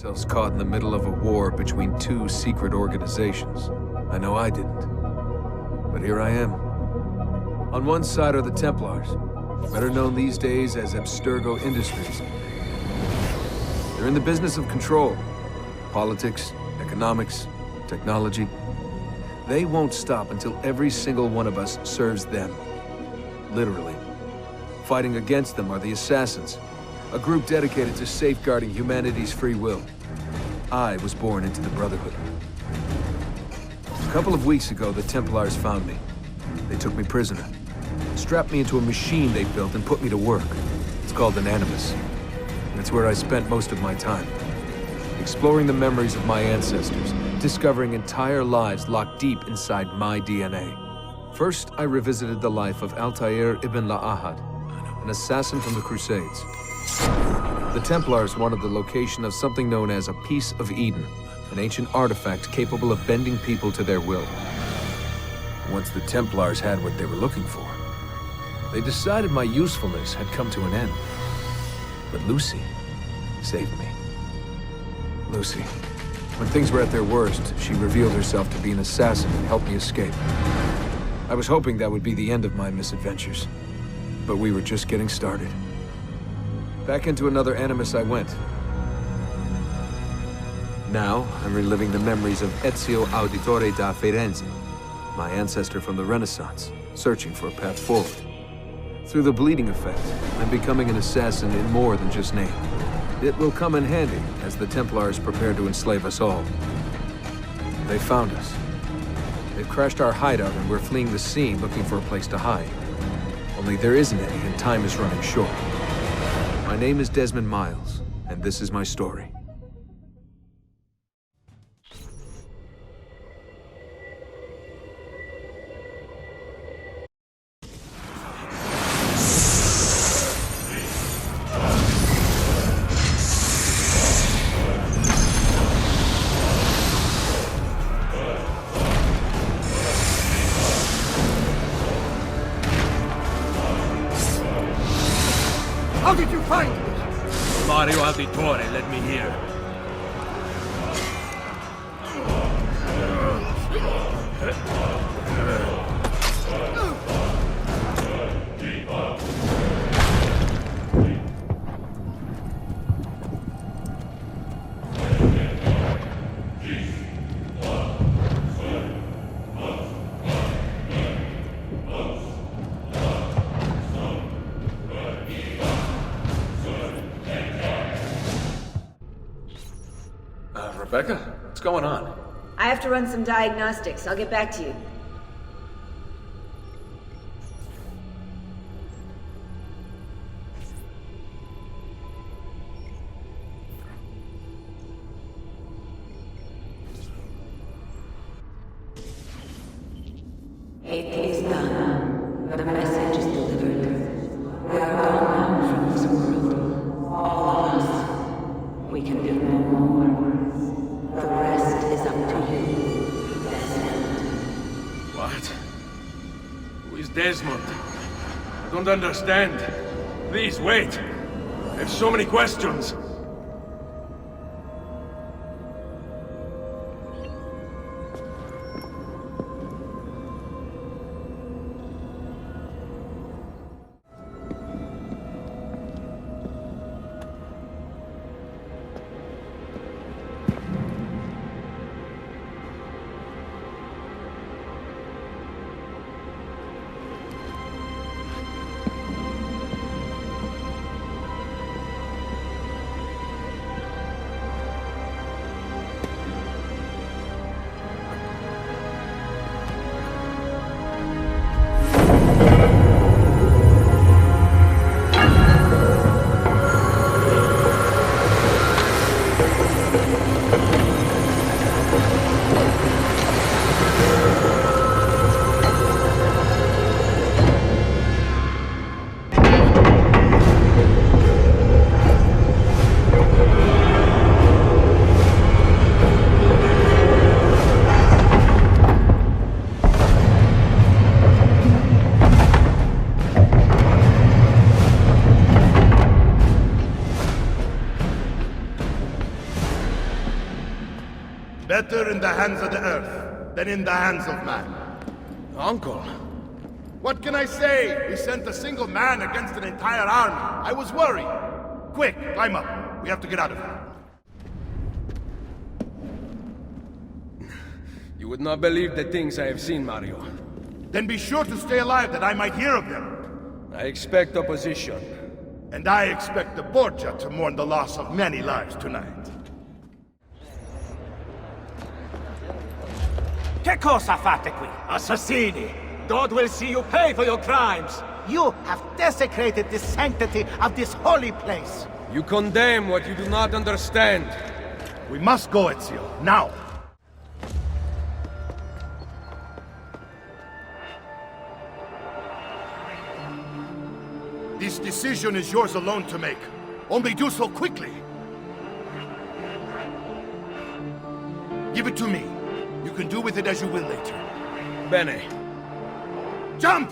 ourselves caught in the middle of a war between two secret organizations. I know I didn't. But here I am. On one side are the Templars, better known these days as Abstergo Industries. They're in the business of control. Politics, economics, technology. They won't stop until every single one of us serves them. Literally. Fighting against them are the Assassins, a group dedicated to safeguarding humanity's free will. I was born into the Brotherhood. A couple of weeks ago, the Templars found me. They took me prisoner, strapped me into a machine they built and put me to work. It's called an Animus. And it's where I spent most of my time. Exploring the memories of my ancestors, discovering entire lives locked deep inside my DNA. First, I revisited the life of Altair ibn La'ahad, an assassin from the Crusades. The Templars wanted the location of something known as a Piece of Eden, an ancient artifact capable of bending people to their will. Once the Templars had what they were looking for, they decided my usefulness had come to an end. But Lucy saved me. Lucy. When things were at their worst, she revealed herself to be an assassin and helped me escape. I was hoping that would be the end of my misadventures, but we were just getting started. Back into another Animus I went. Now, I'm reliving the memories of Ezio Auditore da Firenze, my ancestor from the Renaissance, searching for a path forward. Through the bleeding effect, I'm becoming an assassin in more than just name. It will come in handy as the Templars prepare to enslave us all. They found us. They've crashed our hideout and we're fleeing the scene looking for a place to hide. Only there isn't any and time is running short. My name is Desmond Miles, and this is my story. How did you find me? Mario Auditore led me here. Rebecca? What's going on? I have to run some diagnostics. I'll get back to you. It is done. The message is delivered. We are gone now from this world. All of us. We can do no more. The rest is up to you, Desmond. What? Who is Desmond? I don't understand. Please, wait. I have so many questions. Better in the hands of the earth than in the hands of man. Uncle. What can I say? We sent a single man against an entire army. I was worried. Quick, climb up. We have to get out of here. You would not believe the things I have seen, Mario. Then be sure to stay alive that I might hear of them. I expect opposition. And I expect the Borgia to mourn the loss of many lives tonight. Che cosa fate qui, assassini? God will see you pay for your crimes. You have desecrated the sanctity of this holy place. You condemn what you do not understand. We must go, Ezio, now. This decision is yours alone to make. Only do so quickly. Give it to me. You can do with it as you will later. Bene. Jump!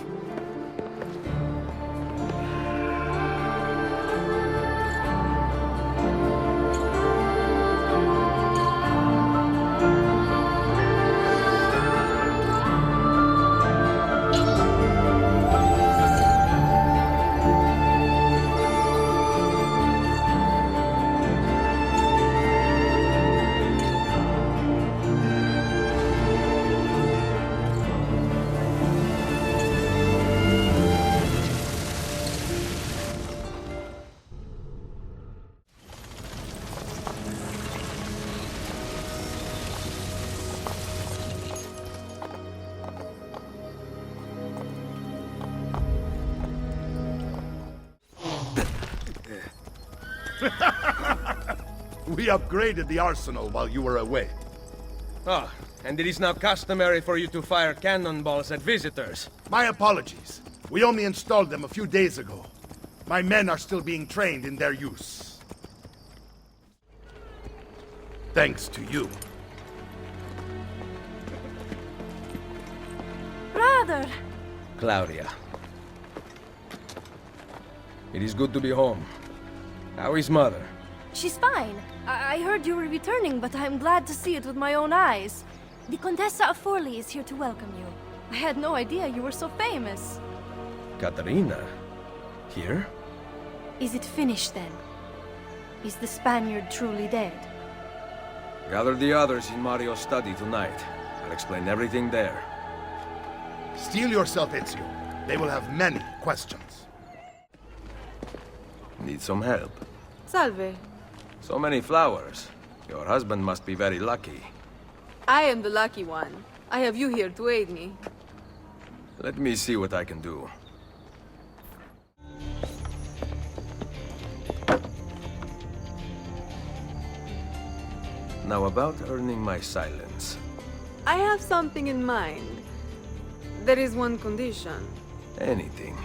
We upgraded the arsenal while you were away. Ah, and it is now customary for you to fire cannonballs at visitors. My apologies. We only installed them a few days ago. My men are still being trained in their use. Thanks to you. Brother! Claudia. It is good to be home. How is Mother? She's fine. I heard you were returning, but I'm glad to see it with my own eyes. The Contessa of Forli is here to welcome you. I had no idea you were so famous. Katarina? Here? Is it finished then? Is the Spaniard truly dead? Gather the others in Mario's study tonight. I'll explain everything there. Steel yourself, Ezio. They will have many questions. Need some help? Salve. So many flowers. Your husband must be very lucky. I am the lucky one. I have you here to aid me. Let me see what I can do. Now about earning my silence. I have something in mind. There is one condition. Anything.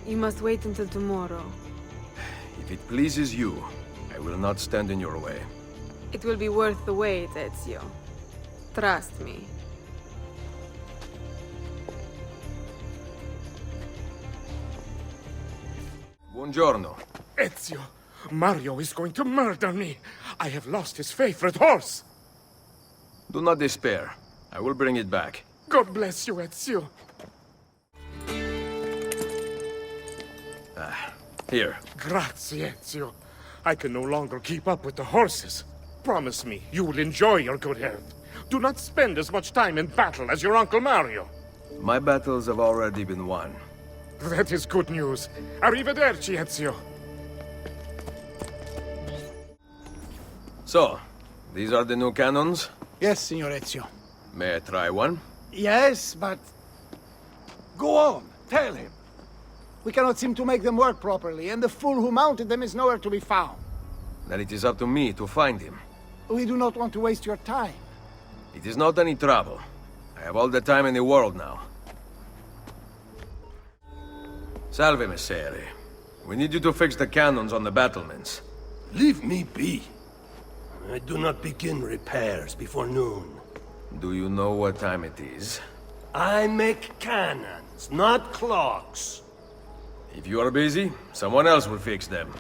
You must wait until tomorrow. If it pleases you, I will not stand in your way. It will be worth the wait, Ezio. Trust me. Buongiorno. Ezio, Mario is going to murder me. I have lost his favorite horse. Do not despair. I will bring it back. God bless you, Ezio. Here. Grazie, Ezio. I can no longer keep up with the horses. Promise me you will enjoy your good health. Do not spend as much time in battle as your Uncle Mario. My battles have already been won. That is good news. Arrivederci, Ezio. So, these are the new cannons? Yes, Signor Ezio. May I try one? Yes, but... Go on, tell him. We cannot seem to make them work properly, and the fool who mounted them is nowhere to be found. Then it is up to me to find him. We do not want to waste your time. It is not any trouble. I have all the time in the world now. Salve, Messere. We need you to fix the cannons on the battlements. Leave me be. I do not begin repairs before noon. Do you know what time it is? I make cannons, not clocks. If you are busy, someone else will fix them.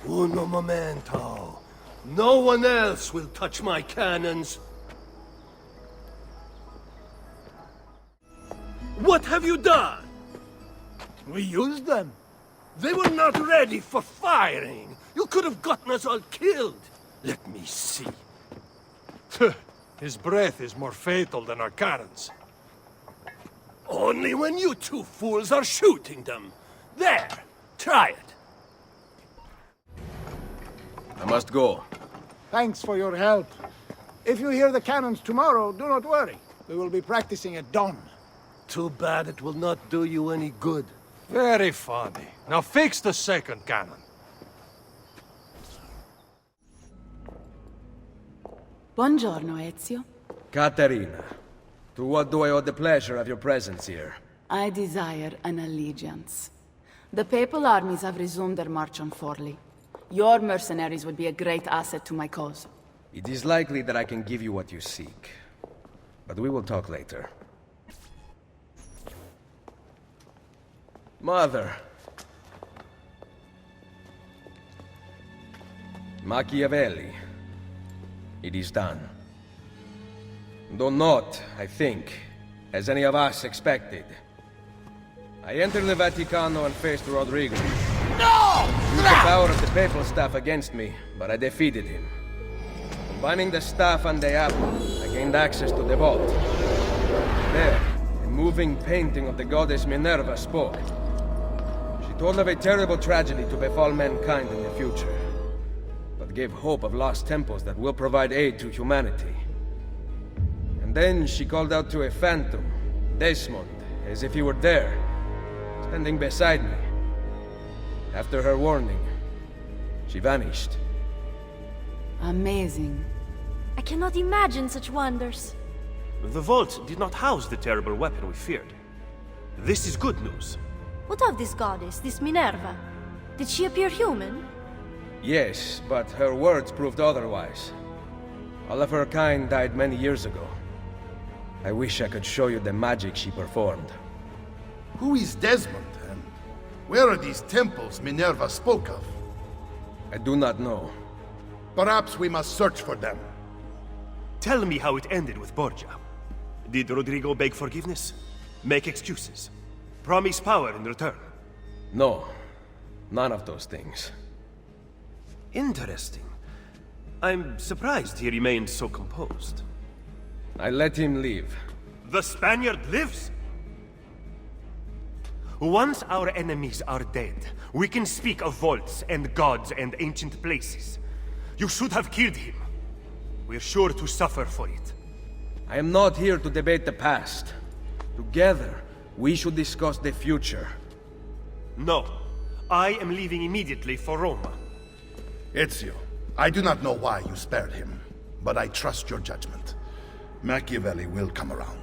Uno momento. No one else will touch my cannons. What have you done? We used them. They were not ready for firing. You could have gotten us all killed. Let me see. His breath is more fatal than our cannons. Only when you two fools are shooting them. There, try it. I must go. Thanks for your help. If you hear the cannons tomorrow, do not worry. We will be practicing at dawn. Too bad it will not do you any good. Very funny. Now fix the second cannon. Buongiorno, Ezio. Caterina, to what do I owe the pleasure of your presence here? I desire an allegiance. The Papal armies have resumed their march on Forli. Your mercenaries would be a great asset to my cause. It is likely that I can give you what you seek. But we will talk later. Mother. Machiavelli. It is done. Though not, I think, as any of us expected. I entered the Vaticano and faced Rodrigo. No! Used the power of the papal staff against me, but I defeated him. Combining the staff and the apple, I gained access to the vault. There, a moving painting of the goddess Minerva spoke. She told of a terrible tragedy to befall mankind in the future, but gave hope of lost temples that will provide aid to humanity. And then she called out to a phantom, Desmond, as if he were there, standing beside me. After her warning, she vanished. Amazing. I cannot imagine such wonders. The vault did not house the terrible weapon we feared. This is good news. What of this goddess, this Minerva? Did she appear human? Yes, but her words proved otherwise. All of her kind died many years ago. I wish I could show you the magic she performed. Who is Desmond, and where are these temples Minerva spoke of? I do not know. Perhaps we must search for them. Tell me how it ended with Borgia. Did Rodrigo beg forgiveness? Make excuses? Promise power in return? No, none of those things. Interesting. I'm surprised he remained so composed. I let him leave. The Spaniard lives? Once our enemies are dead, we can speak of vaults and gods and ancient places. You should have killed him. We're sure to suffer for it. I am not here to debate the past. Together, we should discuss the future. No. I am leaving immediately for Roma. Ezio, I do not know why you spared him, but I trust your judgment. Machiavelli will come around.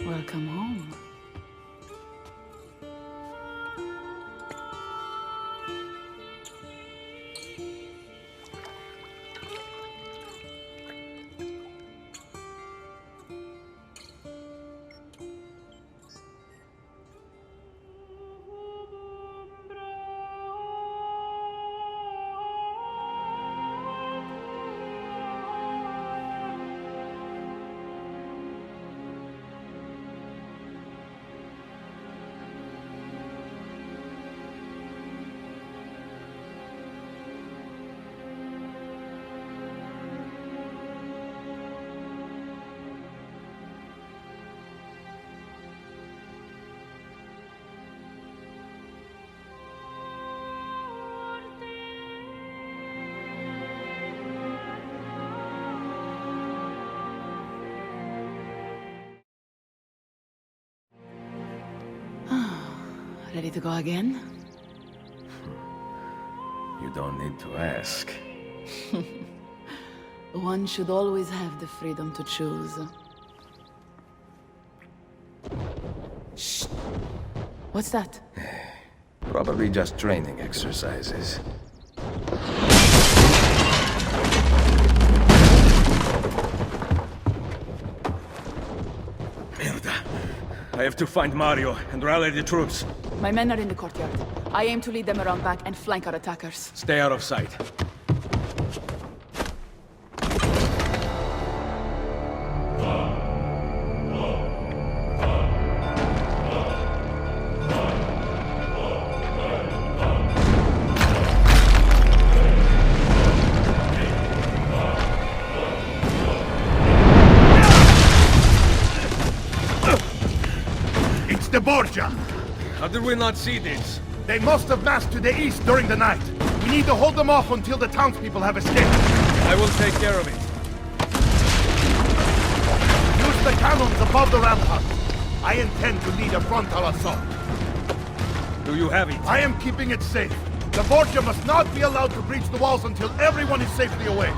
Welcome home. Ready to go again? You don't need to ask. One should always have the freedom to choose. Shh! What's that? Probably just training exercises. Merda. I have to find Mario and rally the troops. My men are in the courtyard. I aim to lead them around back and flank our attackers. Stay out of sight. The Borgia! How did we not see this? They must have massed to the east during the night. We need to hold them off until the townspeople have escaped. I will take care of it. Use the cannons above the ramparts. I intend to lead a frontal assault. Do you have it? I am keeping it safe. The Borgia must not be allowed to breach the walls until everyone is safely away.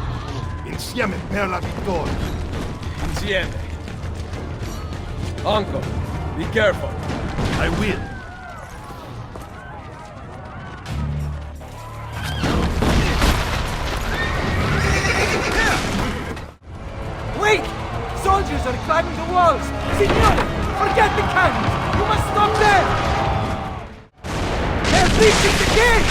Insieme per la vittoria. Insieme. Uncle, be careful. I will. Wait! Soldiers are climbing the walls! Signore! Forget the cannons! You must stop them! They're breaching the gate!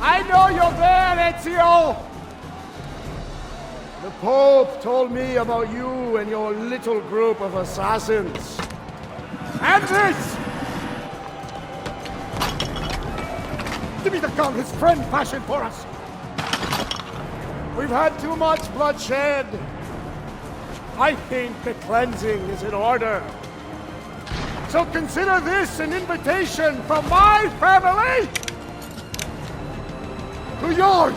I know you're there, Ezio! The Pope told me about you and your little group of assassins. And this! Give me the gun his friend fashioned for us! We've had too much bloodshed. I think the cleansing is in order. So consider this an invitation from my family to yours!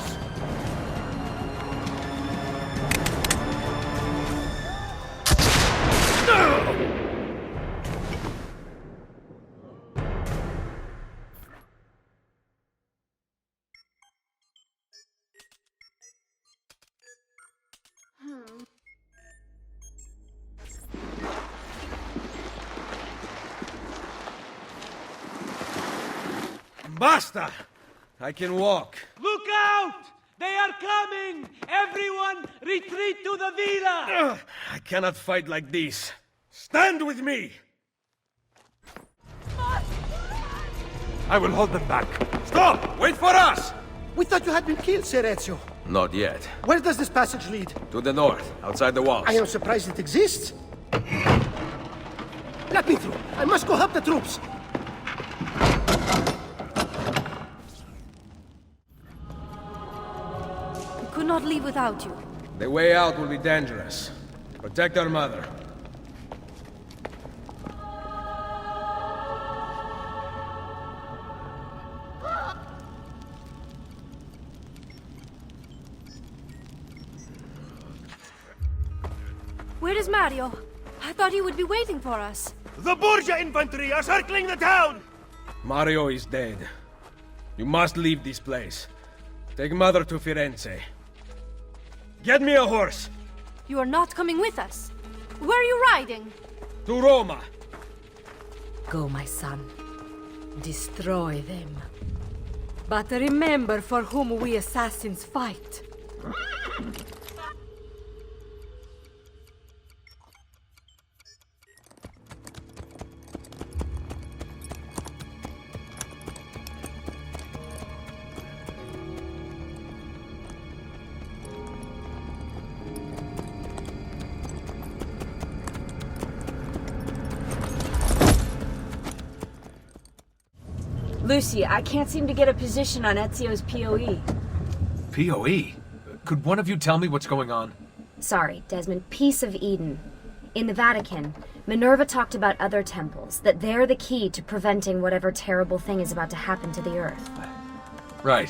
Basta! I can walk. Look out! They are coming! Everyone, retreat to the villa! I cannot fight like this. Stand with me! I will hold them back. Stop! Wait for us! We thought you had been killed, Sir Ezio. Not yet. Where does this passage lead? To the north, outside the walls. I am surprised it exists. Let me through. I must go help the troops. We could not leave without you. The way out will be dangerous. Protect our mother. Where is Mario? I thought he would be waiting for us. The Borgia infantry are circling the town! Mario is dead. You must leave this place. Take Mother to Firenze. Get me a horse! You are not coming with us. Where are you riding? To Roma! Go, my son. Destroy them. But remember for whom we assassins fight. Lucy, I can't seem to get a position on Ezio's PoE. PoE? Could one of you tell me what's going on? Sorry, Desmond. Piece of Eden. In the Vatican, Minerva talked about other temples, that they're the key to preventing whatever terrible thing is about to happen to the Earth. Right.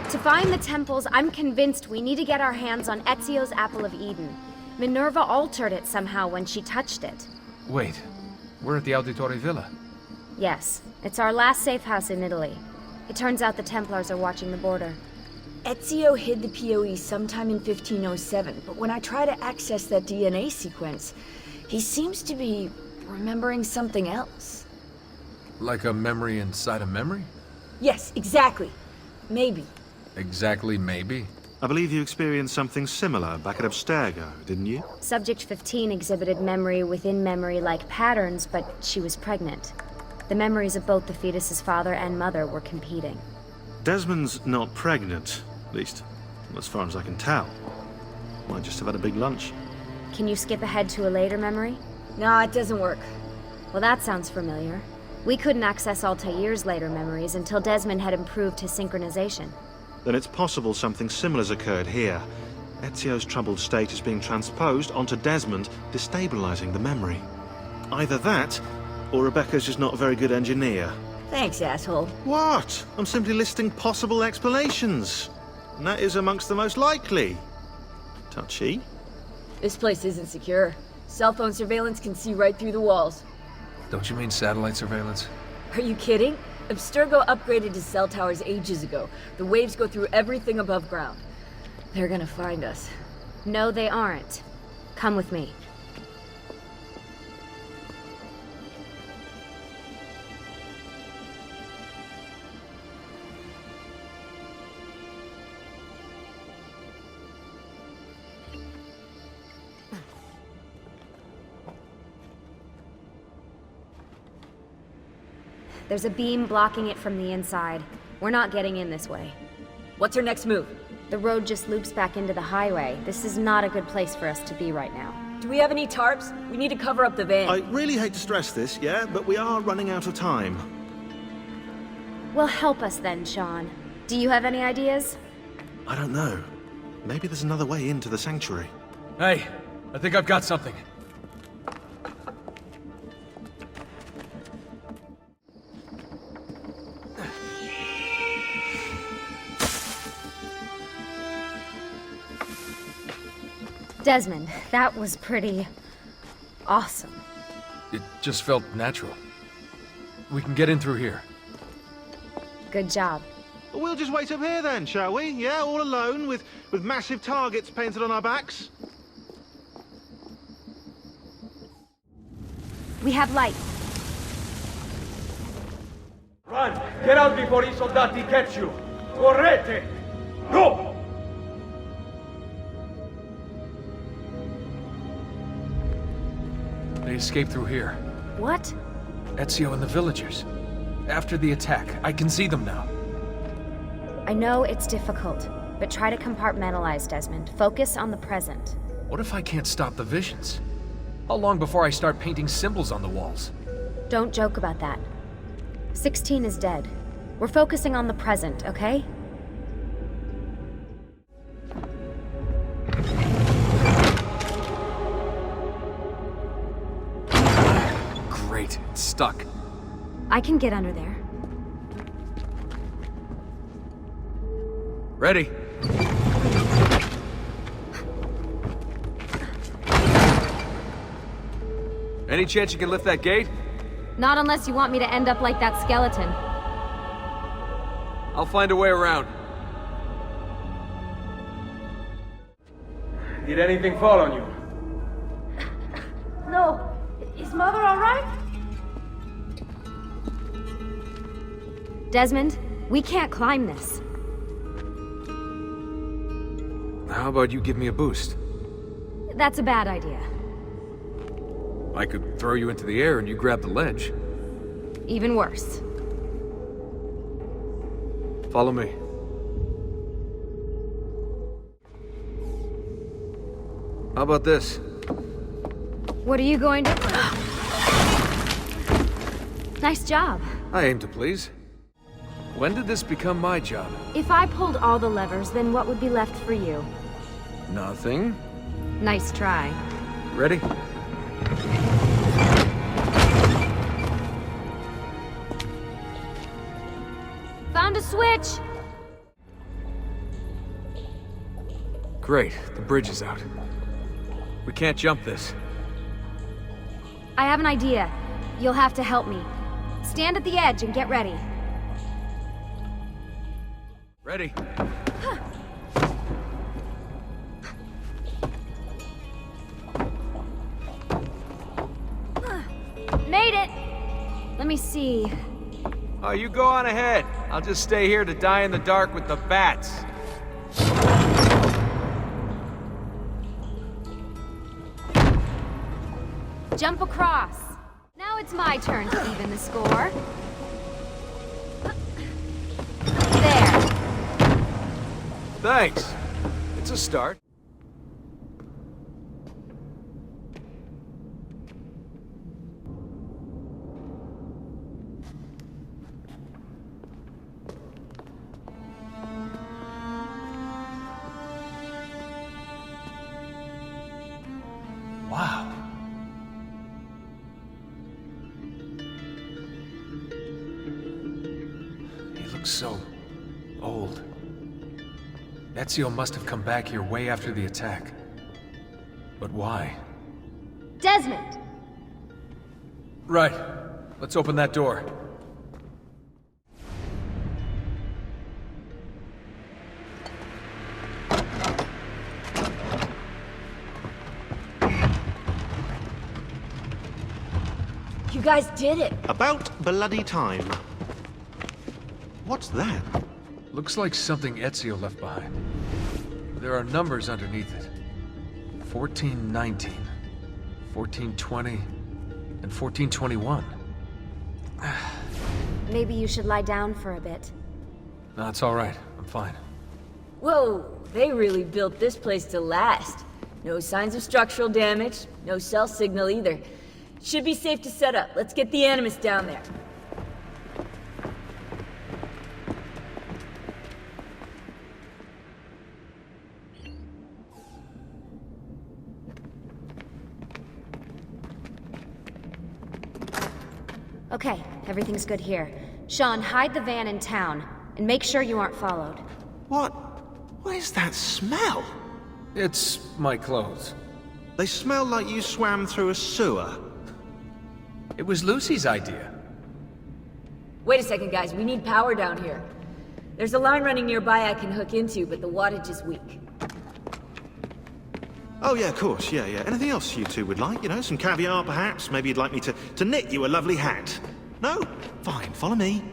To find the temples, I'm convinced we need to get our hands on Ezio's Apple of Eden. Minerva altered it somehow when she touched it. Wait, we're at the Auditore Villa. Yes, it's our last safe house in Italy. It turns out the Templars are watching the border. Ezio hid the PoE sometime in 1507, but when I try to access that DNA sequence, he seems to be remembering something else. Like a memory inside a memory? Yes, exactly. Maybe. Exactly, maybe. I believe you experienced something similar back at Abstergo, didn't you? Subject 15 exhibited memory within memory-like patterns, but she was pregnant. The memories of both the fetus's father and mother were competing. Desmond's not pregnant, at least as far as I can tell. Might just have had a big lunch. Can you skip ahead to a later memory? No, it doesn't work. Well, that sounds familiar. We couldn't access Altair's later memories until Desmond had improved his synchronization. Then it's possible something similar's occurred here. Ezio's troubled state is being transposed onto Desmond, destabilizing the memory. Either that, or Rebecca's just not a very good engineer. Thanks, asshole. What? I'm simply listing possible explanations. And that is amongst the most likely. Touchy? This place isn't secure. Cell phone surveillance can see right through the walls. Don't you mean satellite surveillance? Are you kidding? Abstergo upgraded to cell towers ages ago. The waves go through everything above ground. They're gonna find us. No, they aren't. Come with me. There's a beam blocking it from the inside. We're not getting in this way. What's our next move? The road just loops back into the highway. This is not a good place for us to be right now. Do we have any tarps? We need to cover up the van. I really hate to stress this, yeah, but we are running out of time. Well, help us then, Sean. Do you have any ideas? I don't know. Maybe there's another way into the sanctuary. Hey, I think I've got something. Desmond, that was pretty awesome. It just felt natural. We can get in through here. Good job. We'll just wait up here then, shall we? Yeah, all alone, with massive targets painted on our backs? We have light. Run! Get out before I soldati catch you! Correte! Go! They escaped through here. What? Ezio and the villagers. After the attack, I can see them now. I know it's difficult, but try to compartmentalize, Desmond. Focus on the present. What if I can't stop the visions? How long before I start painting symbols on the walls? Don't joke about that. 16 is dead. We're focusing on the present, okay? Great, it's stuck. I can get under there. Ready. Any chance you can lift that gate? Not unless you want me to end up like that skeleton. I'll find a way around. Did anything fall on you? No. Is Mother all right? Desmond, we can't climb this. How about you give me a boost? That's a bad idea. I could throw you into the air and you grab the ledge. Even worse. Follow me. How about this? What are you going to... Nice job. I aim to please. When did this become my job? If I pulled all the levers, then what would be left for you? Nothing. Nice try. Ready? Found a switch! Great, the bridge is out. We can't jump this. I have an idea. You'll have to help me. Stand at the edge and get ready. Ready. Made it! Let me see. Oh, you go on ahead. I'll just stay here to die in the dark with the bats. Jump across. Now it's my turn to even the score. There. Thanks. It's a start. Wow. He looks so old. Ezio must have come back here way after the attack. But why? Desmond! Right. Let's open that door. You guys did it! About bloody time. What's that? Looks like something Ezio left behind. There are numbers underneath it. 1419, 1420, and 1421. Maybe you should lie down for a bit. No, it's all right. I'm fine. Whoa, they really built this place to last. No signs of structural damage, no cell signal either. Should be safe to set up. Let's get the Animus down there. Okay, everything's good here. Sean, hide the van in town, and make sure you aren't followed. What is that smell? It's my clothes. They smell like you swam through a sewer. It was Lucy's idea. Wait a second, guys. We need power down here. There's a line running nearby I can hook into, but the wattage is weak. Oh yeah, of course, yeah. Anything else you two would like? You know, some caviar perhaps? Maybe you'd like me to knit you a lovely hat? No? Fine, follow me.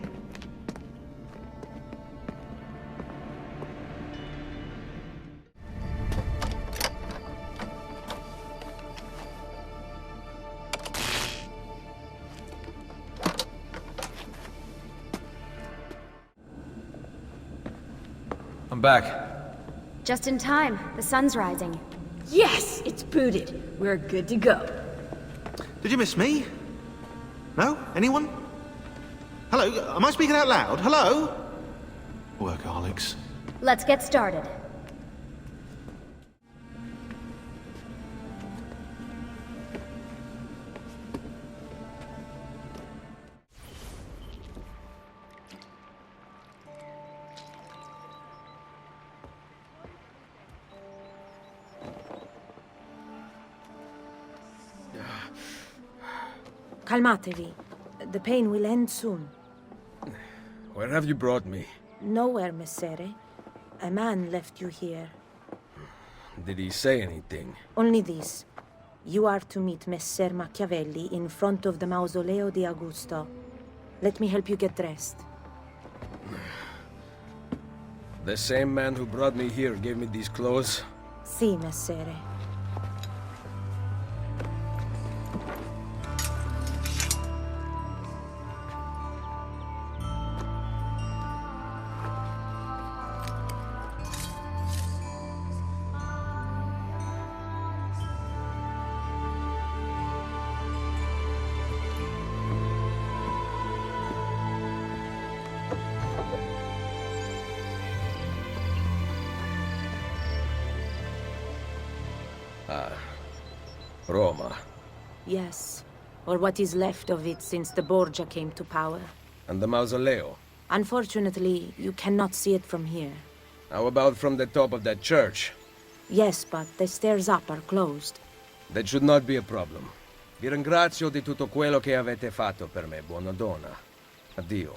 I'm back. Just in time. The sun's rising. Yes! It's booted. We're good to go. Did you miss me? No? Anyone? Hello? Am I speaking out loud? Hello? Workaholics. Let's get started. Calmatevi. The pain will end soon. Where have you brought me? Nowhere, Messere. A man left you here. Did he say anything? Only this. You are to meet Messer Machiavelli in front of the Mausoleo di Augusto. Let me help you get dressed. The same man who brought me here gave me these clothes? Si, Messere. Roma. Yes. Or what is left of it since the Borgia came to power. And the mausoleo? Unfortunately, you cannot see it from here. How about from the top of that church? Yes, but the stairs up are closed. That should not be a problem. Vi ringrazio di tutto quello che avete fatto per me, buona donna. Addio.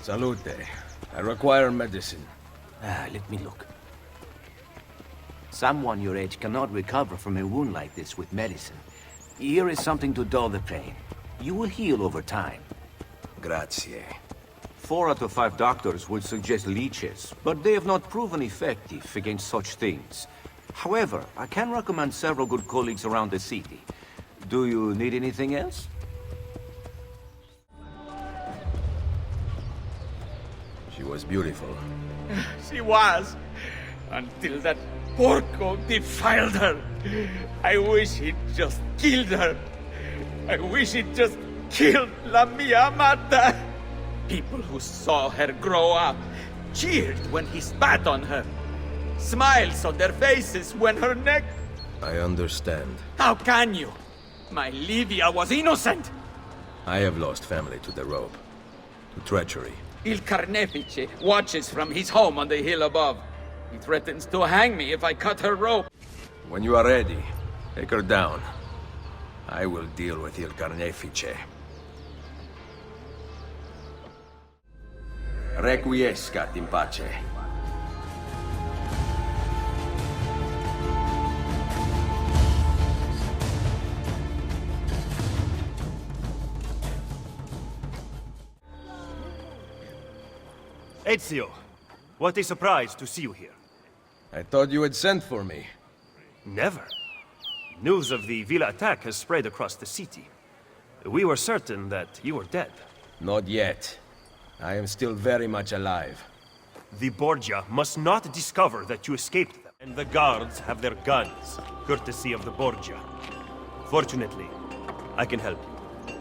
Salute. I require medicine. Let me look. Someone your age cannot recover from a wound like this with medicine. Here is something to dull the pain. You will heal over time. Grazie. 4 out of 5 doctors would suggest leeches, but they have not proven effective against such things. However, I can recommend several good colleagues around the city. Do you need anything else? She was beautiful. She was, until that porco defiled her. I wish he'd just killed her. I wish he'd just killed La Mia Amata. People who saw her grow up cheered when he spat on her. Smiles on their faces when her neck... I understand. How can you? My Livia was innocent. I have lost family to the rope. To treachery. Il Carnefice watches from his home on the hill above. He threatens to hang me if I cut her rope. When you are ready, take her down. I will deal with Il Carnefice. Requiescat in pace. Ezio, what a surprise to see you here. I thought you had sent for me. Never. News of the Villa attack has spread across the city. We were certain that you were dead. Not yet. I am still very much alive. The Borgia must not discover that you escaped them, and the guards have their guns, courtesy of the Borgia. Fortunately, I can help you.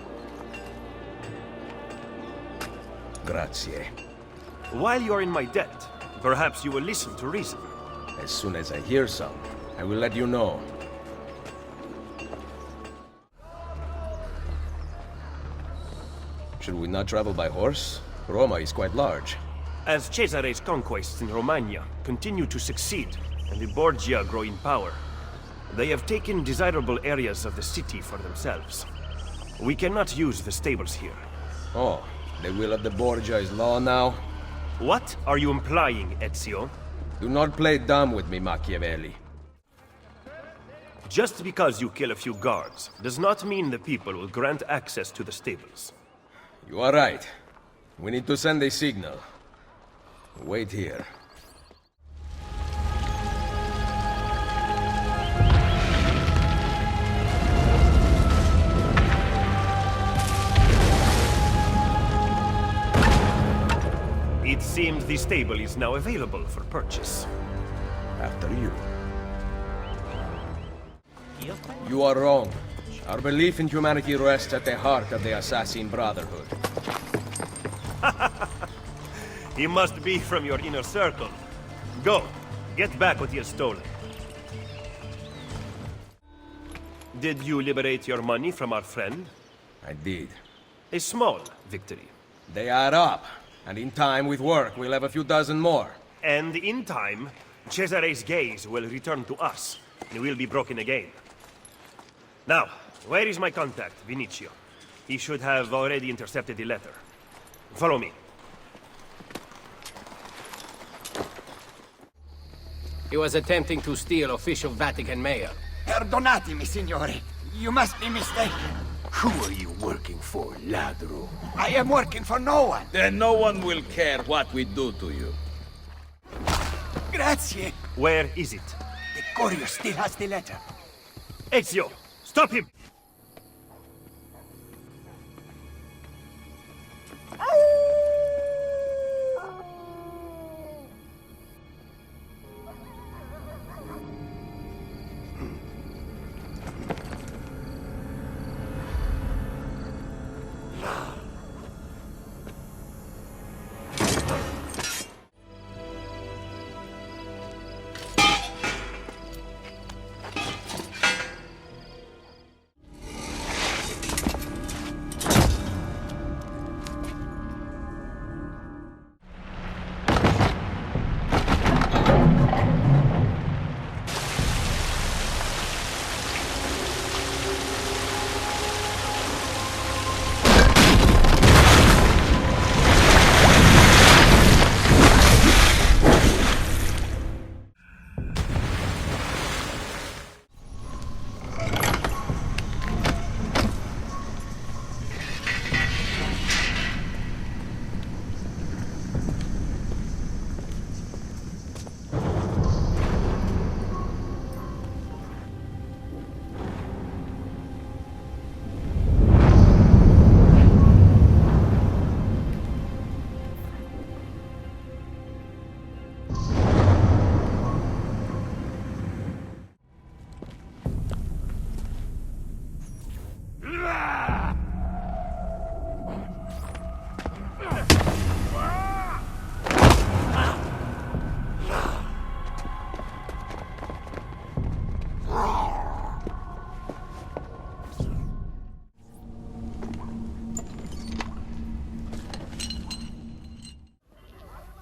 Grazie. While you're in my debt, perhaps you will listen to reason. As soon as I hear some, I will let you know. Should we not travel by horse? Roma is quite large. As Cesare's conquests in Romagna continue to succeed, and the Borgia grow in power, they have taken desirable areas of the city for themselves. We cannot use the stables here. Oh, the will of the Borgia is law now? What are you implying, Ezio? Do not play dumb with me, Machiavelli. Just because you kill a few guards does not mean the people will grant access to the stables. You are right. We need to send a signal. Wait here. It seems the stable is now available for purchase. After you. You are wrong. Our belief in humanity rests at the heart of the Assassin Brotherhood. He must be from your inner circle. Go, get back what he has stolen. Did you liberate your money from our friend? I did. A small victory. They add up, and in time, with work, we'll have a few dozen more. And in time, Cesare's gaze will return to us, and we'll be broken again. Now, where is my contact, Vinicio? He should have already intercepted the letter. Follow me. He was attempting to steal official Vatican mail. Perdonatemi, signore. You must be mistaken. Who are you working for, ladro? I am working for no one. Then no one will care what we do to you. Grazie. Where is it? The courier still has the letter. Ezio, stop him!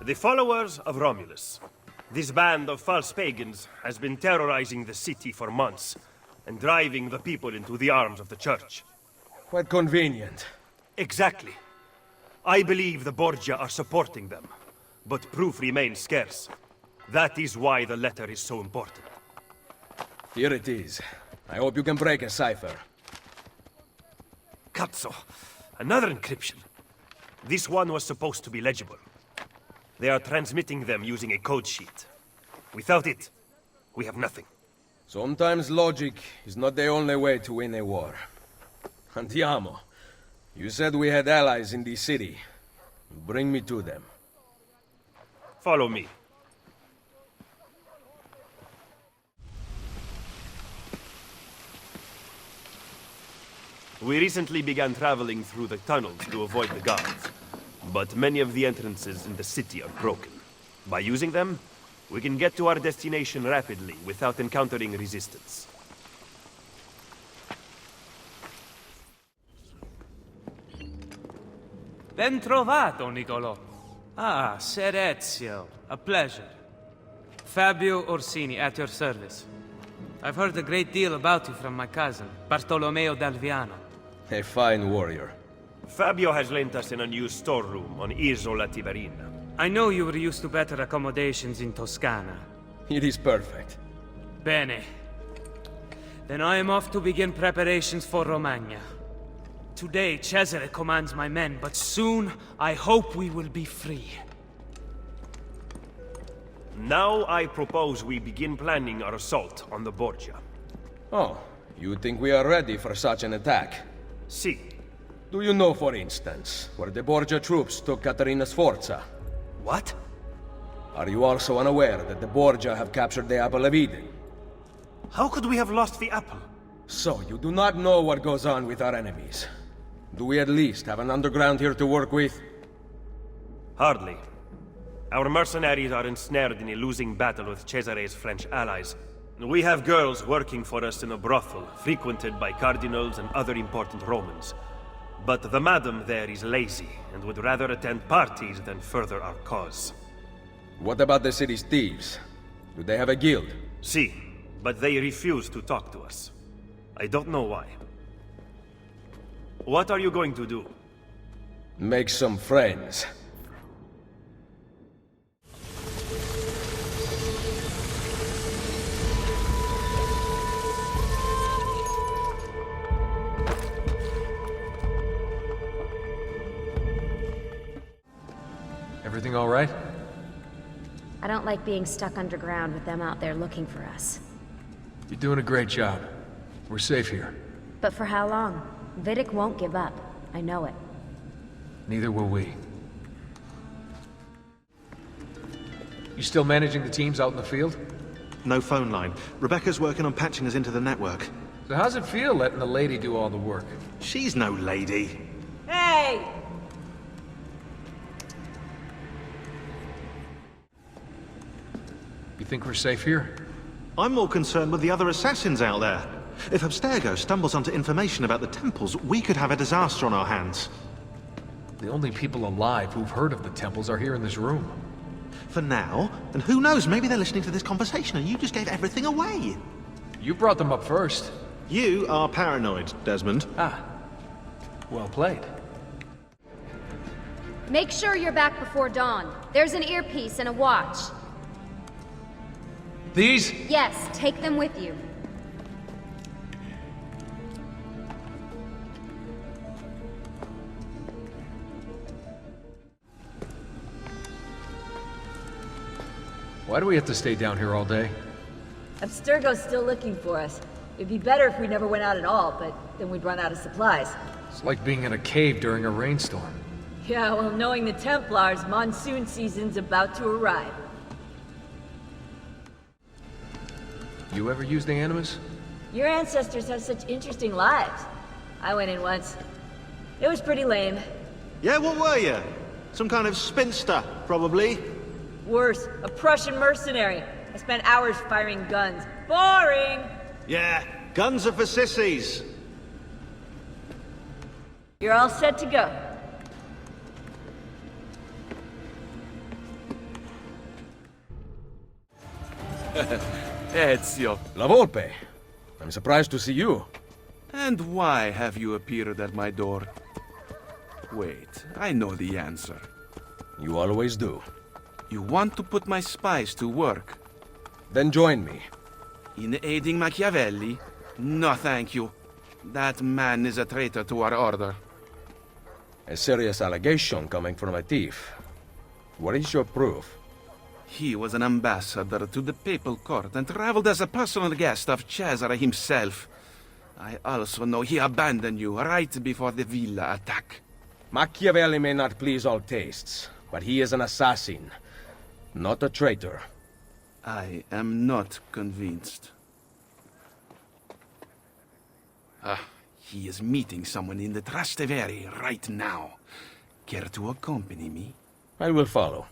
The followers of Romulus. This band of false pagans has been terrorizing the city for months, and driving the people into the arms of the church. Quite convenient. Exactly. I believe the Borgia are supporting them, but proof remains scarce. That is why the letter is so important. Here it is. I hope you can break a cipher. Cazzo! Another encryption. This one was supposed to be legible. They are transmitting them using a code sheet. Without it, we have nothing. Sometimes logic is not the only way to win a war. Andiamo. You said we had allies in the city. Bring me to them. Follow me. We recently began traveling through the tunnels to avoid the guards. But many of the entrances in the city are broken. By using them, we can get to our destination rapidly without encountering resistance. Ben trovato, Nicolò. Ah, Ser Ezio. A pleasure. Fabio Orsini, at your service. I've heard a great deal about you from my cousin, Bartolomeo d'Alviano. A fine warrior. Fabio has lent us an unused storeroom on Isola Tiberina. I know you were used to better accommodations in Toscana. It is perfect. Bene. Then I am off to begin preparations for Romagna. Today, Cesare commands my men, but soon, I hope we will be free. Now I propose we begin planning our assault on the Borgia. Oh, you think we are ready for such an attack? Si. Do you know, for instance, where the Borgia troops took Caterina Sforza? What? Are you also unaware that the Borgia have captured the Apple of Eden? How could we have lost the apple? So, you do not know what goes on with our enemies. Do we at least have an underground here to work with? Hardly. Our mercenaries are ensnared in a losing battle with Cesare's French allies. We have girls working for us in a brothel, frequented by cardinals and other important Romans. But the madam there is lazy, and would rather attend parties than further our cause. What about the city's thieves? Do they have a guild? Si, but they refuse to talk to us. I don't know why. What are you going to do? Make some friends. Everything all right? I don't like being stuck underground with them out there looking for us. You're doing a great job. We're safe here. But for how long? Vidic won't give up. I know it. Neither will we. You still managing the teams out in the field? No phone line. Rebecca's working on patching us into the network. So how's it feel letting the lady do all the work? She's no lady. Hey! You think we're safe here? I'm more concerned with the other assassins out there. If Abstergo stumbles onto information about the temples, we could have a disaster on our hands. The only people alive who've heard of the temples are here in this room. For now, and who knows, maybe they're listening to this conversation and you just gave everything away. You brought them up first. You are paranoid, Desmond. Ah, well played. Make sure you're back before dawn. There's an earpiece and a watch. These? Yes, take them with you. Why do we have to stay down here all day? Abstergo's still looking for us. It'd be better if we never went out at all, but then we'd run out of supplies. It's like being in a cave during a rainstorm. Yeah, well, knowing the Templars, monsoon season's about to arrive. You ever used the Animus? Your ancestors have such interesting lives. I went in once. It was pretty lame. Yeah, what were you? Some kind of spinster, probably. Worse, a Prussian mercenary. I spent hours firing guns. Boring! Yeah, guns are for sissies. You're all set to go. Ezio. La Volpe. I'm surprised to see you. And why have you appeared at my door? Wait, I know the answer. You always do. You want to put my spies to work. Then join me. In aiding Machiavelli? No, thank you. That man is a traitor to our order. A serious allegation coming from a thief. What is your proof? He was an ambassador to the papal court and traveled as a personal guest of Cesare himself. I also know he abandoned you right before the villa attack. Machiavelli may not please all tastes, but he is an assassin, not a traitor. I am not convinced. He is meeting someone in the Trastevere right now. Care to accompany me? I will follow.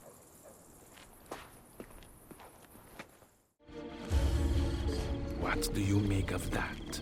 What do you make of that?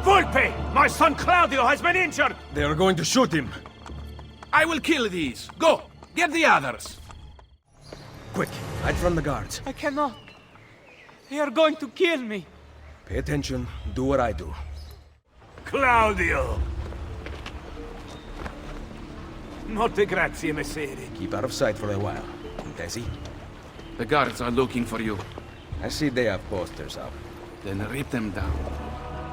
Volpe! My son Claudio has been injured! They are going to shoot him. I will kill these. Go! Get the others! Quick, hide from the guards. I cannot. They are going to kill me. Pay attention, do what I do. Claudio! Molte grazie, messere. Keep out of sight for a while. Desi? The guards are looking for you. I see they have posters up. Then rip them down.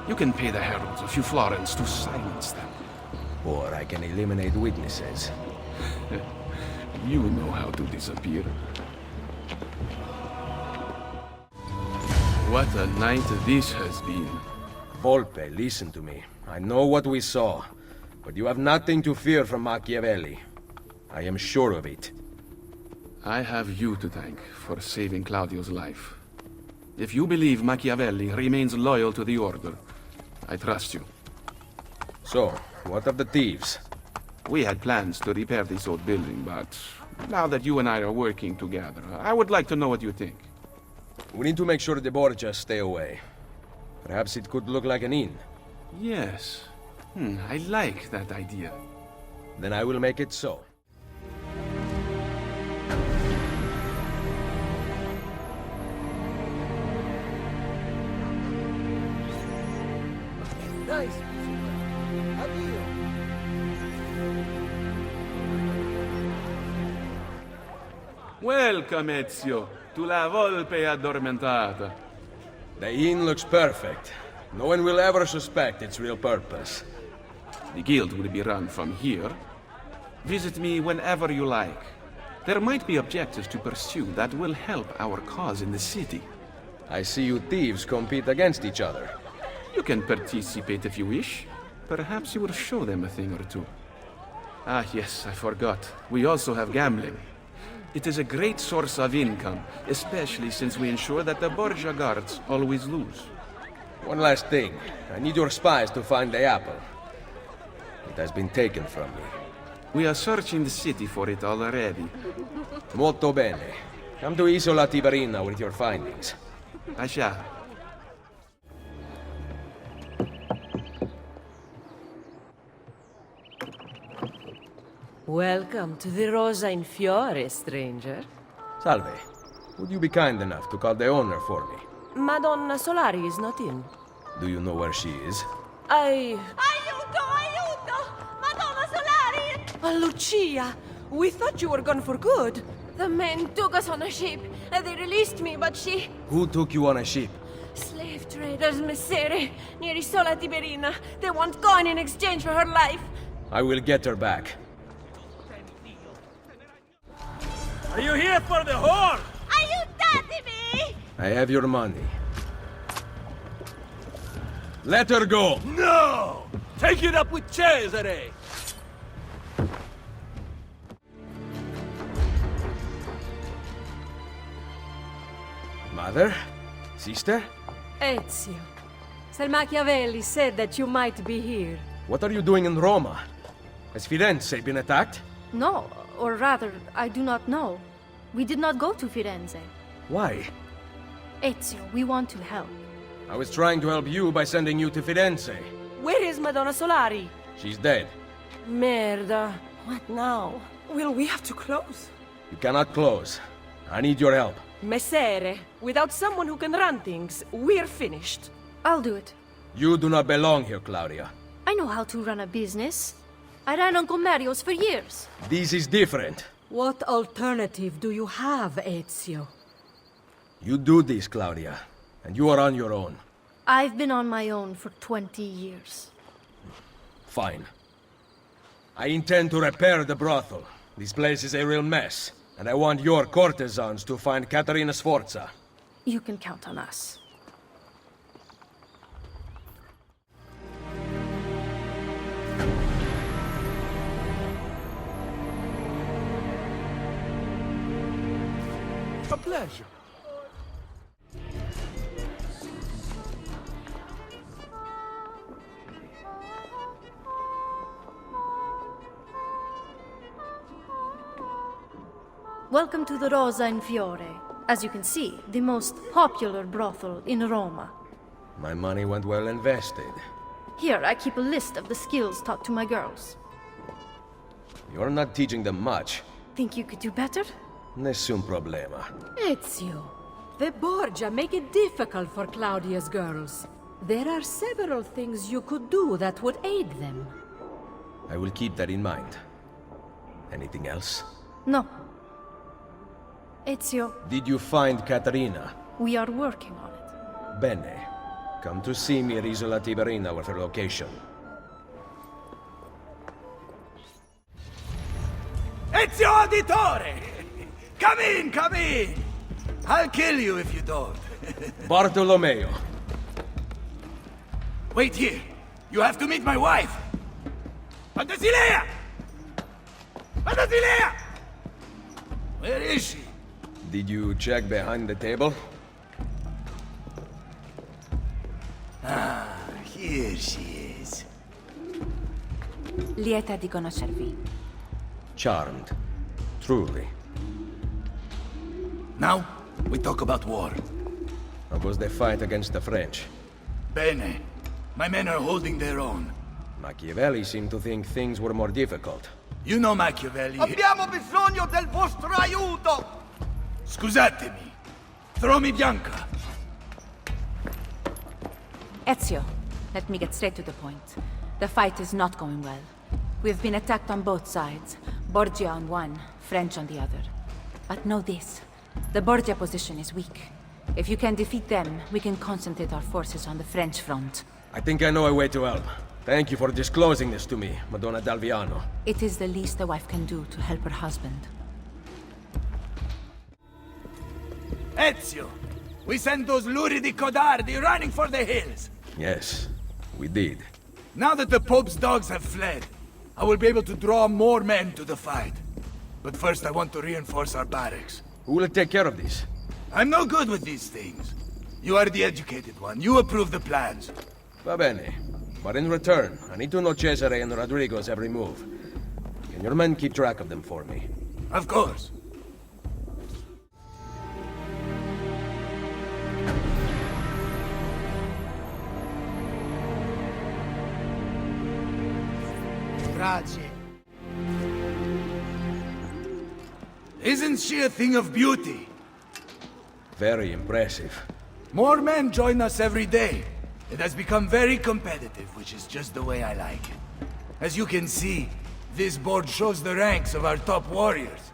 You can pay the heralds a few florins to silence them. Or I can eliminate witnesses. You know how to disappear. What a night this has been. Volpe, listen to me. I know what we saw, but you have nothing to fear from Machiavelli. I am sure of it. I have you to thank for saving Claudio's life. If you believe Machiavelli remains loyal to the Order, I trust you. So, what of the thieves? We had plans to repair this old building, but now that you and I are working together, I would like to know what you think. We need to make sure the Borgias stay away. Perhaps it could look like an inn. Yes. I like that idea. Then I will make it so. Nice. Welcome, Ezio, to La Volpe Addormentata. The inn looks perfect. No one will ever suspect its real purpose. The guild will be run from here. Visit me whenever you like. There might be objectives to pursue that will help our cause in the city. I see you thieves compete against each other. You can participate if you wish. Perhaps you will show them a thing or two. Ah, yes, I forgot. We also have gambling. It is a great source of income, especially since we ensure that the Borgia guards always lose. One last thing. I need your spies to find the apple. It has been taken from me. We are searching the city for it already. Molto bene. Come to Isola Tiberina with your findings. I shall. Welcome to the Rosa in Fiore, stranger. Salve. Would you be kind enough to call the owner for me? Madonna Solari is not in. Do you know where she is? Aiuto! Aiuto! Madonna Solari! Oh, Lucia! We thought you were gone for good. The men took us on a ship, and they released me, but she... Who took you on a ship? Slave traders, Messere, near Isola Tiberina. They want coin in exchange for her life. I will get her back. Are you here for the whore? Aiutatemi! I have your money. Let her go! No! Take it up with Cesare! Mother? Sister? Ezio. Sir Machiavelli said that you might be here. What are you doing in Roma? Has Firenze been attacked? No, or rather, I do not know. We did not go to Firenze. Why? Ezio, we want to help. I was trying to help you by sending you to Firenze. Where is Madonna Solari? She's dead. Merda. What now? Will we have to close? You cannot close. I need your help. Messere, without someone who can run things, we're finished. I'll do it. You do not belong here, Claudia. I know how to run a business. I ran on Comerios for years. This is different. What alternative do you have, Ezio? You do this, Claudia, and you are on your own. I've been on my own for 20 years. Fine. I intend to repair the brothel. This place is a real mess, and I want your courtesans to find Caterina Sforza. You can count on us. A pleasure. Welcome to the Rosa in Fiore. As you can see, the most popular brothel in Roma. My money went well invested. Here, I keep a list of the skills taught to my girls. You're not teaching them much. Think you could do better? Nessun problema. Ezio, the Borgia make it difficult for Claudia's girls. There are several things you could do that would aid them. I will keep that in mind. Anything else? No. Ezio, Did you find Caterina? we are working on it. Bene. Come to see me at Isola Tiberina with her location. Ezio Auditore! Come in, come in! I'll kill you if you don't. Bartolomeo. Wait here. You have to meet my wife. Pantasilea! Pantasilea! Where is she? Did you check behind the table? Ah, here she is. Lieta di conoscervi. Charmed. Truly. Now, we talk about war. How was the fight against the French? Bene. My men are holding their own. Machiavelli seemed to think things were more difficult. You know Machiavelli. Abbiamo bisogno del vostro aiuto! Scusatemi. Throw me Bianca. Ezio, let me get straight to the point. The fight is not going well. We've been attacked on both sides. Borgia on one, French on the other. But know this. The Borgia position is weak. If you can defeat them, we can concentrate our forces on the French front. I think I know a way to help. Thank you for disclosing this to me, Madonna Dalviano. It is the least a wife can do to help her husband. Ezio! We sent those luridi codardi running for the hills! Yes, we did. Now that the Pope's dogs have fled, I will be able to draw more men to the fight. But first I want to reinforce our barracks. Who will take care of this? I'm no good with these things. You are the educated one. You approve the plans. Va bene. But in return, I need to know Cesare and Rodrigo's every move. Can your men keep track of them for me? Of course. Grazie. Isn't she a thing of beauty? Very impressive. More men join us every day. It has become very competitive, which is just the way I like it. As you can see, this board shows the ranks of our top warriors.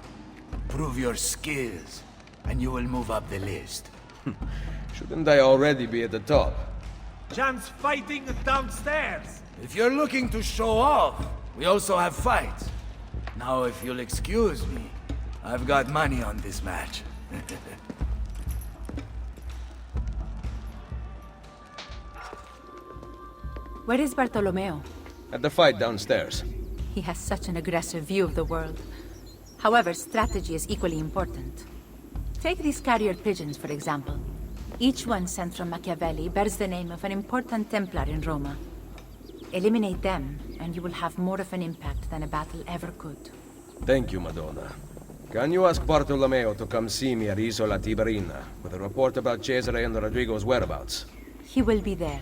Prove your skills, and you will move up the list. Shouldn't I already be at the top? Jan's fighting downstairs. If you're looking to show off, we also have fights. Now, if you'll excuse me, I've got money on this match. Where is Bartolomeo? At the fight downstairs. He has such an aggressive view of the world. However, strategy is equally important. Take these carrier pigeons, for example. Each one sent from Machiavelli bears the name of an important Templar in Roma. Eliminate them, and you will have more of an impact than a battle ever could. Thank you, Madonna. Can you ask Bartolomeo to come see me at Isola Tiberina with a report about Cesare and Rodrigo's whereabouts? He will be there.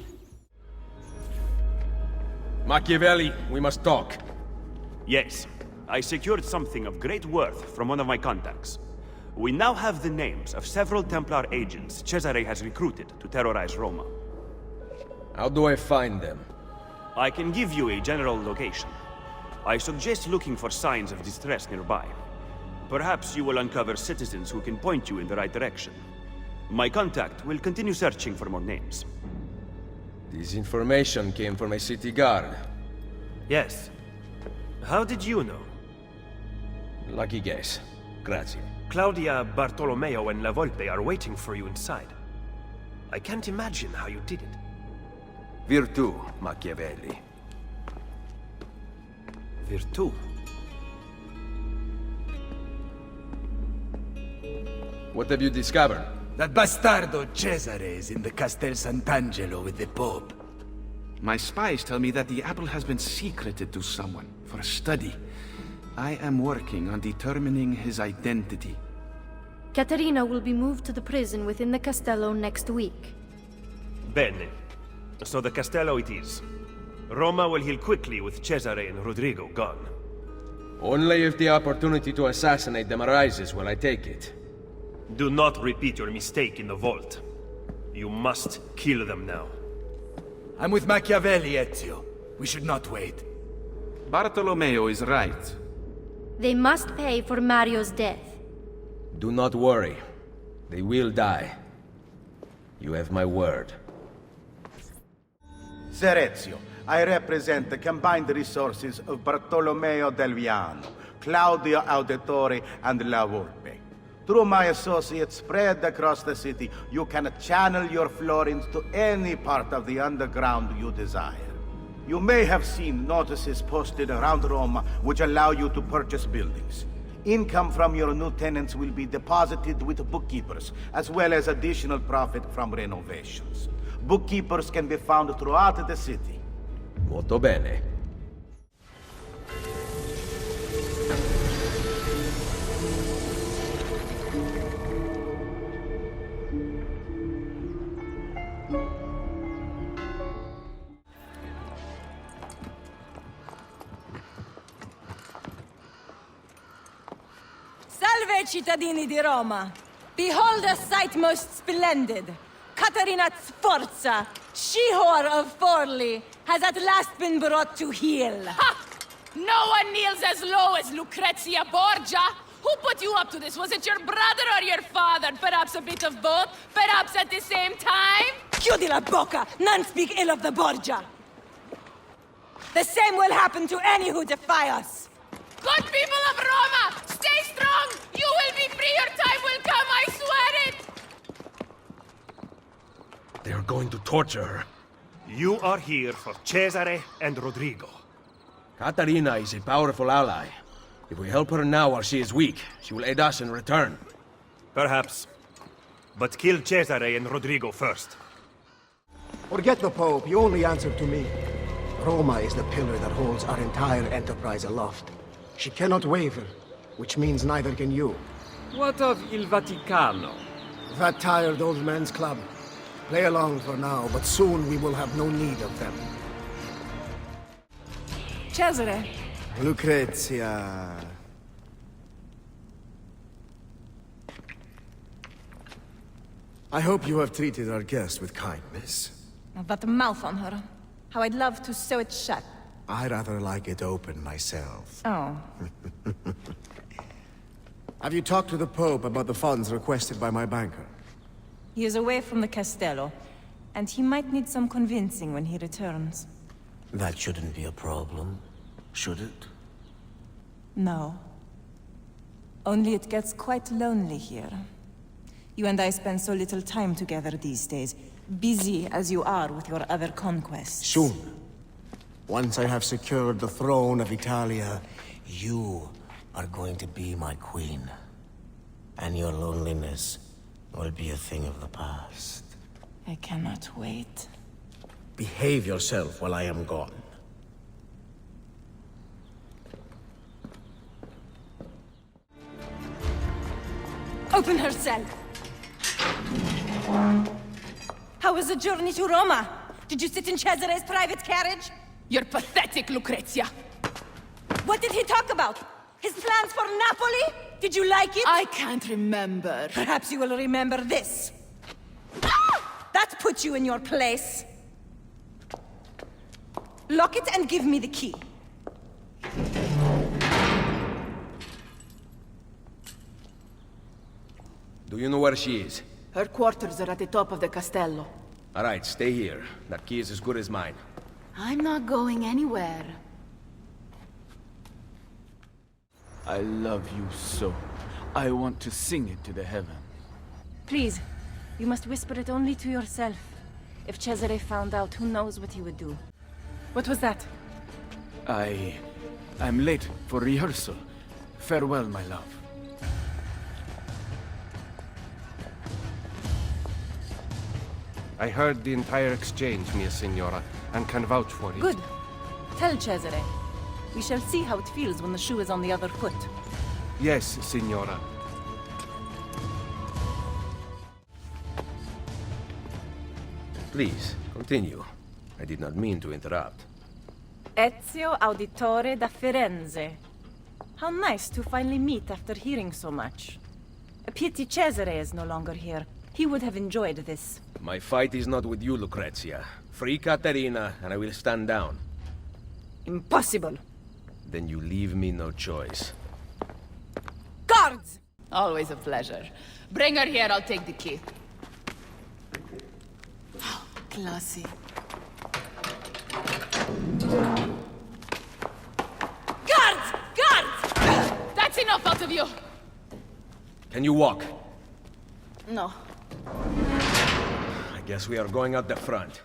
Machiavelli, we must talk. Yes. I secured something of great worth from one of my contacts. We now have the names of several Templar agents Cesare has recruited to terrorize Roma. How do I find them? I can give you a general location. I suggest looking for signs of distress nearby. Perhaps you will uncover citizens who can point you in the right direction. My contact will continue searching for more names. This information came from a city guard. Yes. How did you know? Lucky guess. Grazie. Claudia, Bartolomeo, and La Volpe are waiting for you inside. I can't imagine how you did it. Virtù, Machiavelli. Virtù? What have you discovered? That bastardo Cesare is in the Castel Sant'Angelo with the Pope. My spies tell me that the apple has been secreted to someone for a study. I am working on determining his identity. Caterina will be moved to the prison within the Castello next week. Bene. So the Castello it is. Roma will heal quickly with Cesare and Rodrigo gone. Only if the opportunity to assassinate them arises will I take it. Do not repeat your mistake in the vault. You must kill them now. I'm with Machiavelli, Ezio. We should not wait. Bartolomeo is right. They must pay for Mario's death. Do not worry. They will die. You have my word. Ser Ezio, I represent the combined resources of Bartolomeo del Viano, Claudio Auditore, and La Volpe. Through my associates spread across the city, you can channel your florins to any part of the underground you desire. You may have seen notices posted around Roma which allow you to purchase buildings. Income from your new tenants will be deposited with bookkeepers, as well as additional profit from renovations. Bookkeepers can be found throughout the city. Molto bene. Salve, cittadini di Roma! Behold a sight most splendid! Caterina Sforza, she-whore of Forli, has at last been brought to heel. Ha! No one kneels as low as Lucrezia Borgia! Who put you up to this? Was it your brother or your father? Perhaps a bit of both? Perhaps at the same time? Chiudi la bocca! None speak ill of the Borgia! The same will happen to any who defy us! Good people of Roma! Stay strong! You will be free! Your time will come, I swear it! They are going to torture her. You are here for Cesare and Rodrigo. Caterina is a powerful ally. If we help her now while she is weak, she will aid us in return. Perhaps. But kill Cesare and Rodrigo first. Forget the Pope, you only answer to me. Roma is the pillar that holds our entire enterprise aloft. She cannot waver, which means neither can you. What of Il Vaticano? That tired old man's club. Play along for now, but soon we will have no need of them. Cesare. Lucrezia. I hope you have treated our guest with kindness. That mouth on her. How I'd love to sew it shut. I rather like it open myself. Oh. Have you talked to the Pope about the funds requested by my banker? He is away from the Castello, and he might need some convincing when he returns. That shouldn't be a problem, should it? No. Only it gets quite lonely here. You and I spend so little time together these days, busy as you are with your other conquests. Soon. Once I have secured the throne of Italia, You are going to be my queen. And your loneliness will be a thing of the past. I cannot wait. Behave yourself while I am gone. Open her cell. How was the journey to Roma? Did you sit in Cesare's private carriage? You're pathetic, Lucrezia. What did he talk about? His plans for Napoli? Did you like it? I can't remember. Perhaps you will remember this. That puts you in your place. Lock it and give me the key. Do you know where she is? Her quarters are at the top of the castello. All right, stay here. That key is as good as mine. I'm not going anywhere. I love you so. I want to sing it to the heaven. Please, you must whisper it only to yourself. If Cesare found out, who knows what he would do. What was that? I'm late for rehearsal. Farewell, my love. I heard the entire exchange, mia signora, and can vouch for it. Good. Tell Cesare. We shall see how it feels when the shoe is on the other foot. Yes, signora. Please, continue. I did not mean to interrupt. Ezio Auditore da Firenze. How nice to finally meet after hearing so much. A pity Cesare is no longer here. He would have enjoyed this. My fight is not with you, Lucrezia. Free Caterina, and I will stand down. Impossible. Then you leave me no choice. Guards! Always a pleasure. Bring her here, I'll take the key. Classy. Guards! Guards! That's enough out of you! Can you walk? No. I guess we are going out the front.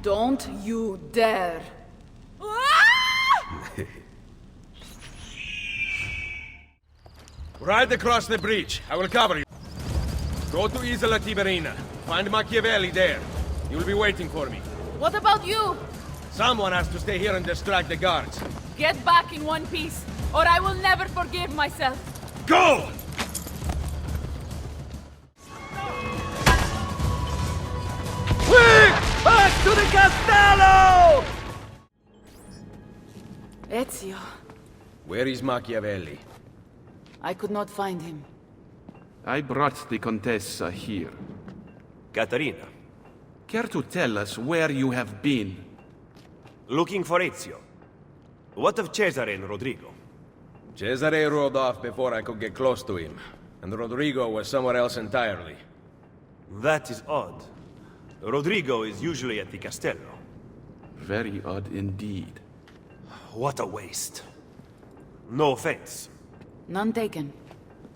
Don't you dare! Ride across the breach. I will cover you. Go to Isola Tiberina. Find Machiavelli there. You'll be waiting for me. What about you? Someone has to stay here and distract the guards. Get back in one piece, or I will never forgive myself. Go! Quick! Back to the castello! Ezio. Where is Machiavelli? I could not find him. I brought the Contessa here. Caterina. Care to tell us where you have been? Looking for Ezio. What of Cesare and Rodrigo? Cesare rode off before I could get close to him, and Rodrigo was somewhere else entirely. That is odd. Rodrigo is usually at the castello. Very odd indeed. What a waste. No offense. None taken.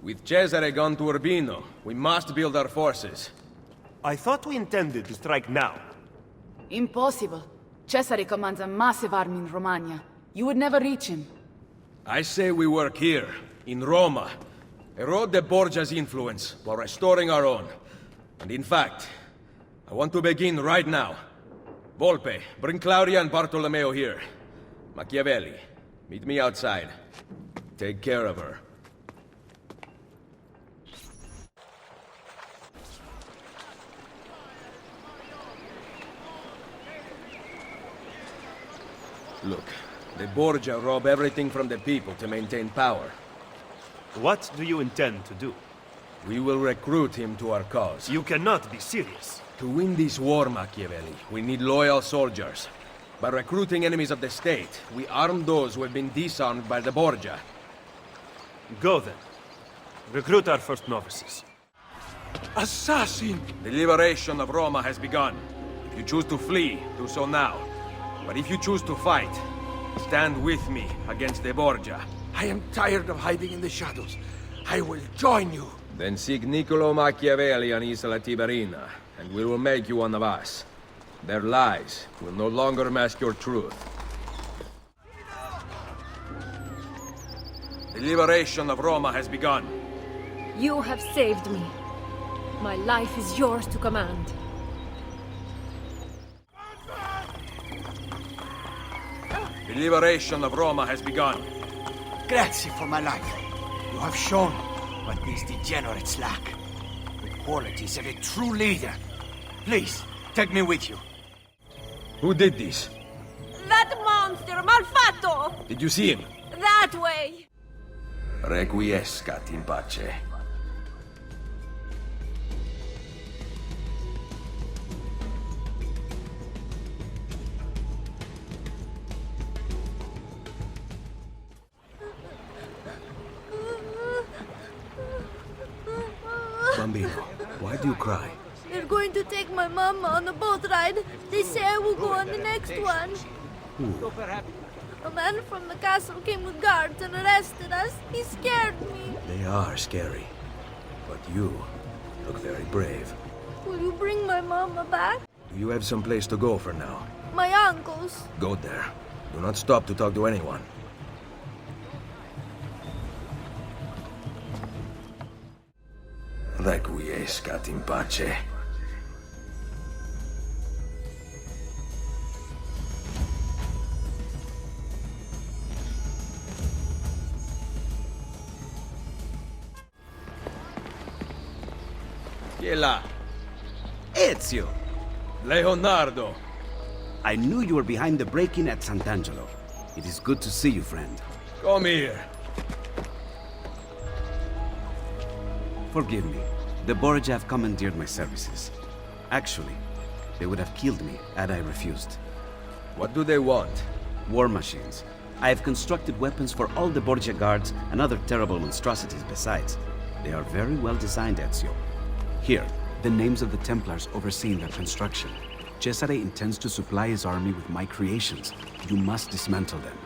With Cesare gone to Urbino, we must build our forces. I thought we intended to strike now. Impossible. Cesare commands a massive army in Romagna. You would never reach him. I say we work here, in Roma. Erode the Borgia's influence, while restoring our own. And in fact, I want to begin right now. Volpe, bring Claudia and Bartolomeo here. Machiavelli, meet me outside. Take care of her. Look, the Borgia rob everything from the people to maintain power. What do you intend to do? We will recruit him to our cause. You cannot be serious. To win this war, Machiavelli, we need loyal soldiers. By recruiting enemies of the state, we arm those who have been disarmed by the Borgia. Go then. Recruit our first novices. Assassin! The liberation of Roma has begun. If you choose to flee, do so now. But if you choose to fight, stand with me against the Borgia. I am tired of hiding in the shadows. I will join you. Then seek Niccolo Machiavelli on Isola Tiberina, and we will make you one of us. Their lies will no longer mask your truth. The liberation of Roma has begun. You have saved me. My life is yours to command. The liberation of Roma has begun. Grazie for my life. You have shown what these degenerates lack. The qualities of a true leader. Please, take me with you. Who did this? That monster, Malfatto! Did you see him? That way! Requiescat in pace. Bambino, why do you cry? They're going to take my mama on a boat ride. They say I will go on the next one. Who? A man from the castle came with guards and arrested us. He scared me. They are scary. But you look very brave. Will you bring my mama back? Do you have some place to go for now? My uncle's. Go there. Do not stop to talk to anyone. Requiescat in pace. Chi è là? Ezio! Leonardo! I knew you were behind the break-in at Sant'Angelo. It is good to see you, friend. Come here. Forgive me. The Borgia have commandeered my services. Actually, they would have killed me had I refused. What do they want? War machines. I have constructed weapons for all the Borgia guards and other terrible monstrosities besides. They are very well designed, Ezio. Here, the names of the Templars overseeing their construction. Cesare intends to supply his army with my creations. You must dismantle them.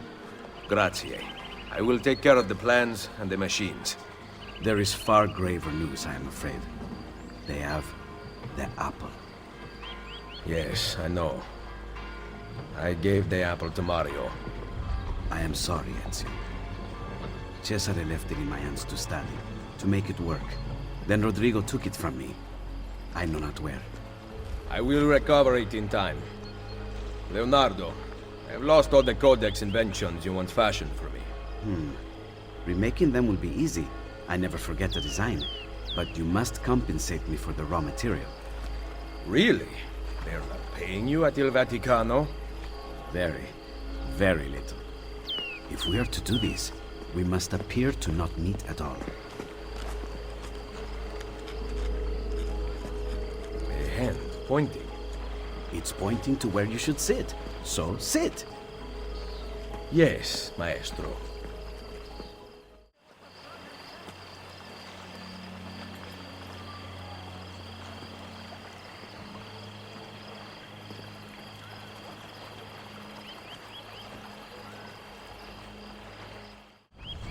Grazie. I will take care of the plans and the machines. There is far graver news, I am afraid. They have the apple. Yes, I know. I gave the apple to Mario. I am sorry, Ezio. Cesare left it in my hands to study, to make it work. Then Rodrigo took it from me. I know not where. I will recover it in time. Leonardo, I have lost all the Codex inventions you once fashioned for me. Remaking them will be easy. I never forget the design. But you must compensate me for the raw material. Really? They're not paying you at Il Vaticano? Very, very little. If we are to do this, we must appear to not meet at all. A hand pointing. It's pointing to where you should sit. So sit. Yes, maestro.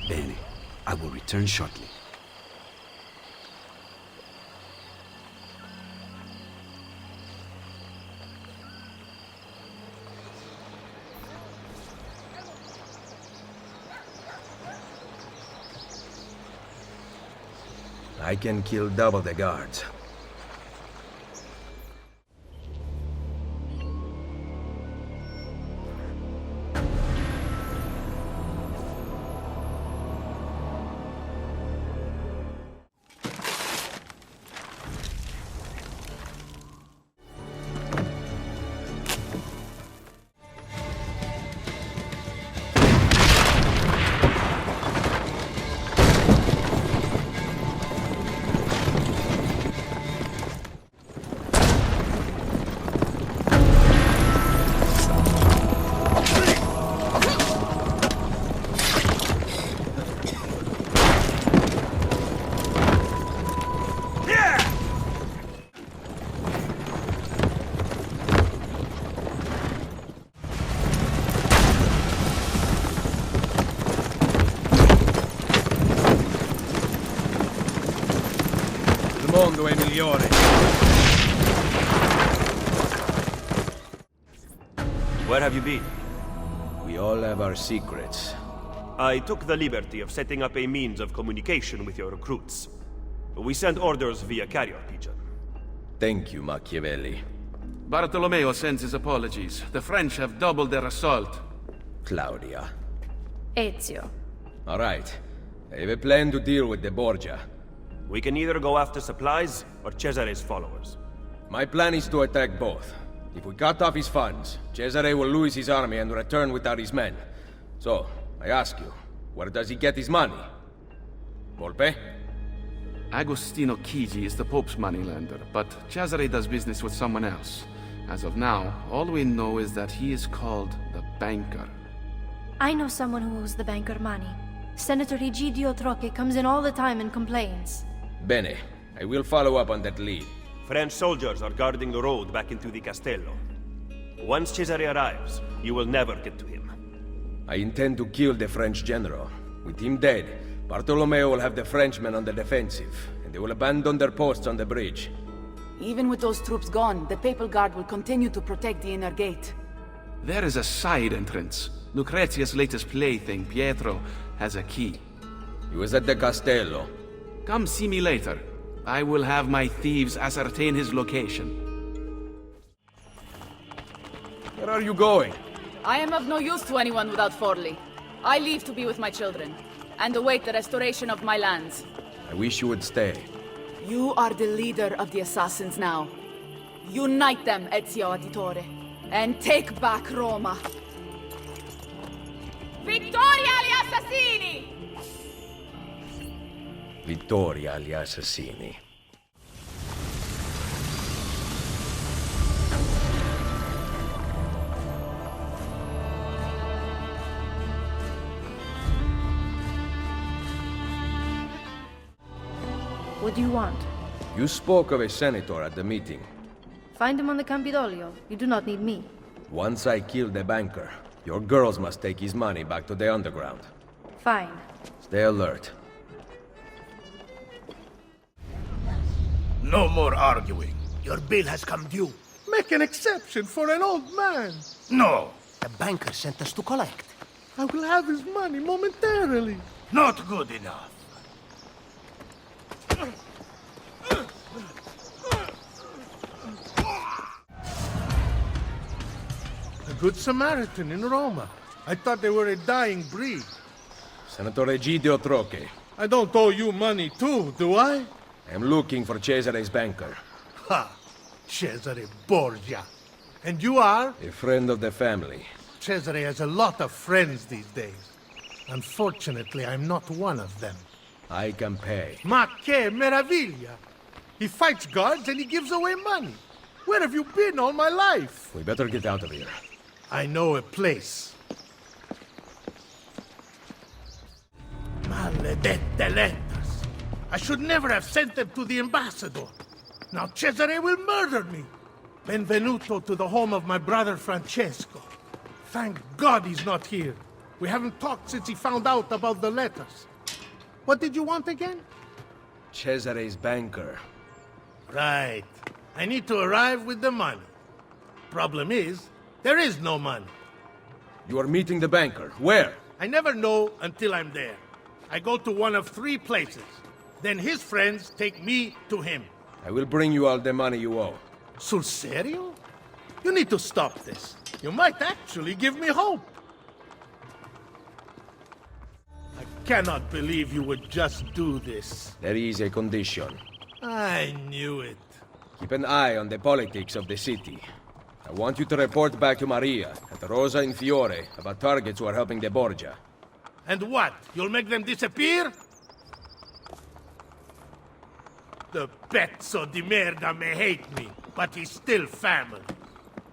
Bene. I will return shortly. I can kill double the guards. Mondo è migliore. Where have you been? We all have our secrets. I took the liberty of setting up a means of communication with your recruits. We send orders via carrier pigeon. Thank you, Machiavelli. Bartolomeo sends his apologies. The French have doubled their assault. Claudia. Ezio. All right. I have a plan to deal with the Borgia. We can either go after supplies or Cesare's followers. My plan is to attack both. If we cut off his funds, Cesare will lose his army and return without his men. So, I ask you, where does he get his money? Volpe? Agostino Chigi is the Pope's moneylender, but Cesare does business with someone else. As of now, all we know is that he is called the Banker. I know someone who owes the banker money. Senator Egidio Troche comes in all the time and complains. Bene. I will follow up on that lead. French soldiers are guarding the road back into the Castello. Once Cesare arrives, you will never get to him. I intend to kill the French general. With him dead, Bartolomeo will have the Frenchmen on the defensive, and they will abandon their posts on the bridge. Even with those troops gone, the Papal Guard will continue to protect the inner gate. There is a side entrance. Lucrezia's latest plaything, Pietro, has a key. He was at the Castello. Come see me later. I will have my thieves ascertain his location. Where are you going? I am of no use to anyone without Forli. I leave to be with my children, and await the restoration of my lands. I wish you would stay. You are the leader of the assassins now. Unite them, Ezio Auditore, and take back Roma. Vittoria agli assassini! Vittoria agli assassini. What do you want? You spoke of a senator at the meeting. Find him on the Campidoglio. You do not need me. Once I kill the banker, your girls must take his money back to the underground. Fine. Stay alert. No more arguing. Your bill has come due. Make an exception for an old man. No. The banker sent us to collect. I will have his money momentarily. Not good enough. A good Samaritan in Roma. I thought they were a dying breed. Senator Egidio Troche. I don't owe you money too, do I? I am looking for Cesare's banker. Ha! Cesare Borgia. And you are? A friend of the family. Cesare has a lot of friends these days. Unfortunately, I'm not one of them. I can pay. Ma che meraviglia! He fights guards and he gives away money. Where have you been all my life? We better get out of here. I know a place. Maledette letters. I should never have sent them to the ambassador. Now Cesare will murder me. Benvenuto to the home of my brother Francesco. Thank God he's not here. We haven't talked since he found out about the letters. What did you want again? Cesare's banker. Right. I need to arrive with the money. Problem is, there is no money. You are meeting the banker. Where? I never know until I'm there. I go to one of 3 places. Then his friends take me to him. I will bring you all the money you owe. Sul serio? You need to stop this. You might actually give me hope. I cannot believe you would just do this. There is a condition. I knew it. Keep an eye on the politics of the city. I want you to report back to Maria and Rosa and Fiore about targets who are helping the Borgia. And what? You'll make them disappear? The pezzo di merda may hate me, but he's still family.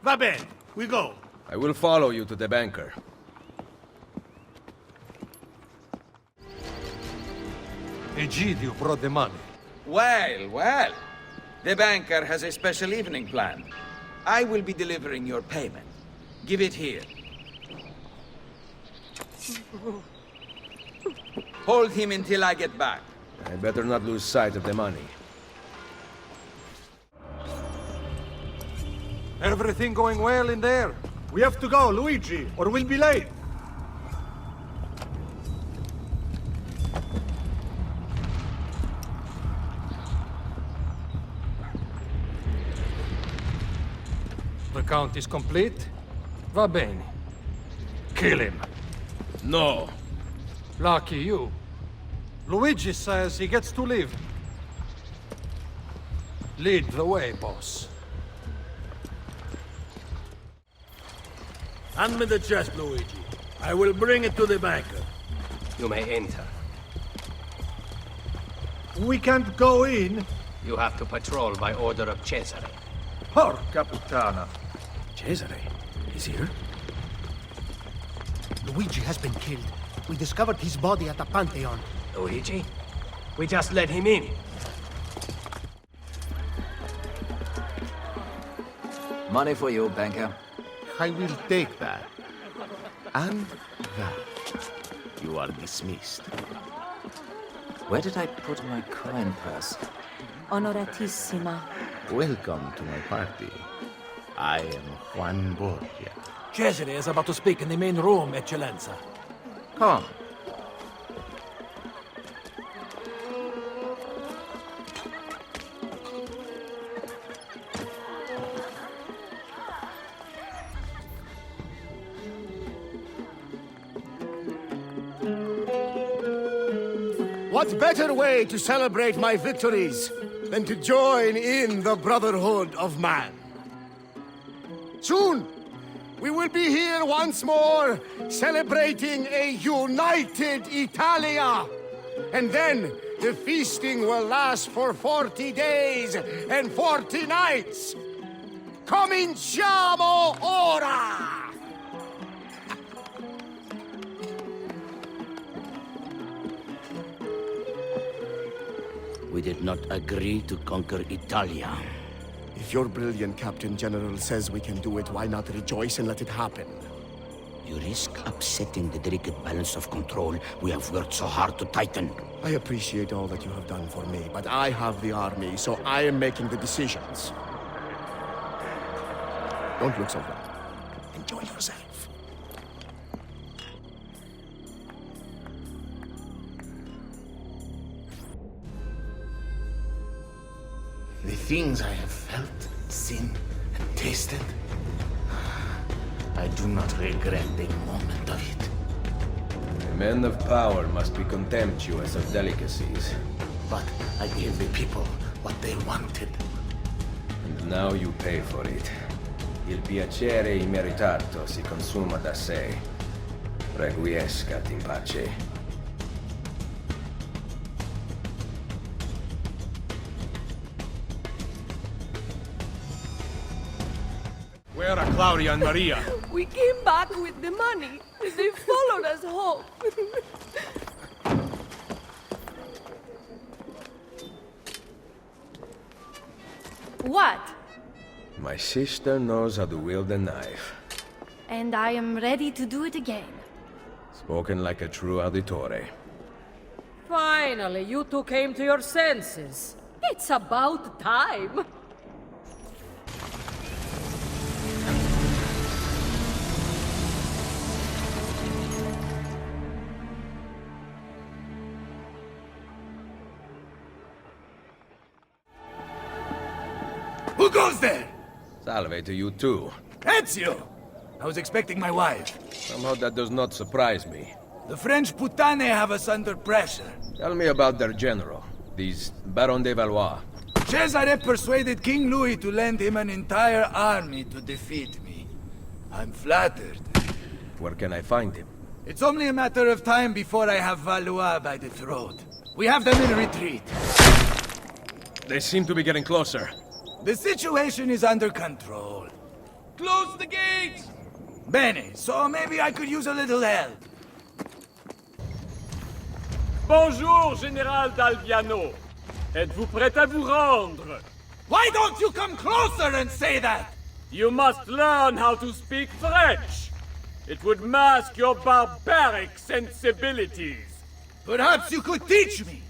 Va bene, we go. I will follow you to the banker. Egidio brought the money. Well, well. The banker has a special evening planned. I will be delivering your payment. Give it here. Hold him until I get back. I better not lose sight of the money. Everything going well in there? We have to go, Luigi, or we'll be late. The count is complete? Va bene. Kill him. No. Lucky you. Luigi says he gets to live. Lead the way, boss. Hand me the chest, Luigi. I will bring it to the banker. You may enter. We can't go in. You have to patrol by order of Cesare. Porca puttana. Cesare? He's here? Luigi has been killed. We discovered his body at the Pantheon. Luigi? We just let him in. Money for you, banker. I will take that. And that. You are dismissed. Where did I put my coin purse? Honoratissima. Welcome to my party. I am Juan Borgia. Cesare is about to speak in the main room, Eccellenza. Come. What better way to celebrate my victories than to join in the Brotherhood of Man? Soon, we will be here once more, celebrating a united Italia. And then, the feasting will last for 40 days and 40 nights. Cominciamo ora! We did not agree to conquer Italia. If your brilliant Captain General says we can do it, why not rejoice and let it happen? You risk upsetting the delicate balance of control we have worked so hard to tighten. I appreciate all that you have done for me, but I have the army, so I am making the decisions. Don't look so bad. Enjoy yourself. The things I have felt, seen, and tasted, I do not regret a moment of it. Men of power must be contemptuous of delicacies. But I gave the people what they wanted. And now you pay for it. Il piacere immeritato si consuma da sé. Requiescat in pace. Where are Claudia and Maria? We came back with the money. They followed us home. What? My sister knows how to wield a knife. And I am ready to do it again. Spoken like a true auditore. Finally, you two came to your senses. It's about time. Who goes there? Salve to you too. Ezio! I was expecting my wife. Somehow that does not surprise me. The French putane have us under pressure. Tell me about their general, these Baron de Valois. Cesare persuaded King Louis to lend him an entire army to defeat me. I'm flattered. Where can I find him? It's only a matter of time before I have Valois by the throat. We have them in retreat. They seem to be getting closer. The situation is under control. Close the gates! Bene, so maybe I could use a little help. Bonjour, Général d'Alviano. Êtes-vous prêt à vous rendre? Why don't you come closer and say that? You must learn how to speak French. It would mask your barbaric sensibilities. Perhaps you could teach me,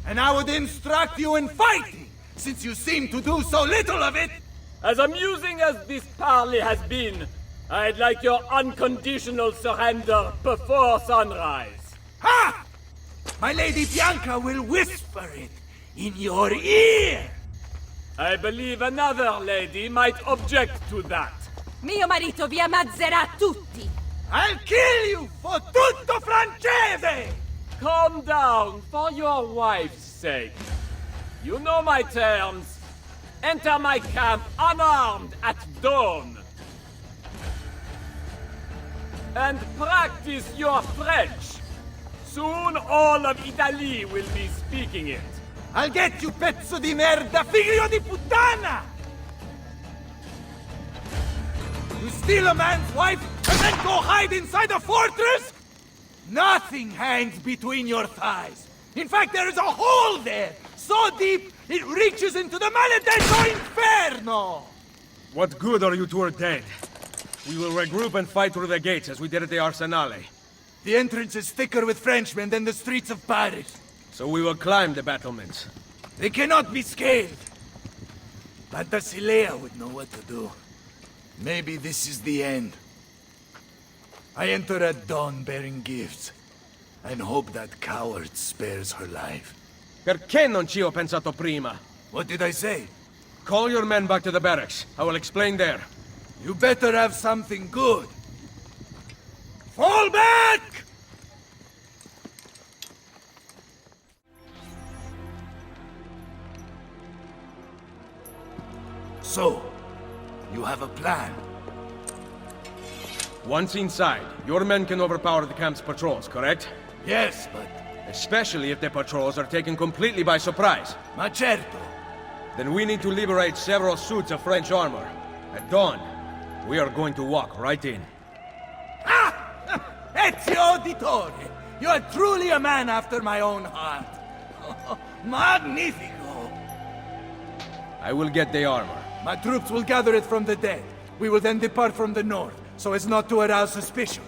and I would instruct you in fighting, since you seem to do so little of it. As amusing as this parley has been, I'd like your unconditional surrender before sunrise. Ha! My Lady Bianca will whisper it in your ear. I believe another lady might object to that. Mio marito vi ammazzerà tutti. I'll kill you for tutto francese! calm down, for your wife's sake. You know my terms. Enter my camp unarmed at dawn. And practice your French. Soon all of Italy will be speaking it. I'll get you, pezzo di merda, figlio di puttana! You steal a man's wife and then go hide inside a fortress? Nothing hangs between your thighs. In fact, there is a hole there, so deep it reaches into the maledetto inferno! What good are you two are dead? We will regroup and fight through the gates as we did at the Arsenale. The entrance is thicker with Frenchmen than the streets of Paris. So we will climb the battlements. They cannot be scaled. Pantasilea would know what to do. Maybe this is the end. I enter at dawn bearing gifts, and hope that coward spares her life. Perché non ci ho pensato prima? What did I say? Call your men back to the barracks. I will explain there. You better have something good. Fall back! So, you have a plan? Once inside, your men can overpower the camp's patrols, correct? Yes, but... Especially if the patrols are taken completely by surprise. Ma certo. Then we need to liberate several suits of French armor. At dawn, we are going to walk right in. Ah! Ezio Auditore! You are truly a man after my own heart. Magnifico! I will get the armor. My troops will gather it from the dead. We will then depart from the north, so as not to arouse suspicion.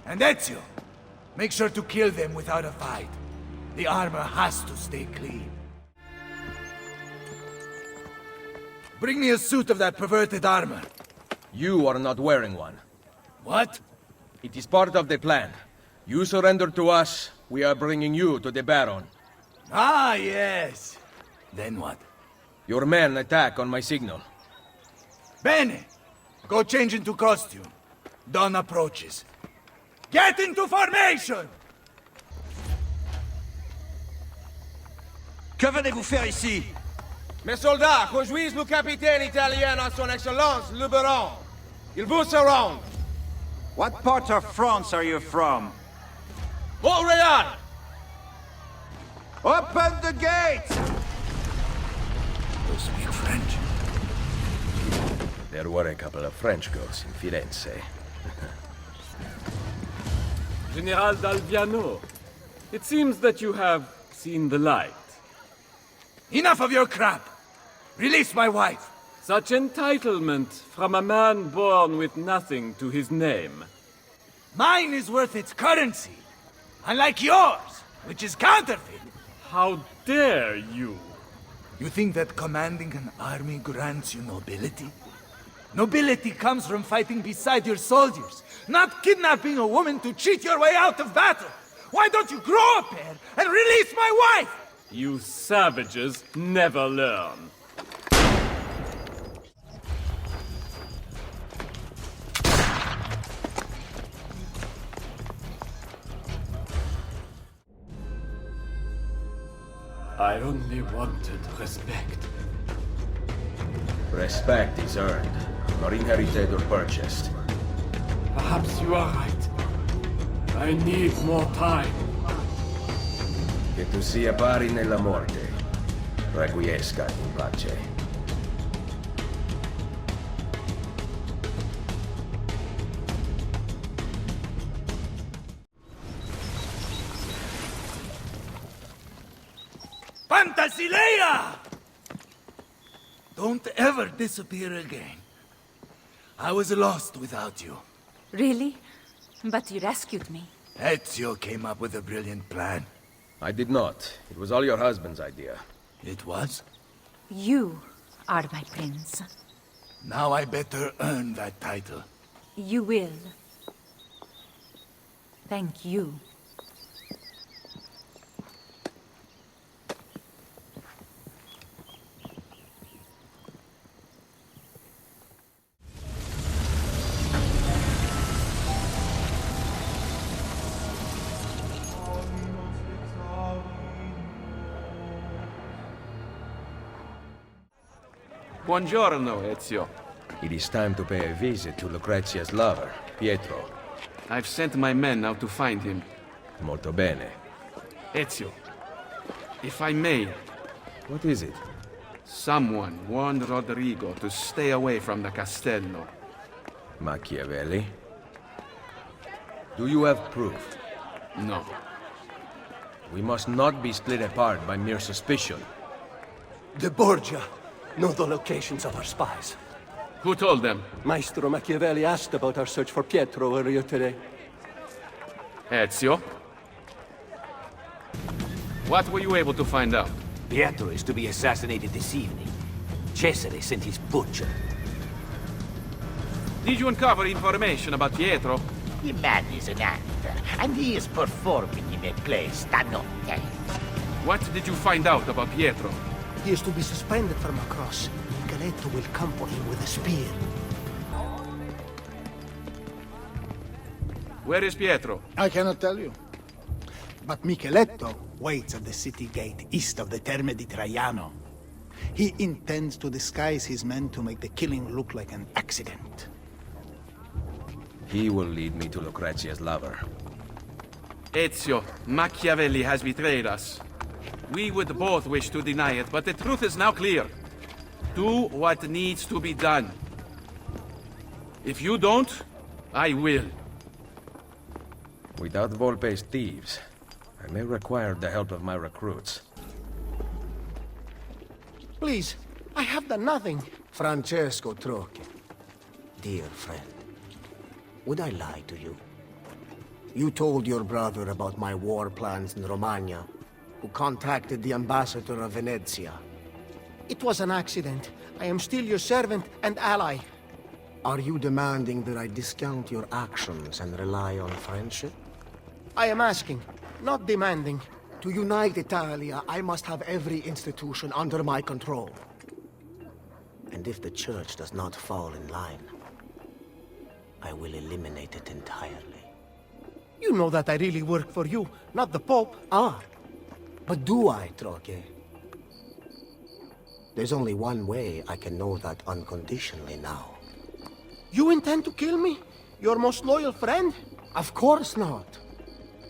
And Ezio, make sure to kill them without a fight. The armor has to stay clean. Bring me a suit of that perverted armor. You are not wearing one. What? It is part of the plan. You surrender to us, we are bringing you to the Baron. Ah, yes. Then what? Your men attack on my signal. Bene. Go change into costume. Dawn approaches. Get into formation! Que venez-vous faire ici? Mes soldats, conduisez le capitaine italien à son excellence, le Baron. Il vous surround. What part of France are you from? Montreal! Open the gates! You speak French? There were a couple of French girls in Firenze. General d'Alviano, it seems that you have seen the light. Enough of your crap! Release my wife! Such entitlement from a man born with nothing to his name. Mine is worth its currency, unlike yours, which is counterfeit. How dare you? You think that commanding an army grants you nobility? Nobility comes from fighting beside your soldiers, not kidnapping a woman to cheat your way out of battle. Why don't you grow a pair and release my wife? You savages never learn. I only wanted respect. Respect is earned, not inherited or purchased. Perhaps you are right. I need more time. Che tu sia pari nella morte, requiescat in pace. Pantasilea! Don't ever disappear again. I was lost without you. Really? But you rescued me. Ezio came up with a brilliant plan. I did not. It was all your husband's idea. It was? You are my prince. Now I better earn that title. You will. Thank you. Buongiorno, Ezio. It is time to pay a visit to Lucrezia's lover, Pietro. I've sent my men out to find him. Molto bene. Ezio, if I may... What is it? Someone warned Rodrigo to stay away from the castello. Machiavelli? Do you have proof? No. We must not be split apart by mere suspicion. The Borgia know the locations of our spies. Who told them? Maestro Machiavelli asked about our search for Pietro earlier today. Ezio? What were you able to find out? Pietro is to be assassinated this evening. Cesare sent his butcher. Did you uncover information about Pietro? The man is an actor, and he is performing in a play stanotte. What did you find out about Pietro? He is to be suspended from a cross. Micheletto will come for him with a spear. Where is Pietro? I cannot tell you. But Micheletto waits at the city gate east of the Terme di Traiano. He intends to disguise his men to make the killing look like an accident. He will lead me to Lucrezia's lover. Ezio, Machiavelli has betrayed us. We would both wish to deny it, but the truth is now clear. Do what needs to be done. If you don't, I will. Without Volpe's thieves, I may require the help of my recruits. Please, I have done nothing. Francesco Trocchi. Dear friend, would I lie to you? You told your brother about my war plans in Romagna, who contacted the ambassador of Venezia. It was an accident. I am still your servant and ally. Are you demanding that I discount your actions and rely on friendship? I am asking, not demanding. To unite Italia, I must have every institution under my control. And if the Church does not fall in line, I will eliminate it entirely. You know that I really work for you, not the Pope. Ah, but do I, Trocchi? There's only one way I can know that unconditionally now. You intend to kill me? Your most loyal friend? Of course not.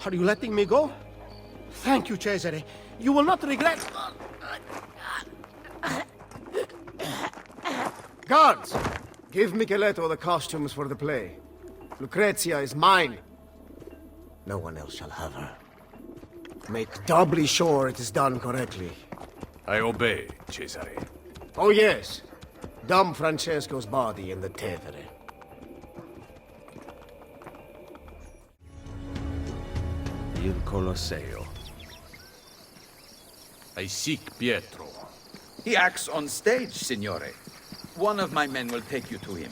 Are you letting me go? Thank you, Cesare. You will not regret... Guards! Give Micheletto the costumes for the play. Lucrezia is mine. No one else shall have her. Make doubly sure it is done correctly. I obey, Cesare. Oh yes. Dump Francesco's body in the Tevere. Il Colosseo. I seek Pietro. He acts on stage, signore. One of my men will take you to him.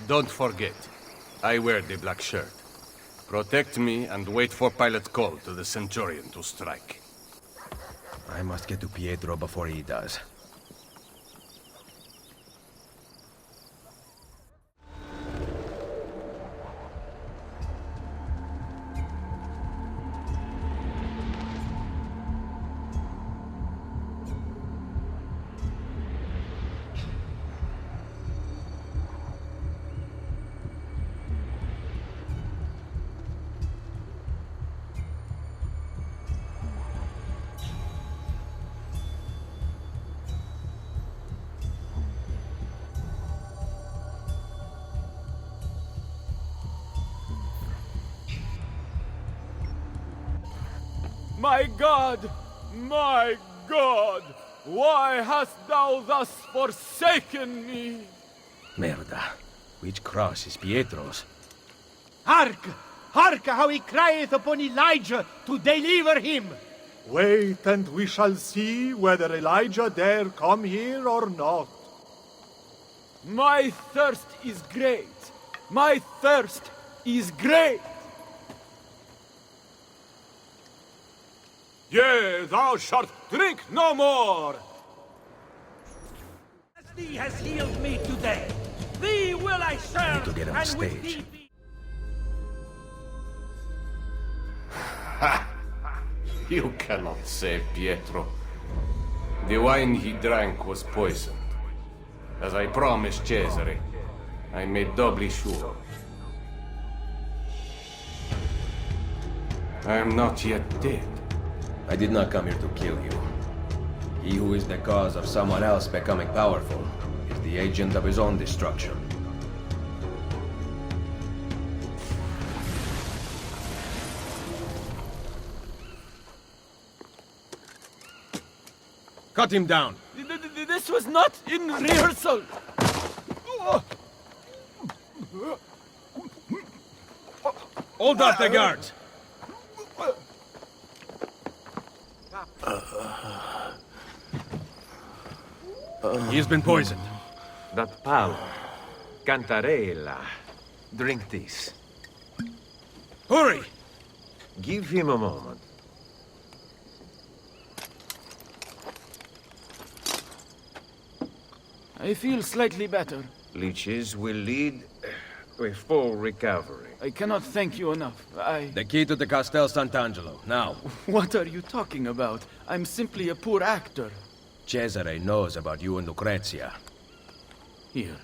Don't forget, I wear the black shirt. Protect me and wait for Pilate's call to the Centurion to strike. I must get to Pietro before he does. My God! My God! Why hast thou thus forsaken me? Merda. Which cross is Pietro's? Hark! Hark how he crieth upon Elijah to deliver him! Wait, and we shall see whether Elijah dare come here or not. My thirst is great! My thirst is great! Yea, thou shalt drink no more! Thee has healed me today. Thee will I serve. I need to get on stage. Ha! You cannot save Pietro. The wine he drank was poisoned. As I promised Cesare, I made doubly sure. I am not yet dead. I did not come here to kill you. He who is the cause of someone else becoming powerful is the agent of his own destruction. Cut him down! This was not in rehearsal! Hold up the guards! He's been poisoned. That pal, Cantarella. Drink this. Hurry! Give him a moment. I feel slightly better. Leeches will lead to a full recovery. I cannot thank you enough. The key to the Castel Sant'Angelo, now. What are you talking about? I'm simply a poor actor. Cesare knows about you and Lucrezia. Here.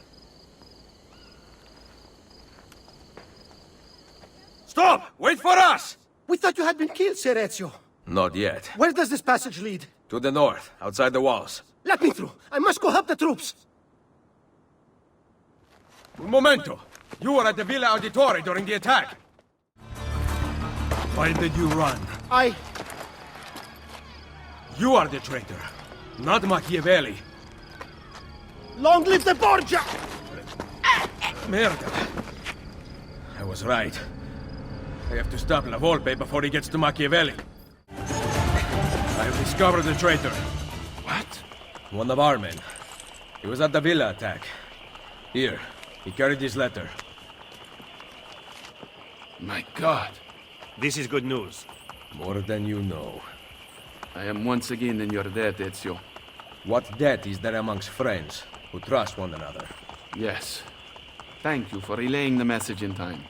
Stop! Wait for us! We thought you had been killed, Sir Ezio. Not yet. Where does this passage lead? To the north, outside the walls. Let me through. I must go help the troops. Un momento! You were at the Villa Auditore during the attack. Why did you run? You are the traitor, not Machiavelli. Long live the Borgia! Merda. I was right. I have to stop La Volpe before he gets to Machiavelli. I have discovered the traitor. What? One of our men. He was at the Villa attack. Here, he carried this letter. My God. This is good news. More than you know. I am once again in your debt, Ezio. What debt is there amongst friends who trust one another? Yes. Thank you for relaying the message in time.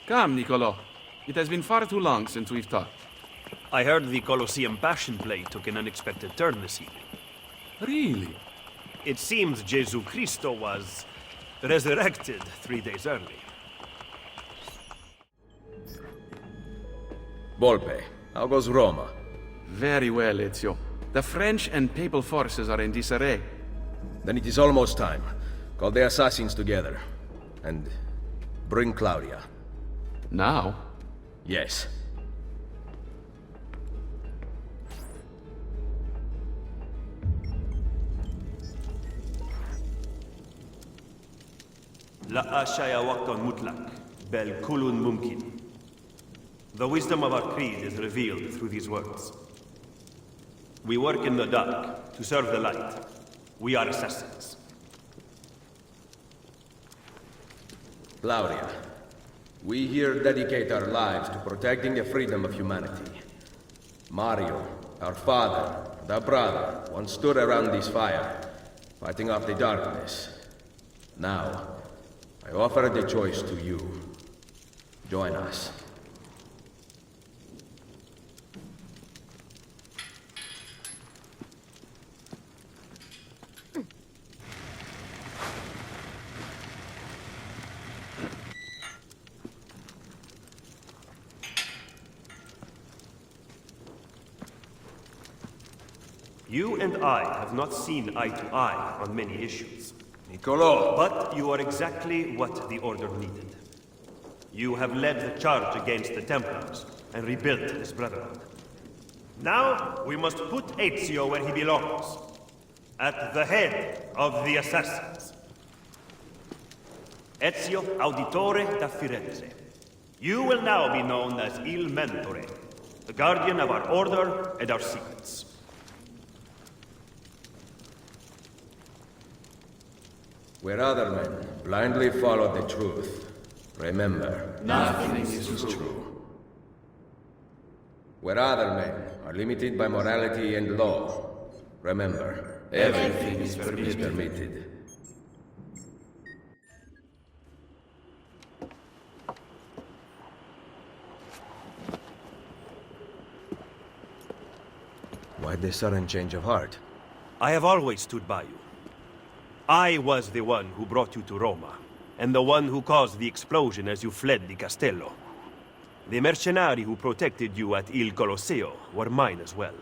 Come, Niccolo. It has been far too long since we've talked. I heard the Colosseum Passion Play took an unexpected turn this evening. Really? It seems Jesu Christo was resurrected 3 days early. Volpe, how goes Roma? Very well, Ezio. The French and Papal forces are in disarray. Then it is almost time. Call the assassins together. And bring Claudia. Now? Yes. La ashaya waqtan mutlaq, bel kulun mumkin. The wisdom of our creed is revealed through these words. We work in the dark to serve the light. We are assassins. Claudia, we here dedicate our lives to protecting the freedom of humanity. Mario, our father, and our brother, once stood around this fire, fighting off the darkness. Now, I offer the choice to you. Join us. You and I have not seen eye to eye on many issues. Niccolo! But you are exactly what the Order needed. You have led the charge against the Templars and rebuilt this Brotherhood. Now, we must put Ezio where he belongs. At the head of the assassins. Ezio Auditore da Firenze. You will now be known as Il Mentore, the guardian of our Order and our secrets. Where other men blindly follow the truth, remember, nothing is true. Where other men are limited by morality and law, remember, everything is permitted. Why this sudden change of heart? I have always stood by you. I was the one who brought you to Roma, and the one who caused the explosion as you fled the Castello. The mercenari who protected you at Il Colosseo were mine as well.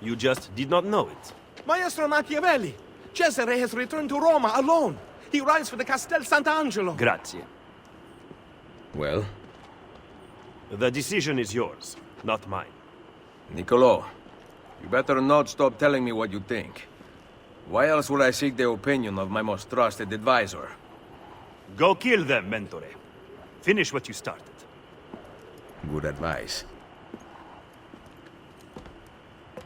You just did not know it. Maestro Machiavelli! Cesare has returned to Roma alone! He rides for the Castel Sant'Angelo! Grazie. Well? The decision is yours, not mine. Niccolo, you better not stop telling me what you think. Why else would I seek the opinion of my most trusted advisor? Go kill them, Mentore. Finish what you started. Good advice.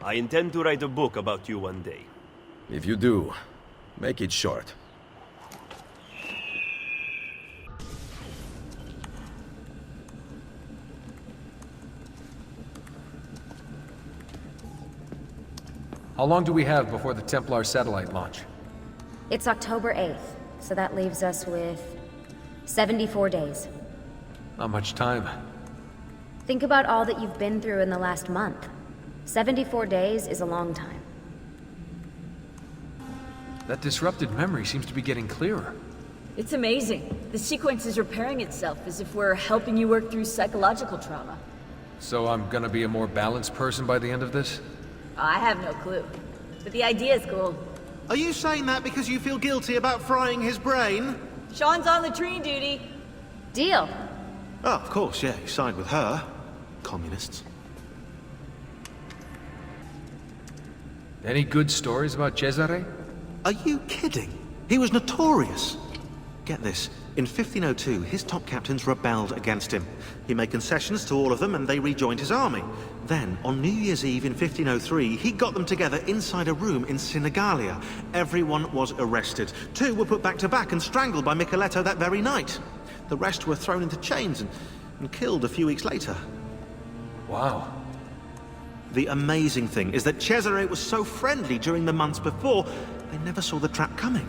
I intend to write a book about you one day. If you do, make it short. How long do we have before the Templar satellite launch? It's October 8th, so that leaves us with 74 days. Not much time. Think about all that you've been through in the last month. 74 days is a long time. That disrupted memory seems to be getting clearer. It's amazing. The sequence is repairing itself as if we're helping you work through psychological trauma. So I'm gonna be a more balanced person by the end of this? I have no clue. But the idea is cool. Are you saying that because you feel guilty about frying his brain? Sean's on latrine duty. Deal. Oh, of course, yeah. You side with her. Communists. Any good stories about Cesare? Are you kidding? He was notorious. Get this. In 1502, his top captains rebelled against him. He made concessions to all of them and they rejoined his army. Then, on New Year's Eve in 1503, he got them together inside a room in Sinigalia. Everyone was arrested. 2 were put back to back and strangled by Micheletto that very night. The rest were thrown into chains and killed a few weeks later. Wow. The amazing thing is that Cesare was so friendly during the months before, they never saw the trap coming.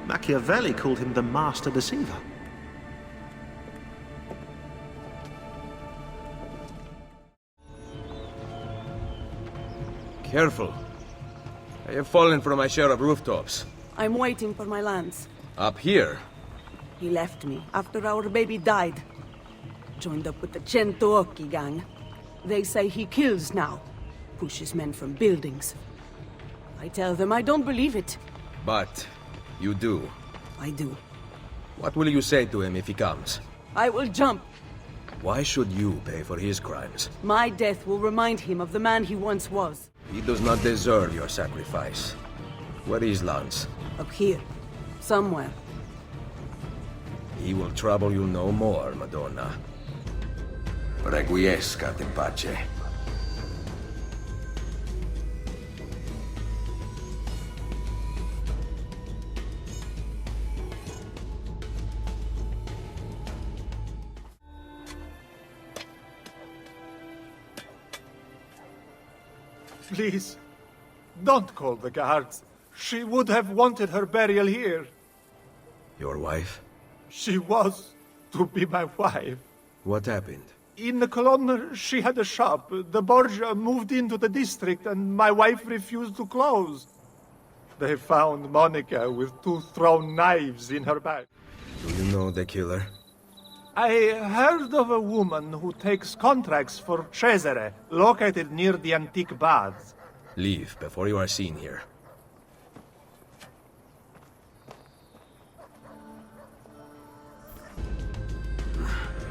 Machiavelli called him the master deceiver. Careful. I have fallen from my share of rooftops. I'm waiting for my lance. Up here? He left me after our baby died. Joined up with the Centoocchi gang. They say he kills now. Pushes men from buildings. I tell them I don't believe it. But you do. I do. What will you say to him if he comes? I will jump. Why should you pay for his crimes? My death will remind him of the man he once was. He does not deserve your sacrifice. Where is Lance? Up here. Somewhere. He will trouble you no more, Madonna. Requiescat in pace. Please, don't call the guards. She would have wanted her burial here. Your wife? She was to be my wife. What happened? In the Colonna, she had a shop. The Borgia moved into the district and my wife refused to close. They found Monica with 2 thrown knives in her bag. Do you know the killer? I heard of a woman who takes contracts for Cesare, located near the antique baths. Leave before you are seen here.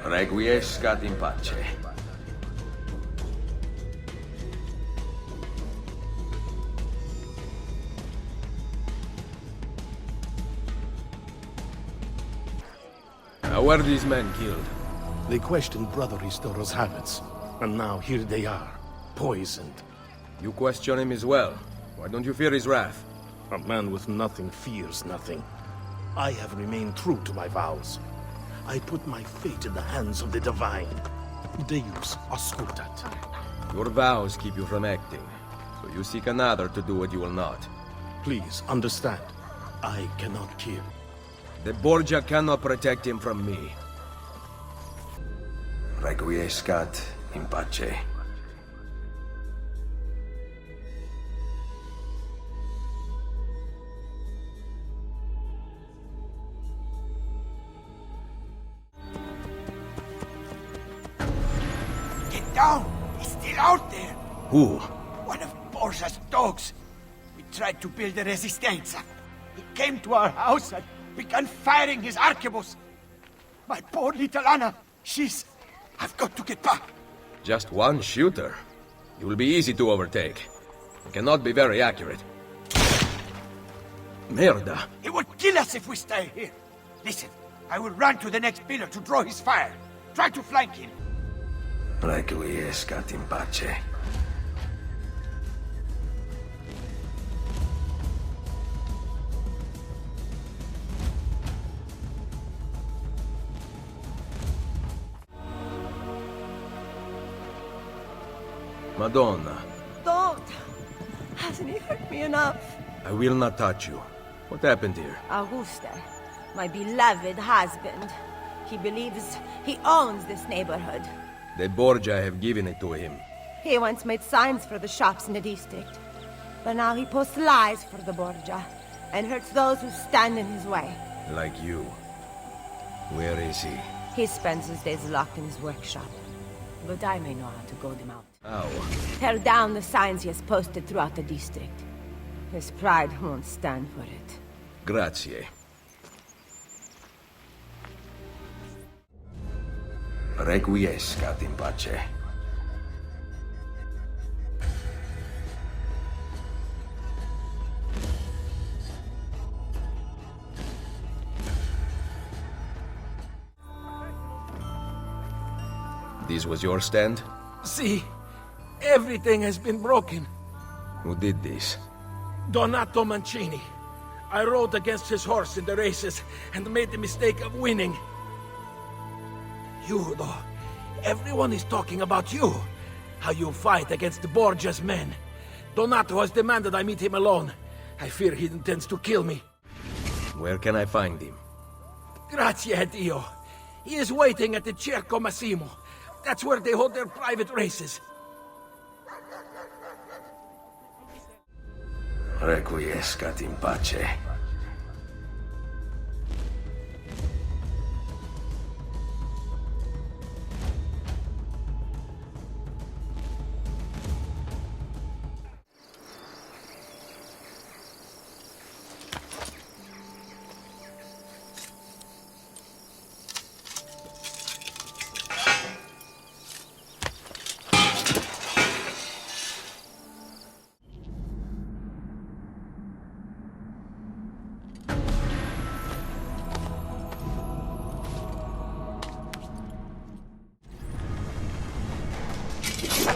Requiescat in pace. How were these men killed? They questioned Brother Ristoro's habits, and now here they are, poisoned. You question him as well. Why don't you fear his wrath? A man with nothing fears nothing. I have remained true to my vows. I put my fate in the hands of the divine. Deus auscultat. Your vows keep you from acting, so you seek another to do what you will not. Please, understand. I cannot kill. The Borgia cannot protect him from me. Requiescat in pace. down! He's still out there! Who? One of Borgia's dogs. We tried to build a resistenza. He came to our house and began firing his arquebus. My poor little Anna, she's... I've got to get back. Just one shooter. You will be easy to overtake. You cannot be very accurate. Merda. He would kill us if we stay here. Listen, I will run to the next pillar to draw his fire. Try to flank him. Requiescat in pace. Madonna. Don't! Hasn't he hurt me enough? I will not touch you. What happened here? Auguste, my beloved husband. He believes he owns this neighborhood. The Borgia have given it to him. He once made signs for the shops in the district. But now he posts lies for the Borgia and hurts those who stand in his way. Like you. Where is he? He spends his days locked in his workshop. But I may know how to goad him out. How? Tear down the signs he has posted throughout the district. His pride won't stand for it. Grazie. Requiescat in pace. This was your stand? See, everything has been broken. Who did this? Donato Mancini. I rode against his horse in the races and made the mistake of winning. You, though, everyone is talking about you. How you fight against the Borgia's men. Donato has demanded I meet him alone. I fear he intends to kill me. Where can I find him? Grazie, Dio. He is waiting at the Cerco Massimo. That's where they hold their private races. Requiescat in pace.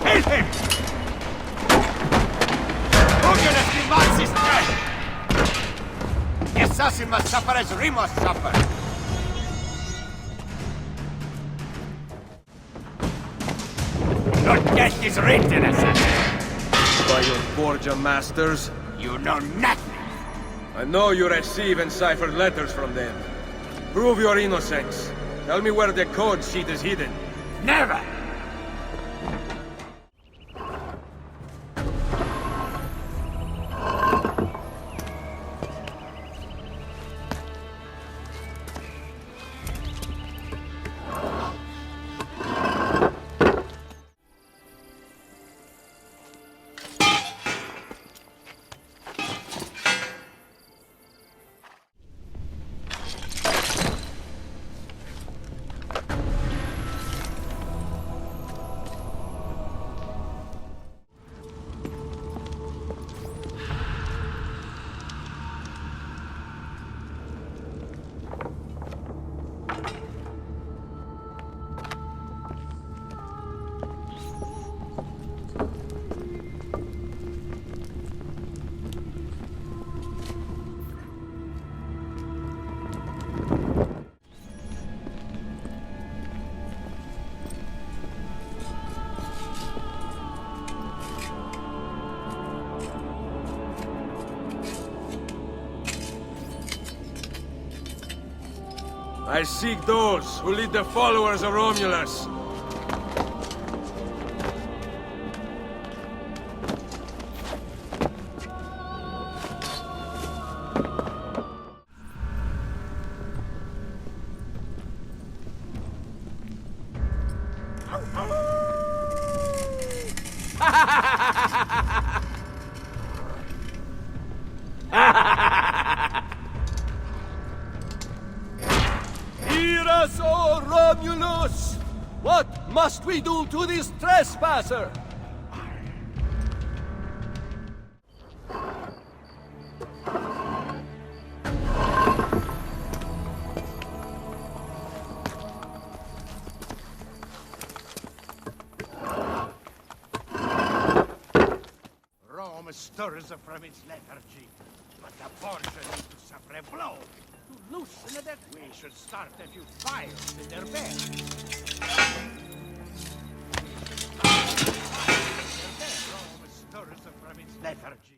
Kill him! Oculus demands his death! The assassin must suffer as Remus suffered! Your death is written, assassin! By your Borgia masters? You know nothing! I know you receive and cipher letters from them. Prove your innocence. Tell me where the code sheet is hidden. Never! I seek those who lead the followers of Romulus. Hear us, O Romulus! What must we do to this trespasser? Rome stirs from its lethargy, but the Borgia need to suffer a blow. To loosen it, we should start a few fires in their beds. Rome stirs from its lethargy.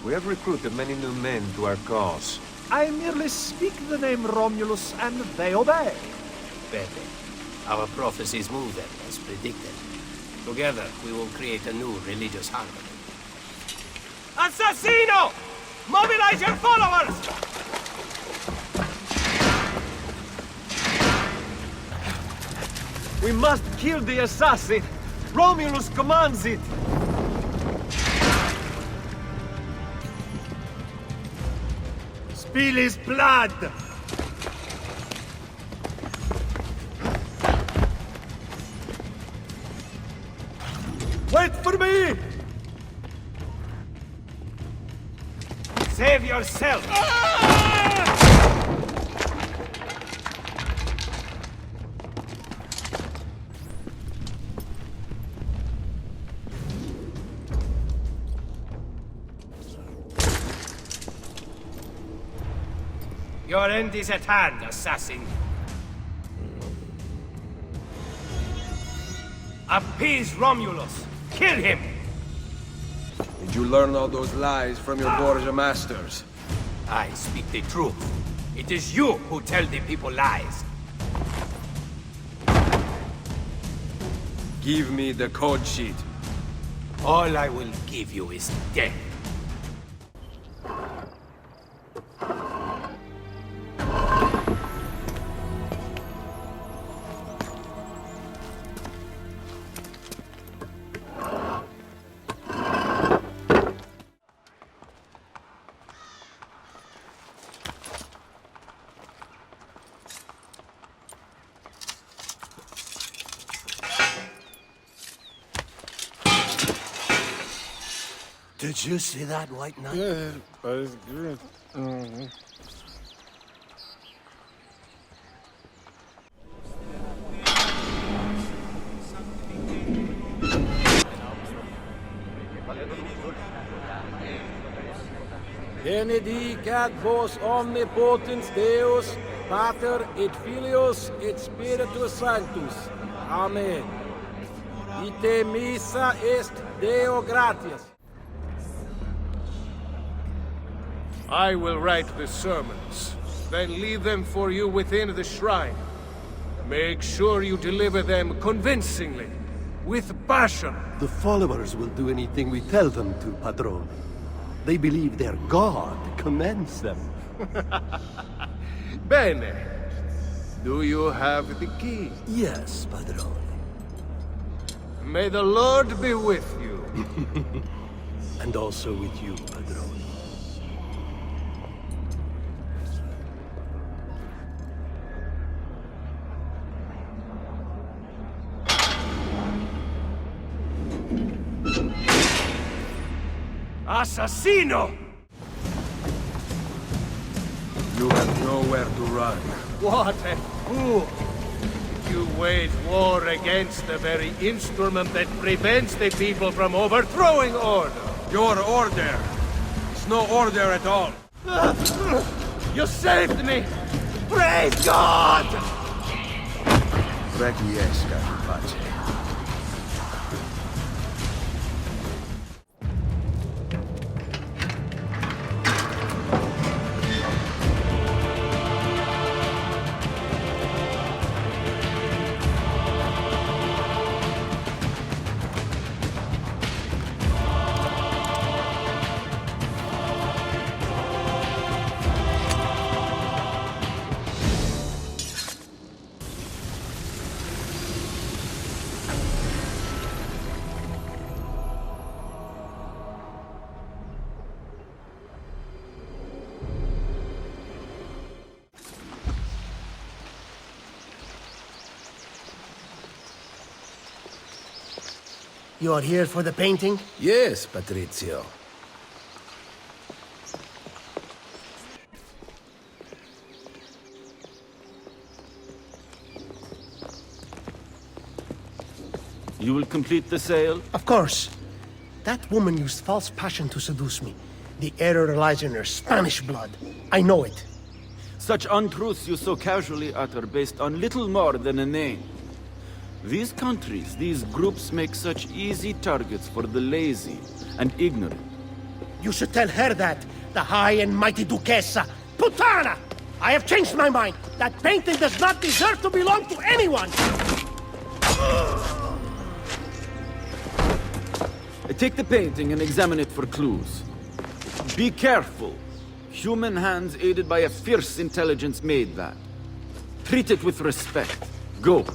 We have recruited many new men to our cause. I merely speak the name Romulus and they obey. Pepe, our prophecies move them as predicted. Together, we will create a new religious harmony. Assassino! Mobilize your followers! We must kill the assassin! Romulus commands it! Spill his blood! Wait for me! Save yourself! Your end is at hand, assassin. Appease Romulus! Kill him! Did you learn all those lies from your Borgia masters? I speak the truth. It is you who tell the people lies. Give me the code sheet. All I will give you is death. Did you see that, White Knight? Yeah, but it's good. Benedicat vos omnipotens Deus, Pater et Filius et Spiritus Sanctus. Amen. Ite missa est Deo gratias. I will write the sermons, then leave them for you within the shrine. Make sure you deliver them convincingly, with passion. The followers will do anything we tell them to, Padrone. They believe their god commands them. Bene. Do you have the key? Yes, Padrone. May the Lord be with you. And also with you, Padron. Assassino! You have nowhere to run. What a fool! You wage war against the very instrument that prevents the people from overthrowing order. Your order is no order at all. You saved me! Praise God! Requiesca in pace. You are here for the painting? Yes, Patrizio. You will complete the sale? Of course. That woman used false passion to seduce me. The error lies in her Spanish blood. I know it. Such untruths you so casually utter based on little more than a name. These countries, these groups make such easy targets for the lazy and ignorant. You should tell her that, the high and mighty Duquesa. Putana! I have changed my mind. That painting does not deserve to belong to anyone! Take the painting and examine it for clues. Be careful. Human hands aided by a fierce intelligence made that. Treat it with respect. Go.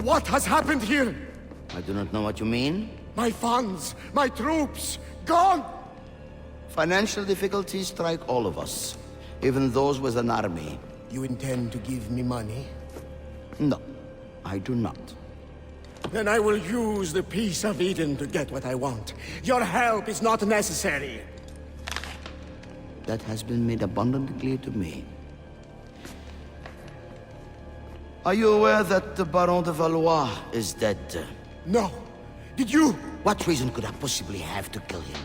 What has happened here? I do not know what you mean. My funds, my troops, gone! Financial difficulties strike all of us, even those with an army. You intend to give me money? No, I do not. Then I will use the Peace of Eden to get what I want. Your help is not necessary. That has been made abundantly clear to me. Are you aware that the Baron de Valois is dead? No. Did you? What reason could I possibly have to kill him?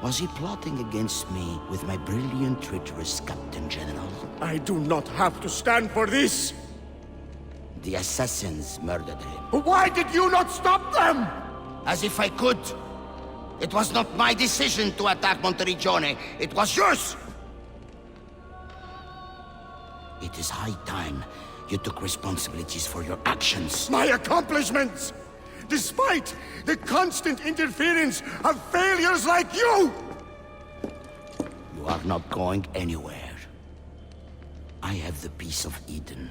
Was he plotting against me with my brilliant, traitorous Captain General? I do not have to stand for this! The assassins murdered him. Why did you not stop them? As if I could! It was not my decision to attack Monteriggione, it was yours! It is high time you took responsibilities for your actions. My accomplishments! Despite the constant interference of failures like you! You are not going anywhere. I have the Peace of Eden.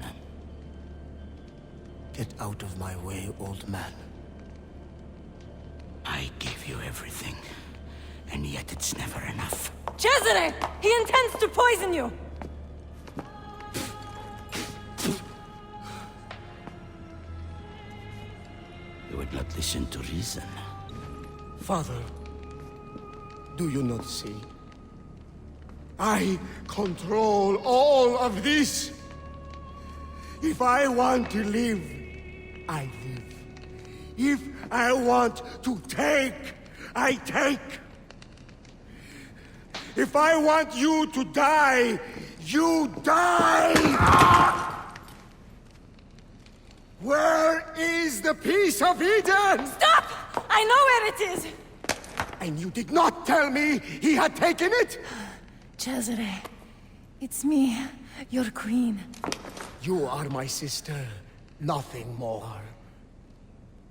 Get out of my way, old man. I gave you everything, and yet it's never enough. Cesare! He intends to poison you! You would not listen to reason. Father, do you not see? I control all of this. If I want to live, I live. If I want to take, I take. If I want you to die, you die! Where is the Peace of Eden? Stop! I know where it is! And you did not tell me he had taken it? Cesare, It's me, your queen. You are my sister, nothing more.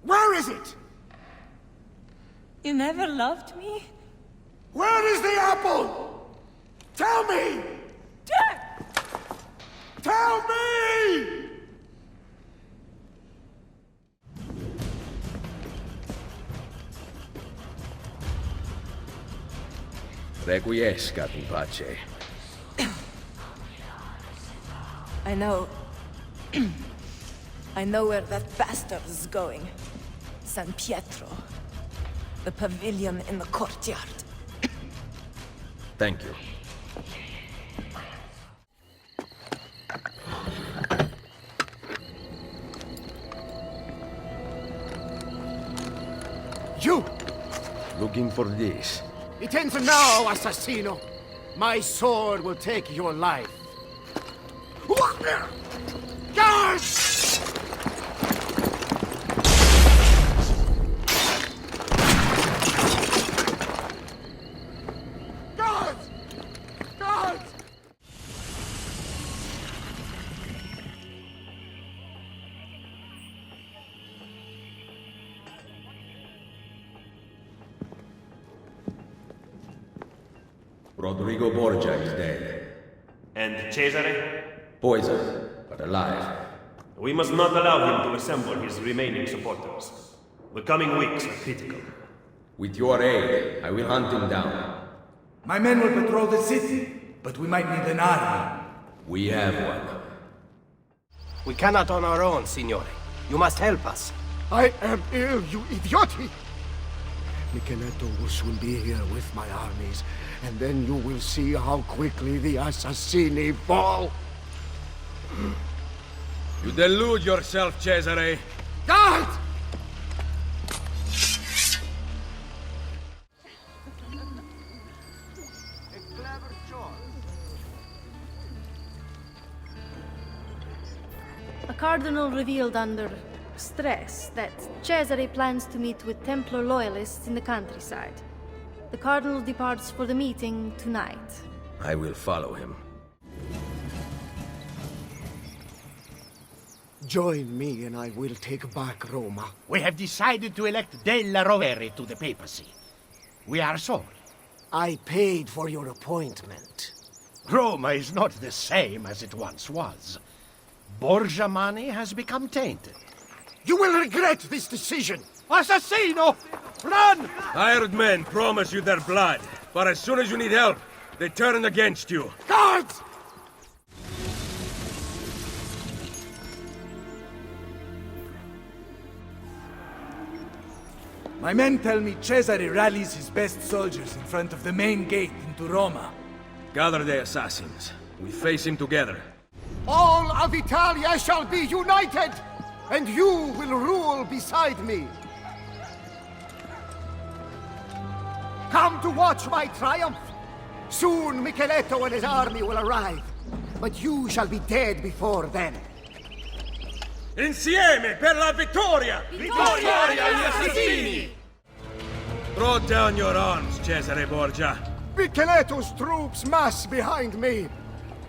Where is it? You never loved me? Where is the apple? Tell me! Tell me! Requiescat in pace. I know... I know where that bastard is going. San Pietro. The pavilion in the courtyard. Thank you. You! Looking for this. It ends now, assassino! My sword will take your life. Guards! Guards! Guards! Rodrigo Borgia is dead. And Cesare? Poisoned, but alive. We must not allow him to assemble his remaining supporters. The coming weeks are critical. With your aid, I will hunt him down. My men will patrol the city, but we might need an army. We have one. We cannot on our own, signore. You must help us. I am ill, you idioti! Micheletto will soon be here with my armies, and then you will see how quickly the assassini fall. You delude yourself, Cesare. Guard! A cardinal revealed under stress that Cesare plans to meet with Templar loyalists in the countryside. The cardinal departs for the meeting tonight. I will follow him. Join me and I will take back Roma. We have decided to elect Della Rovere to the papacy. We are sorry. I paid for your appointment. Roma is not the same as it once was. Borgia money has become tainted. You will regret this decision! Assassino! Run! Hired men promise you their blood, but as soon as you need help, they turn against you. Guards! My men tell me Cesare rallies his best soldiers in front of the main gate into Roma. Gather the assassins. We face him together. All of Italia shall be united, and you will rule beside me. Come to watch my triumph. Soon Micheletto and his army will arrive, but you shall be dead before then. Insieme per la vittoria! Vittoria agli assassini! Throw down your arms, Cesare Borgia. Micheletto's troops mass behind me.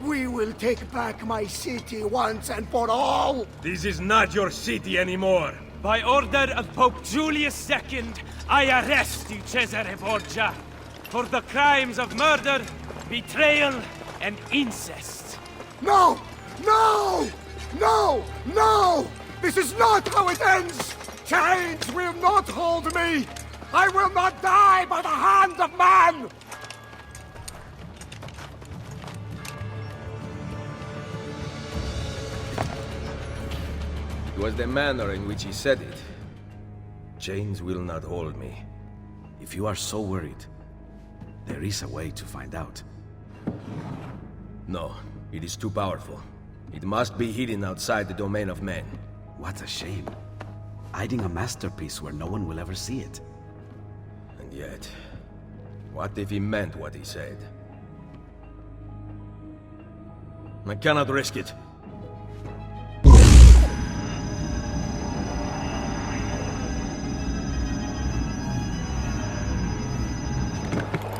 We will take back my city once and for all! This is not your city anymore. By order of Pope Julius II, I arrest you, Cesare Borgia, for the crimes of murder, betrayal, and incest. No! No! No! No! This is not how it ends! Chains will not hold me! I will not die by the hand of man! It was the manner in which he said it. Chains will not hold me. If you are so worried, there is a way to find out. No, it is too powerful. It must be hidden outside the domain of men. What a shame. Hiding a masterpiece where no one will ever see it. And yet, what if he meant what he said? I cannot risk it.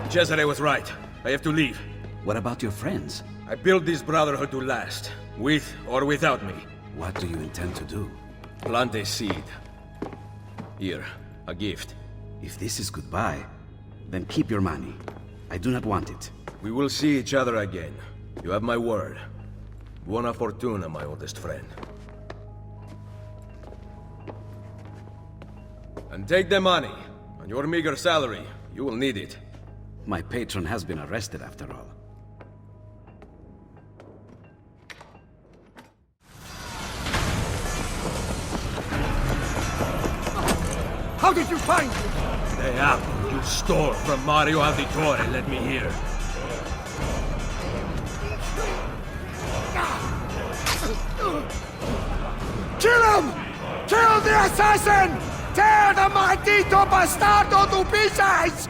Cesare was right. I have to leave. What about your friends? I built this Brotherhood to last, with or without me. What do you intend to do? Plant a seed. Here, a gift. If this is goodbye, then keep your money. I do not want it. We will see each other again. You have my word. Buona fortuna, my oldest friend. And take the money. On your meager salary, you will need it. My patron has been arrested after all. How did you find me? The apple you stole from Mario Auditore, let me hear. Kill him! Kill the assassin! Tear the maldito bastardo to pieces!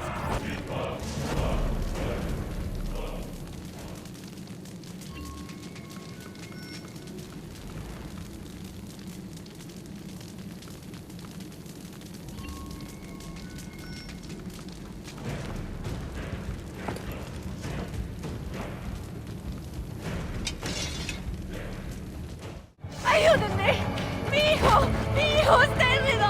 ¡Ayúdenme! ¡Mi hijo! ¡Mi hijo está herido!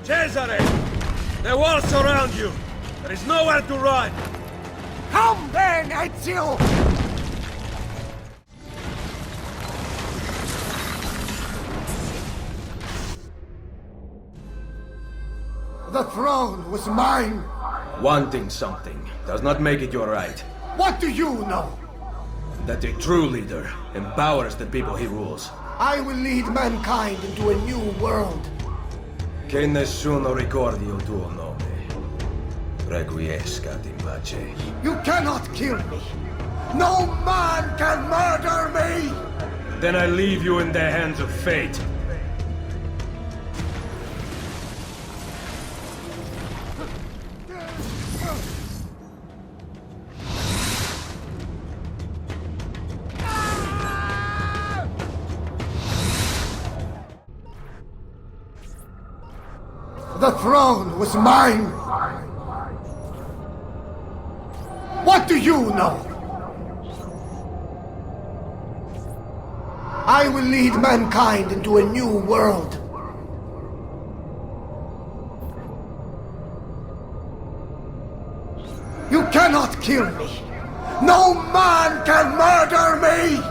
Cesare! The walls surround you! There is nowhere to run! Come then, Ezio! The throne was mine! Wanting something does not make it your right. What do you know? That a true leader empowers the people he rules. I will lead mankind into a new world. Che nessuno ricordi il tuo nome. Requiescat in pace. You cannot kill me. No man can murder me! Then I leave you in the hands of fate. The throne was mine! What do you know? I will lead mankind into a new world. You cannot kill me! No man can murder me!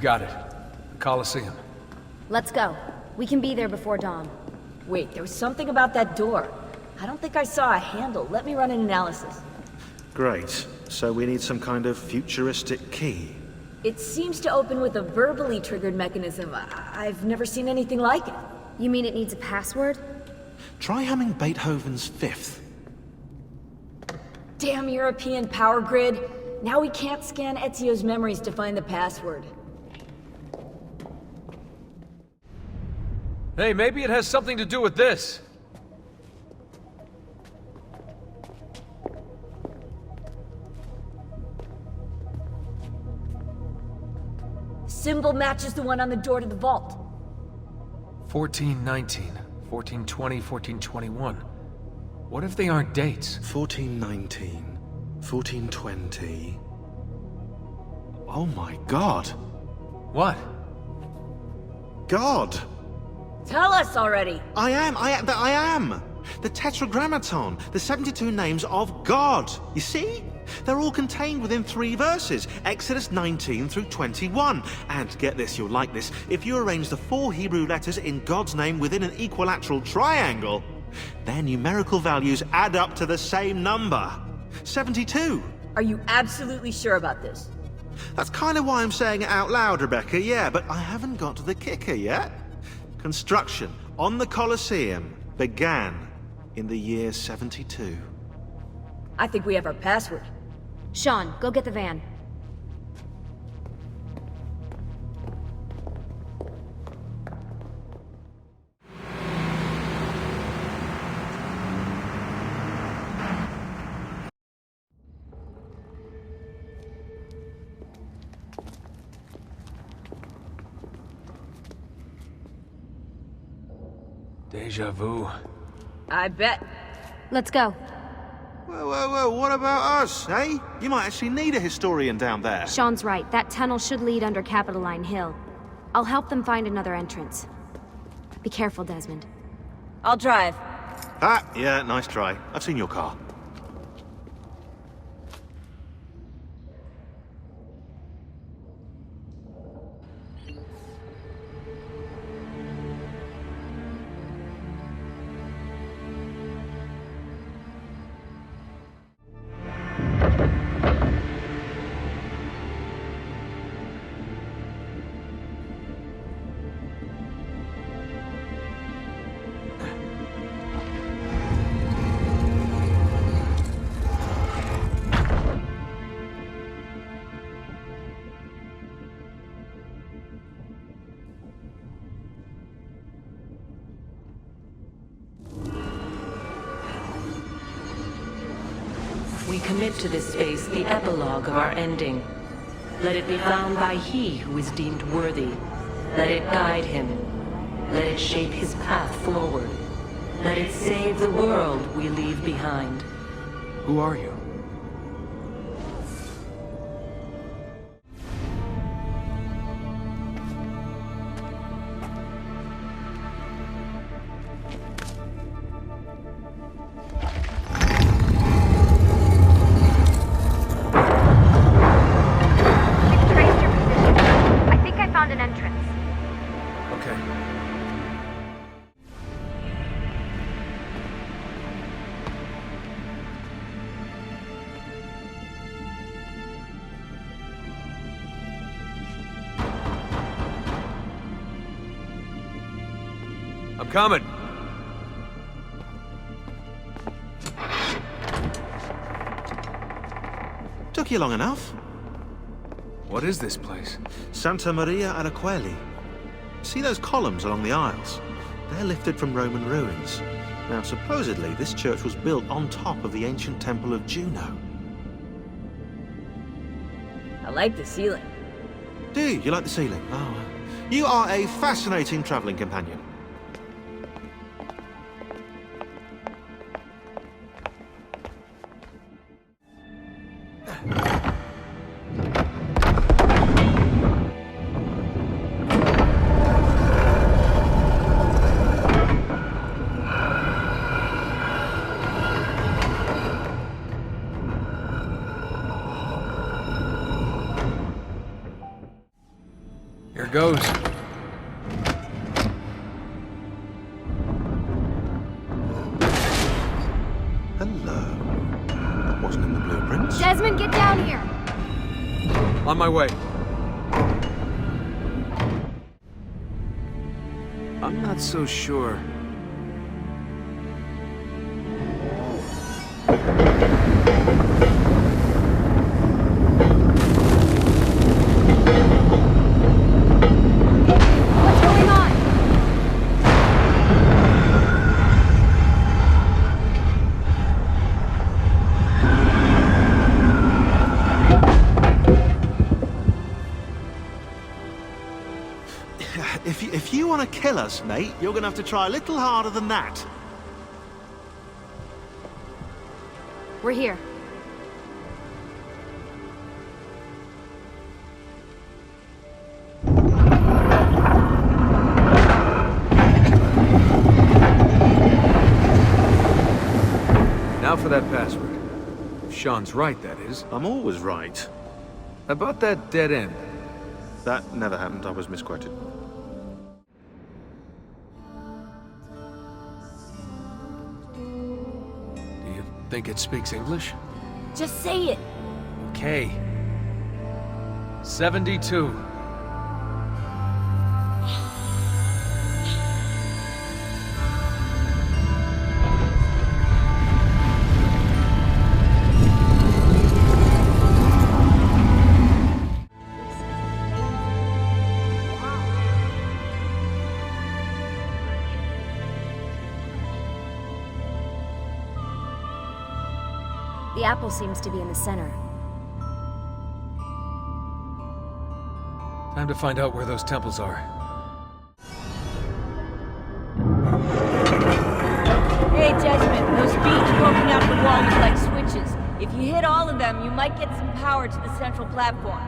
Got it. The Colosseum. Let's go. We can be there before dawn. Wait, there was something about that door. I don't think I saw a handle. Let me run an analysis. Great. So we need some kind of futuristic key. It seems to open with a verbally triggered mechanism. I've never seen anything like it. You mean it needs a password? Try humming Beethoven's Fifth. Damn European power grid. Now we can't scan Ezio's memories to find the password. Hey, maybe it has something to do with this. Symbol matches the one on the door to the vault. 1419. 1420, 1421. What if they aren't dates? 1419, 1420... Oh my god! What? God! Tell us already! I am! The Tetragrammaton, the 72 names of God. You see? They're all contained within 3 verses, Exodus 19 through 21. And get this, you'll like this, if you arrange the 4 Hebrew letters in God's name within an equilateral triangle, their numerical values add up to the same number. 72. Are you absolutely sure about this? That's kind of why I'm saying it out loud, Rebecca, yeah, but I haven't got to the kicker yet. Construction on the Colosseum began in the year 72. I think we have our password. Sean, go get the van. Deja vu. I bet. Let's go. Whoa, what about us, eh? You might actually need a historian down there. Sean's right. That tunnel should lead under Capitoline Hill. I'll help them find another entrance. Be careful, Desmond. I'll drive. Ah, yeah, nice try. I've seen your car. We commit to this space the epilogue of our ending. Let it be found by he who is deemed worthy. Let it guide him. Let it shape his path forward. Let it save the world we leave behind. Who are you? I'm coming. Took you long enough. What is this place? Santa Maria ad Aquili. See those columns along the aisles? They're lifted from Roman ruins. Now, supposedly, this church was built on top of the ancient temple of Juno. I like the ceiling. Do you? You like the ceiling? Oh, you are a fascinating traveling companion. Here goes. Hello. That wasn't in the blueprints. Desmond, get down here! On my way. I'm not so sure. If you want want to kill us, mate, you're going to have to try a little harder than that. We're here. Now for that password. If Sean's right, that is. I'm always right. About that dead end. That never happened. I was misquoted. Do you think it speaks English? Just say it. Okay. 72. The apple seems to be in the center. Time to find out where those temples are. Hey, Judgment, those beams poking out the wall look like switches. If you hit all of them, you might get some power to the central platform.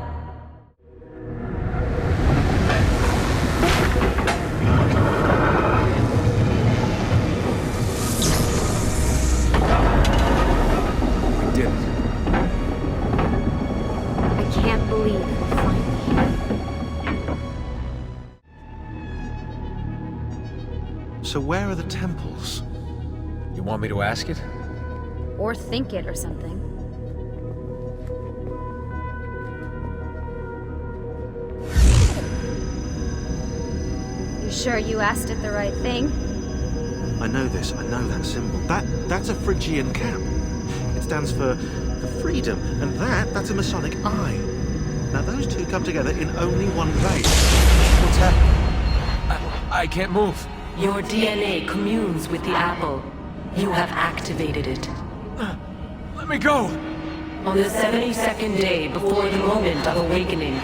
We did it. I can't believe it, finally. So where are the temples? You want me to ask it? Or think it or something. You sure you asked it the right thing? I know this. I know that symbol. That's a Phrygian cap. It stands for freedom. And that's a Masonic eye. Now those two come together in only one place. What's happening? I can't move. Your DNA communes with the apple. You have activated it. Let me go! On the 72nd day before the moment of awakening,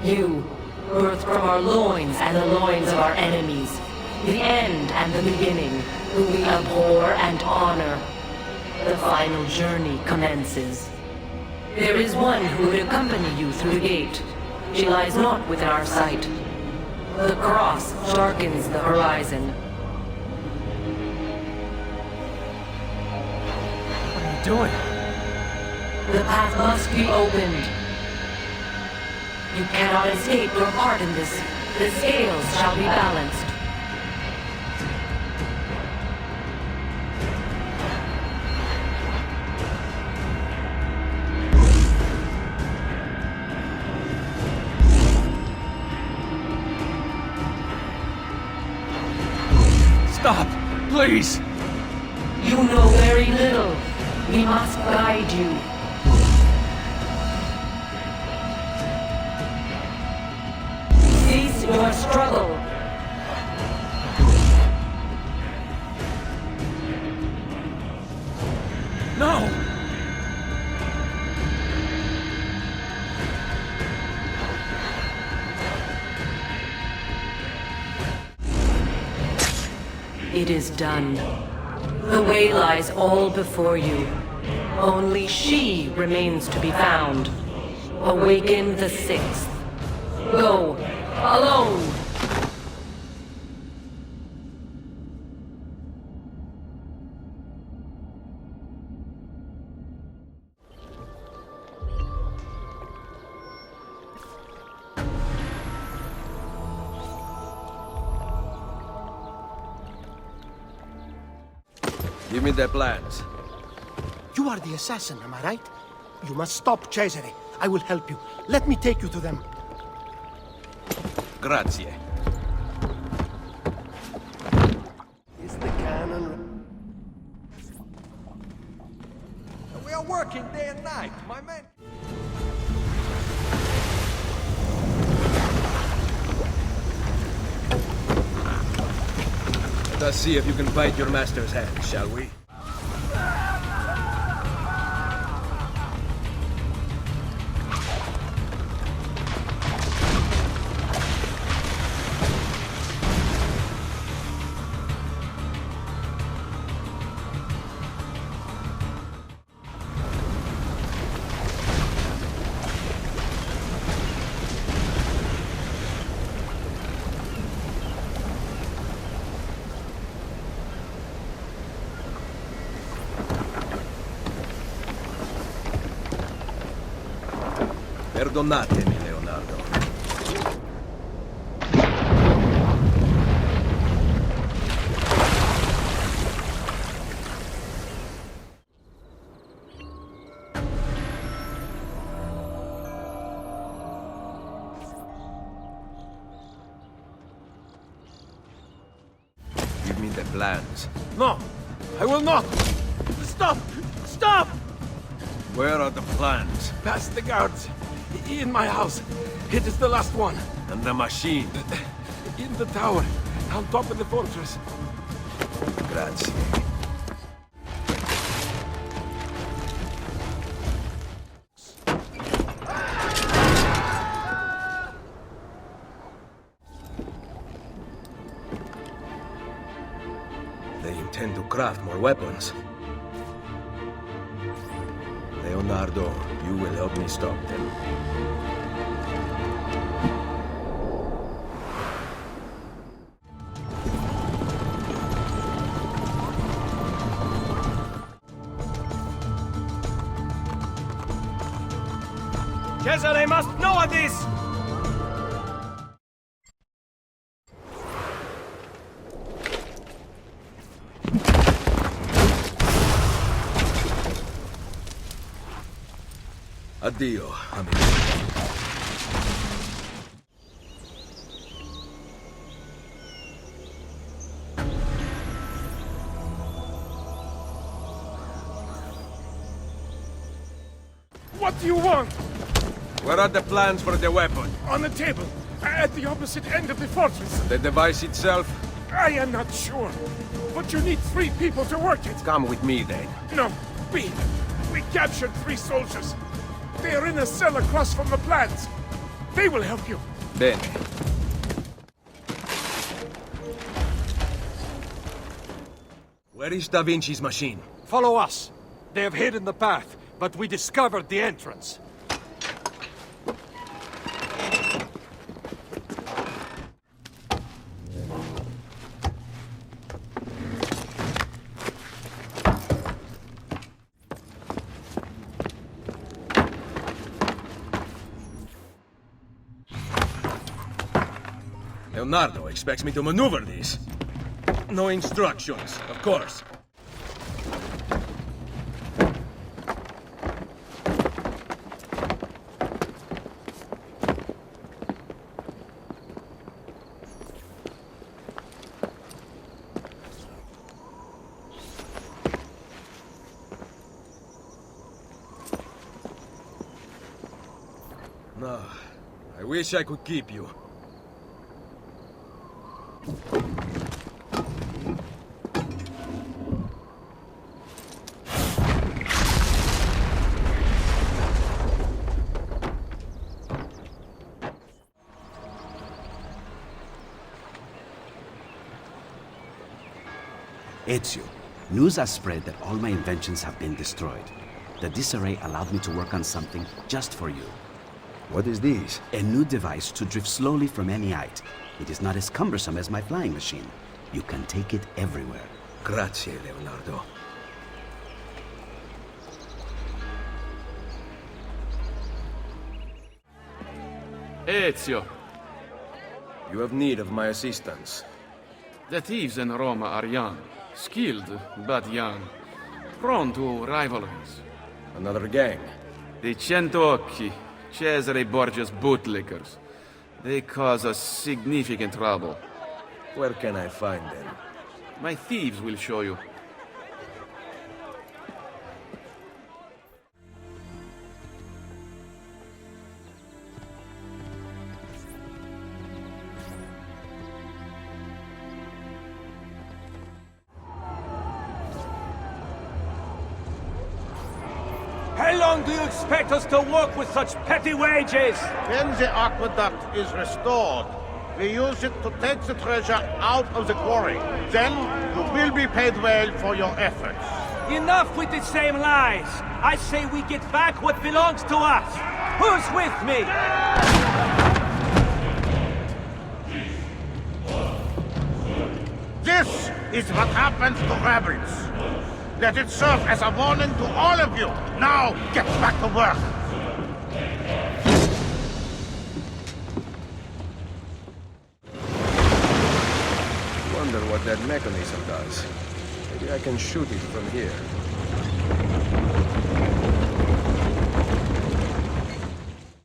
you, birthed from our loins and the loins of our enemies, the end and the beginning, who we abhor and honor, the final journey commences. There is one who would accompany you through the gate. She lies not within our sight. The cross darkens the horizon. What are you doing? The path must be opened. You cannot escape your part in this. The scales shall be balanced. Stop! Please! You know very little. We must guide you. Cease your struggle. No! It is done. The way lies all before you. Only she remains to be found. Awaken the sixth. Go, alone! Give me their plans. You are the assassin, am I right? You must stop Cesare. I will help you. Let me take you to them. Grazie. Is the cannon... We are working day and night, my man. Let us see if you can bite your master's hand, shall we? Perdonatemi, Leonardo. Give me the plans. No! I will not! Stop! Stop! Where are the plans? Past the guards. In my house. It is the last one. And the machine? In the tower. On top of the fortress. Grazie. They intend to craft more weapons. Leonardo, you will help me stop them. Cesare must know of this! Addio, amigo. What do you want? Where are the plans for the weapon? On the table. At the opposite end of the fortress. The device itself? I am not sure. But you need 3 people to work it. Come with me, then. No, we captured 3 soldiers. They are in a cell across from the plans. They will help you. Bene. Where is Da Vinci's machine? Follow us. They have hidden the path, but we discovered the entrance. Leonardo expects me to maneuver these. No instructions, of course. No, I wish I could keep you. Ezio, news has spread that all my inventions have been destroyed. The disarray allowed me to work on something just for you. What is this? A new device to drift slowly from any height. It is not as cumbersome as my flying machine. You can take it everywhere. Grazie, Leonardo. Ezio, You have need of my assistance. the thieves in Roma are young, skilled but young, prone to rivalries. Another gang? The Centocchi, Cesare Borgia's bootlickers. They cause us significant trouble. Where can I find them? My thieves will show you. How long do you expect us to work with such petty wages? When the aqueduct is restored, we use it to take the treasure out of the quarry. Then you will be paid well for your efforts. Enough with the same lies. I say we get back what belongs to us. Who's with me? This is what happens to rebels. Let it serve as a warning to all of you. Now, get back to work. that mechanism does. Maybe I can shoot it from here.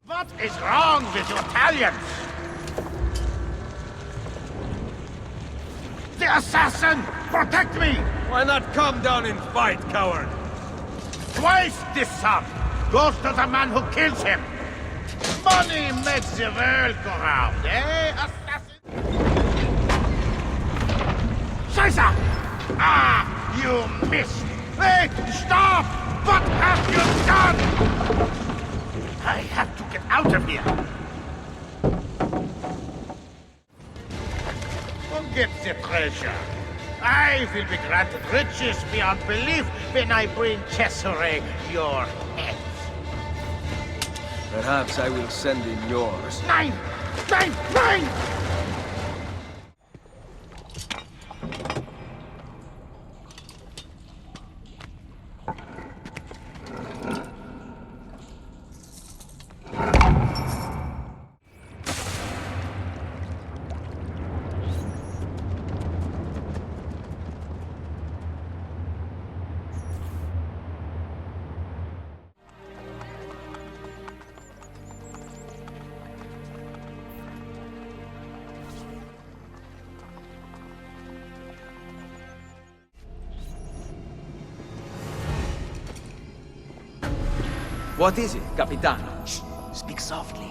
What is wrong with you Italians? The assassin! Protect me! Why not come down and fight, coward? Twice this sum goes to the man who kills him. Money makes the world go round, eh, assassin? Scheiße! Ah, you missed! Wait, stop! What have you done? I have to get out of here. Forget the treasure. I will be granted riches beyond belief when I bring Cesare your heads. Perhaps I will send in yours. Nine! Nine! Nine! What is it, Capitano? Shh! Speak softly.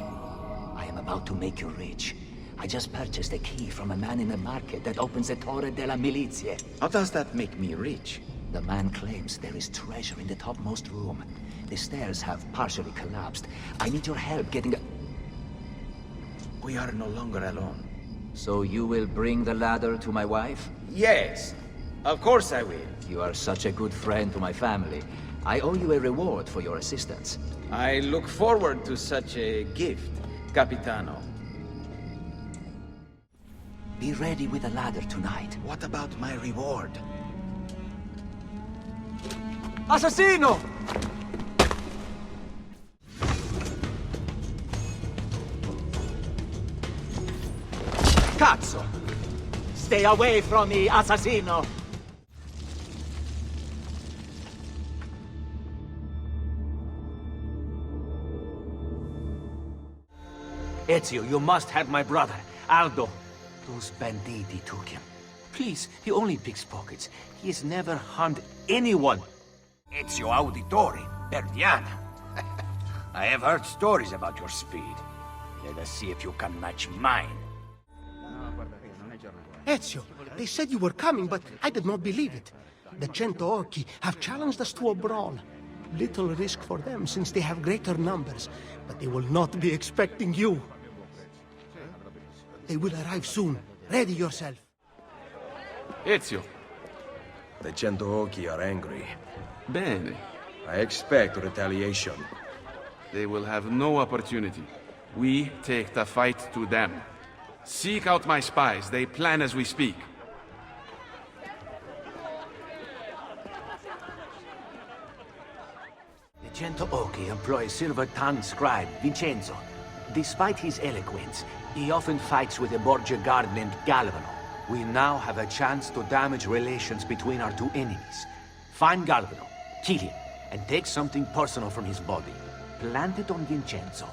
I am about to make you rich. I just purchased a key from a man in the market that opens the Torre della Milizia. How does that make me rich? The man claims there is treasure in the topmost room. The stairs have partially collapsed. I need your help getting a... We are no longer alone. So you will bring the ladder to my wife? Yes, of course I will. You are such a good friend to my family. I owe you a reward for your assistance. I look forward to such a gift, Capitano. Be ready with the ladder tonight. What about my reward? Assassino! Cazzo! Stay away from me, assassino! Ezio, you must have my brother, Aldo. Those banditti took him. Please, he only picks pockets. He has never harmed anyone. Ezio Auditore, Perdiana. I have heard stories about your speed. Let us see if you can match mine. Ezio, they said you were coming, but I did not believe it. The Cento Occhi have challenged us to a brawl. Little risk for them since they have greater numbers, but they will not be expecting you. They will arrive soon. Ready yourself. Ezio. The Cento Occhi are angry. Bene. I expect retaliation. They will have no opportunity. We take the fight to them. Seek out my spies. They plan as we speak. The Cento Occhi employs silver-tongued scribe Vincenzo. Despite his eloquence, he often fights with a Borgia guard named Galvano. We now have a chance to damage relations between our two enemies. Find Galvano, kill him, and take something personal from his body. Plant it on Vincenzo.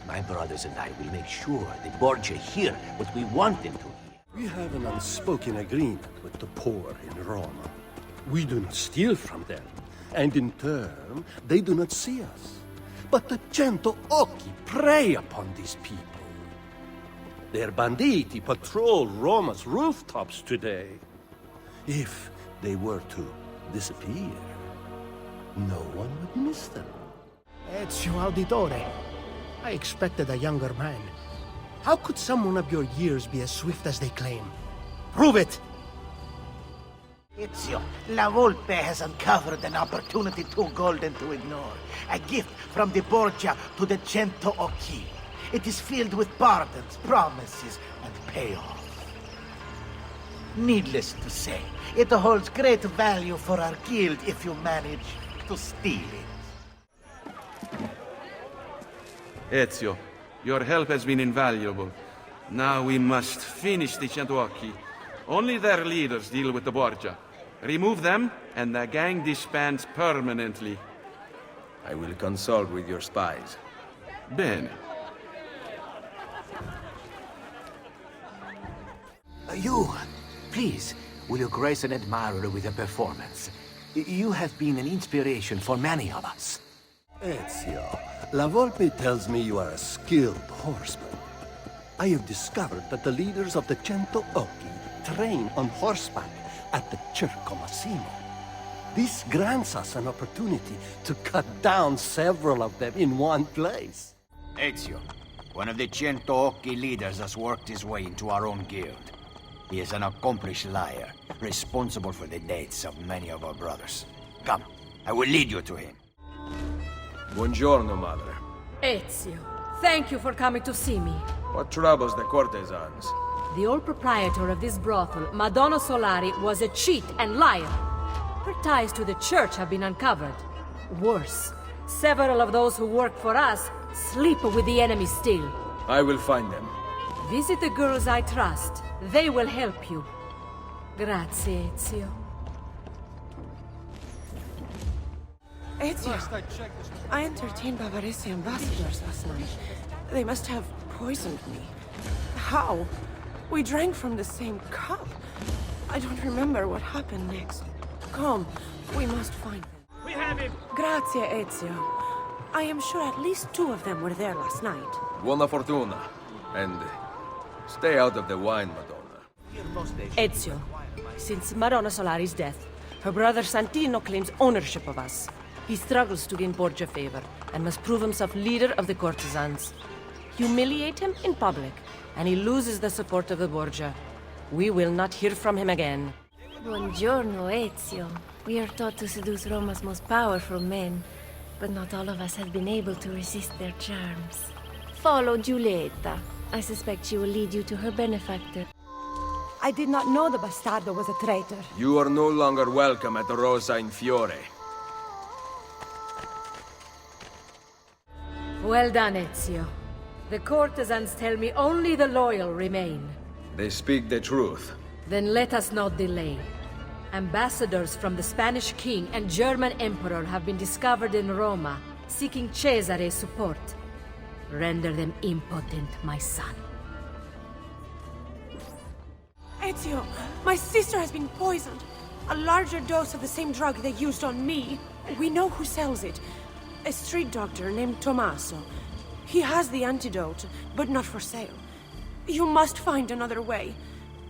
My brothers and I will make sure the Borgia hear what we want them to hear. We have an unspoken agreement with the poor in Roma. We do not steal from them, and in turn, they do not see us. But the Cento Occhi prey upon these people. Their banditti patrol Roma's rooftops today. If they were to disappear, no one would miss them. Ezio Auditore. I expected a younger man. How could someone of your years be as swift as they claim? Prove it! Ezio, La Volpe has uncovered an opportunity too golden to ignore. A gift from the Borgia to the Cento Occhi. It is filled with pardons, promises, and payoff. Needless to say, it holds great value for our guild if you manage to steal it. Ezio, your help has been invaluable. Now we must finish the Cento Occhi, Only their leaders deal with the Borgia. Remove them, and the gang disbands permanently. I will consult with your spies. Bene. You, please, will you grace an admirer with a performance? You have been an inspiration for many of us. Ezio, La Volpe tells me you are a skilled horseman. I have discovered that the leaders of the Cento Occhi train on horseback at the Circo Massimo. This grants us an opportunity to cut down several of them in one place. Ezio, one of the Cento Occhi leaders has worked his way into our own guild. He is an accomplished liar, responsible for the deaths of many of our brothers. Come, I will lead you to him. Buongiorno, Madre. Ezio, thank you for coming to see me. What troubles the courtesans? The old proprietor of this brothel, Madonna Solari, was a cheat and liar. Her ties to the church have been uncovered. Worse, several of those who work for us sleep with the enemy still. I will find them. Visit the girls I trust. They will help you. Grazie, Ezio. Ezio, I entertained Bavarese ambassadors last night. They must have poisoned me. How? We drank from the same cup. I don't remember what happened next. Come, we must find them. We have him! Grazie, Ezio. I am sure at least 2 of them were there last night. Buona fortuna. And stay out of the wine, Madonna. Ezio, since Madonna Solari's death, her brother Santino claims ownership of us. He struggles to gain Borgia favor, and must prove himself leader of the courtesans. Humiliate him in public, and he loses the support of the Borgia. We will not hear from him again. Buongiorno, Ezio. We are taught to seduce Roma's most powerful men, but not all of us have been able to resist their charms. Follow Giulietta. I suspect she will lead you to her benefactor. I did not know the bastardo was a traitor. You are no longer welcome at Rosa in Fiore. Well done, Ezio. The courtesans tell me only the loyal remain. They speak the truth. Then let us not delay. Ambassadors from the Spanish king and German emperor have been discovered in Roma, seeking Cesare's support. Render them impotent, my son. Ezio, my sister has been poisoned. A larger dose of the same drug they used on me. We know who sells it. A street doctor named Tommaso. He has the antidote, but not for sale. You must find another way.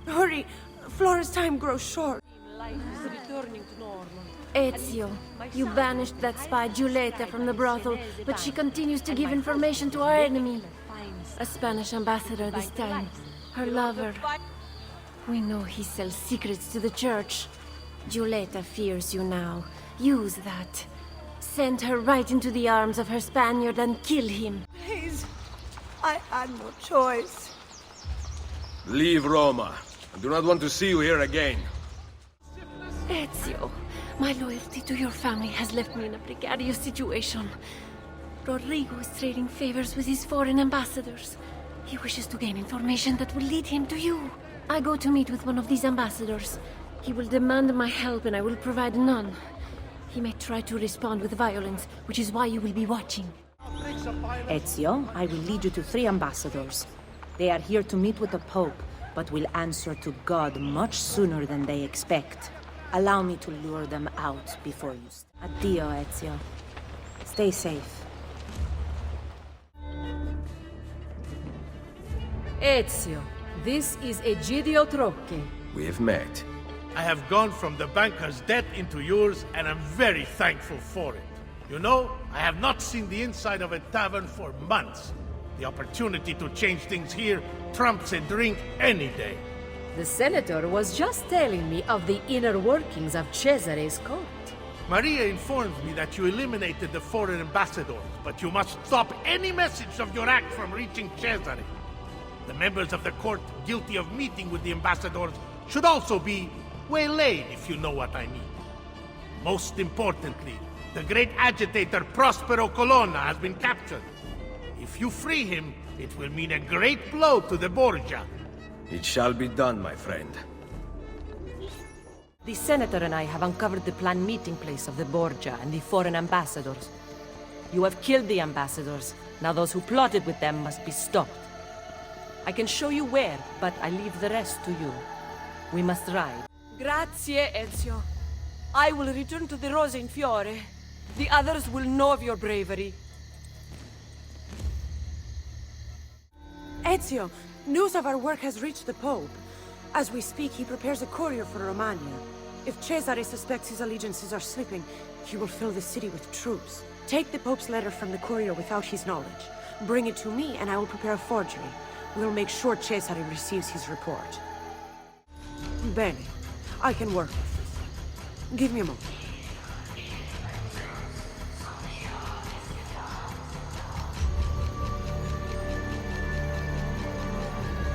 Hurry, Flora's time grows short. Life is returning to normal. Ezio, you banished that spy Giulietta from the brothel, but she continues to give information to our enemy. A Spanish ambassador this time. Her lover. We know he sells secrets to the church. Giulietta fears you now. Use that. Send her right into the arms of her Spaniard and kill him. Please, I had no choice. Leave Roma. I do not want to see you here again. Ezio, my loyalty to your family has left me in a precarious situation. Rodrigo is trading favors with his foreign ambassadors. He wishes to gain information that will lead him to you. I go to meet with one of these ambassadors. He will demand my help and I will provide none. He may try to respond with violence, which is why you will be watching. Ezio, I will lead you to 3 ambassadors. They are here to meet with the Pope, but will answer to God much sooner than they expect. Allow me to lure them out before you. Addio, Ezio. Stay safe. Ezio, this is Egidio Trocche. We have met. I have gone from the banker's debt into yours, and I'm very thankful for it. You know, I have not seen the inside of a tavern for months. The opportunity to change things here trumps a drink any day. The senator was just telling me of the inner workings of Cesare's court. Maria informs me that you eliminated the foreign ambassadors, but you must stop any message of your act from reaching Cesare. The members of the court guilty of meeting with the ambassadors should also be waylaid, if you know what I mean. Most importantly, the great agitator Prospero Colonna has been captured. If you free him, it will mean a great blow to the Borgia. It shall be done, my friend. The Senator and I have uncovered the planned meeting place of the Borgia and the foreign ambassadors. You have killed the ambassadors. Now those who plotted with them must be stopped. I can show you where, but I leave the rest to you. We must ride. Grazie, Ezio. I will return to the Rose in Fiore. The others will know of your bravery. Ezio, news of our work has reached the Pope. As we speak, he prepares a courier for Romagna. If Cesare suspects his allegiances are slipping, he will fill the city with troops. Take the Pope's letter from the courier without his knowledge. Bring it to me, and I will prepare a forgery. We'll make sure Cesare receives his report. Bene. I can work with this. Give me a moment.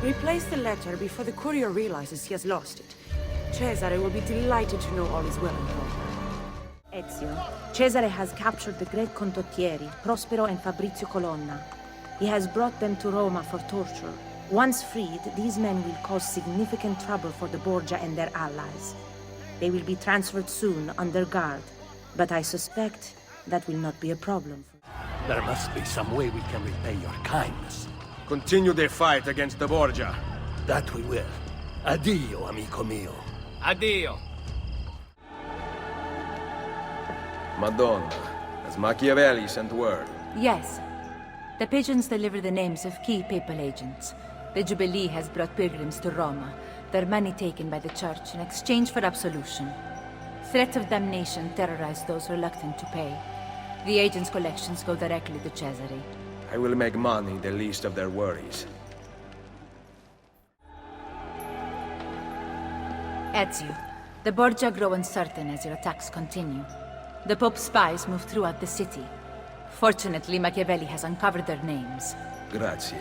Replace the letter before the courier realizes he has lost it. Cesare will be delighted to know all is well in Rome. Ezio, Cesare has captured the great condottieri, Prospero and Fabrizio Colonna. He has brought them to Roma for torture. Once freed, these men will cause significant trouble for the Borgia and their allies. They will be transferred soon under guard, but I suspect that will not be a problem. There must be some way we can repay your kindness. Continue the fight against the Borgia. That we will. Addio, amico mio. Addio. Madonna, has Machiavelli sent word? Yes. The pigeons deliver the names of key papal agents. The Jubilee has brought pilgrims to Roma, their money taken by the Church in exchange for absolution. Threats of damnation terrorize those reluctant to pay. The agents' collections go directly to Cesare. I will make money the least of their worries. Ezio, the Borgia grow uncertain as your attacks continue. The Pope's spies move throughout the city. Fortunately, Machiavelli has uncovered their names. Grazie.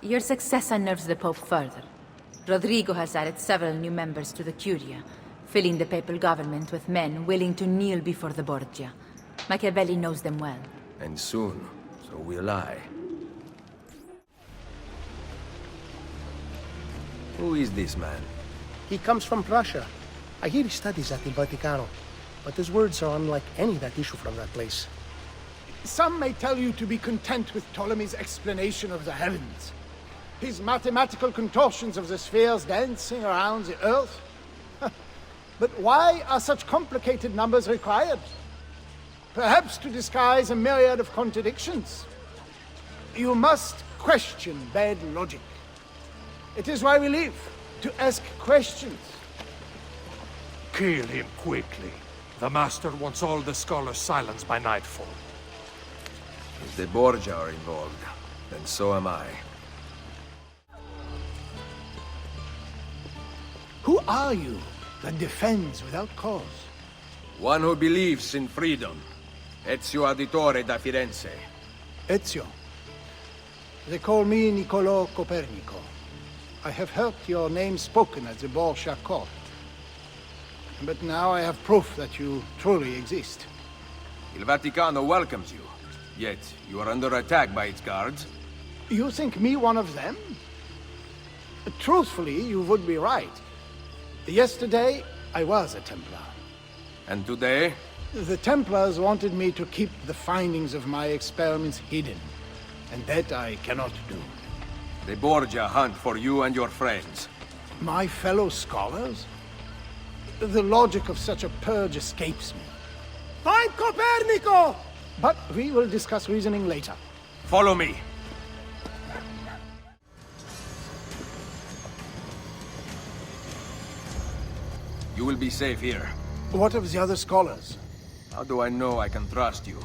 Your success unnerves the Pope further. Rodrigo has added several new members to the Curia, filling the papal government with men willing to kneel before the Borgia. Machiavelli knows them well. And soon, so will I. Who is this man? He comes from Prussia. I hear he studies at the Vaticano, but his words are unlike any that issue from that place. Some may tell you to be content with Ptolemy's explanation of the heavens. His mathematical contortions of the spheres dancing around the Earth. But why are such complicated numbers required? Perhaps to disguise a myriad of contradictions. You must question bad logic. It is why we live, to ask questions. Kill him quickly. The Master wants all the scholars silenced by nightfall. If the Borgia are involved, then so am I. Who are you that defends without cause? One who believes in freedom. Ezio Auditore da Firenze. Ezio. They call me Niccolò Copernico. I have heard your name spoken at the Borgia court. But now I have proof that you truly exist. Il Vaticano welcomes you. Yet, you are under attack by its guards. You think me one of them? Truthfully, you would be right. Yesterday, I was a Templar. And today? The Templars wanted me to keep the findings of my experiments hidden. And that I cannot do. The Borgia hunt for you and your friends. My fellow scholars? The logic of such a purge escapes me. Find Copernico! But we will discuss reasoning later. Follow me. You will be safe here. What of the other scholars? How do I know I can trust you?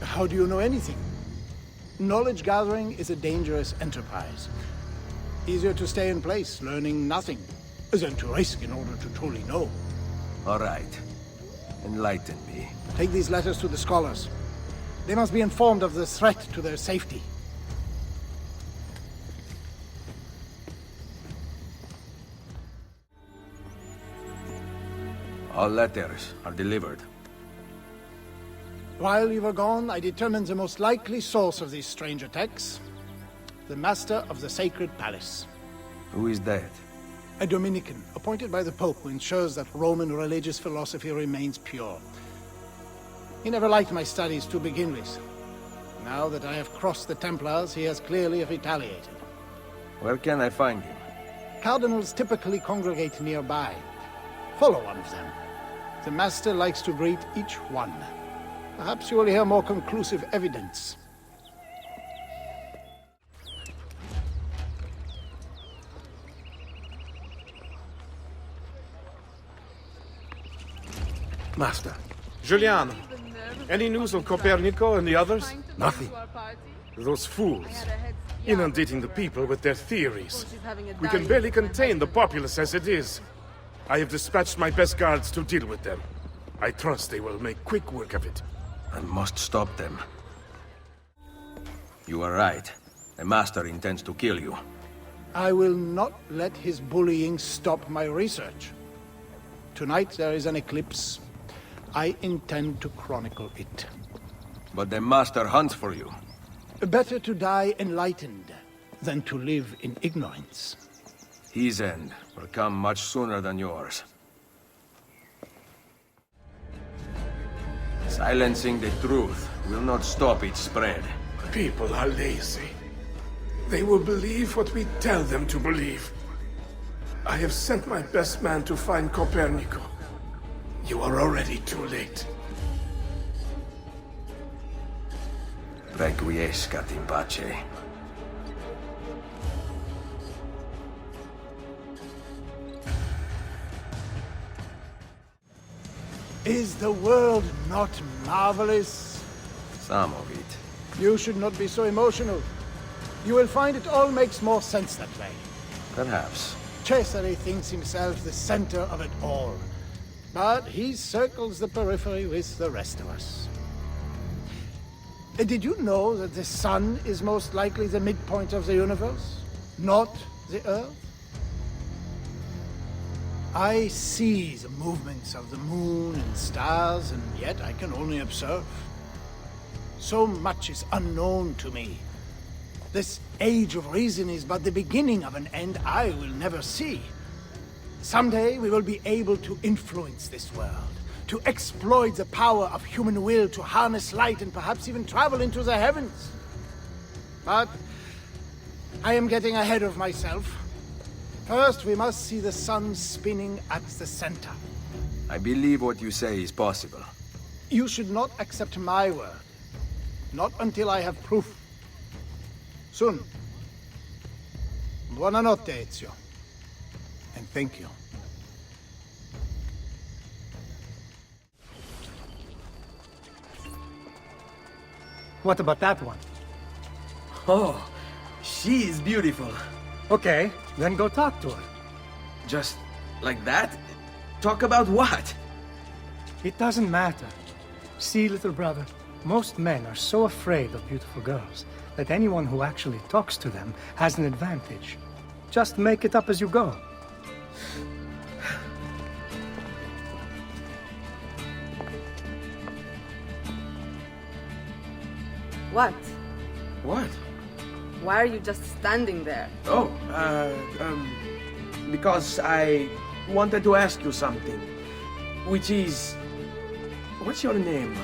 How do you know anything? Knowledge gathering is a dangerous enterprise. Easier to stay in place, learning nothing, than to risk in order to truly know. All right. Enlighten me. Take these letters to the scholars. They must be informed of the threat to their safety. All letters are delivered. While you were gone, I determined the most likely source of these strange attacks. The Master of the Sacred Palace. Who is that? A Dominican, appointed by the Pope, who ensures that Roman religious philosophy remains pure. He never liked my studies to begin with. Now that I have crossed the Templars, he has clearly retaliated. Where can I find him? Cardinals typically congregate nearby. Follow one of them. The Master likes to greet each one. Perhaps you will hear more conclusive evidence. Master. Giuliano, any news on Copernico and the others? Nothing. Those fools. Inundating the people with their theories. We can barely contain the populace as it is. I have dispatched my best guards to deal with them. I trust they will make quick work of it. I must stop them. You are right. The Master intends to kill you. I will not let his bullying stop my research. Tonight there is an eclipse. I intend to chronicle it. But the Master hunts for you. Better to die enlightened than to live in ignorance. His end will come much sooner than yours. Silencing the truth will not stop its spread. People are lazy. They will believe what we tell them to believe. I have sent my best man to find Copernico. You are already too late. Requiescat in pace. Is the world not marvelous? Some of it. You should not be so emotional. You will find it all makes more sense that way. Perhaps. Cesare thinks himself the center of it all. But he circles the periphery with the rest of us. Did you know that the sun is most likely the midpoint of the universe, not the Earth? I see the movements of the moon and stars, and yet I can only observe. So much is unknown to me. This age of reason is but the beginning of an end I will never see. Someday we will be able to influence this world, to exploit the power of human will to harness light and perhaps even travel into the heavens. But I am getting ahead of myself. First, we must see the sun spinning at the center. I believe what you say is possible. You should not accept my word. Not until I have proof. Soon. Buonanotte, Ezio. And thank you. What about that one? Oh, she is beautiful. Okay, then go talk to her. Just like that? Talk about what? It doesn't matter. See, little brother, most men are so afraid of beautiful girls that anyone who actually talks to them has an advantage. Just make it up as you go. What? What? Why are you just standing there? Oh, because I wanted to ask you something. Which is... What's your name?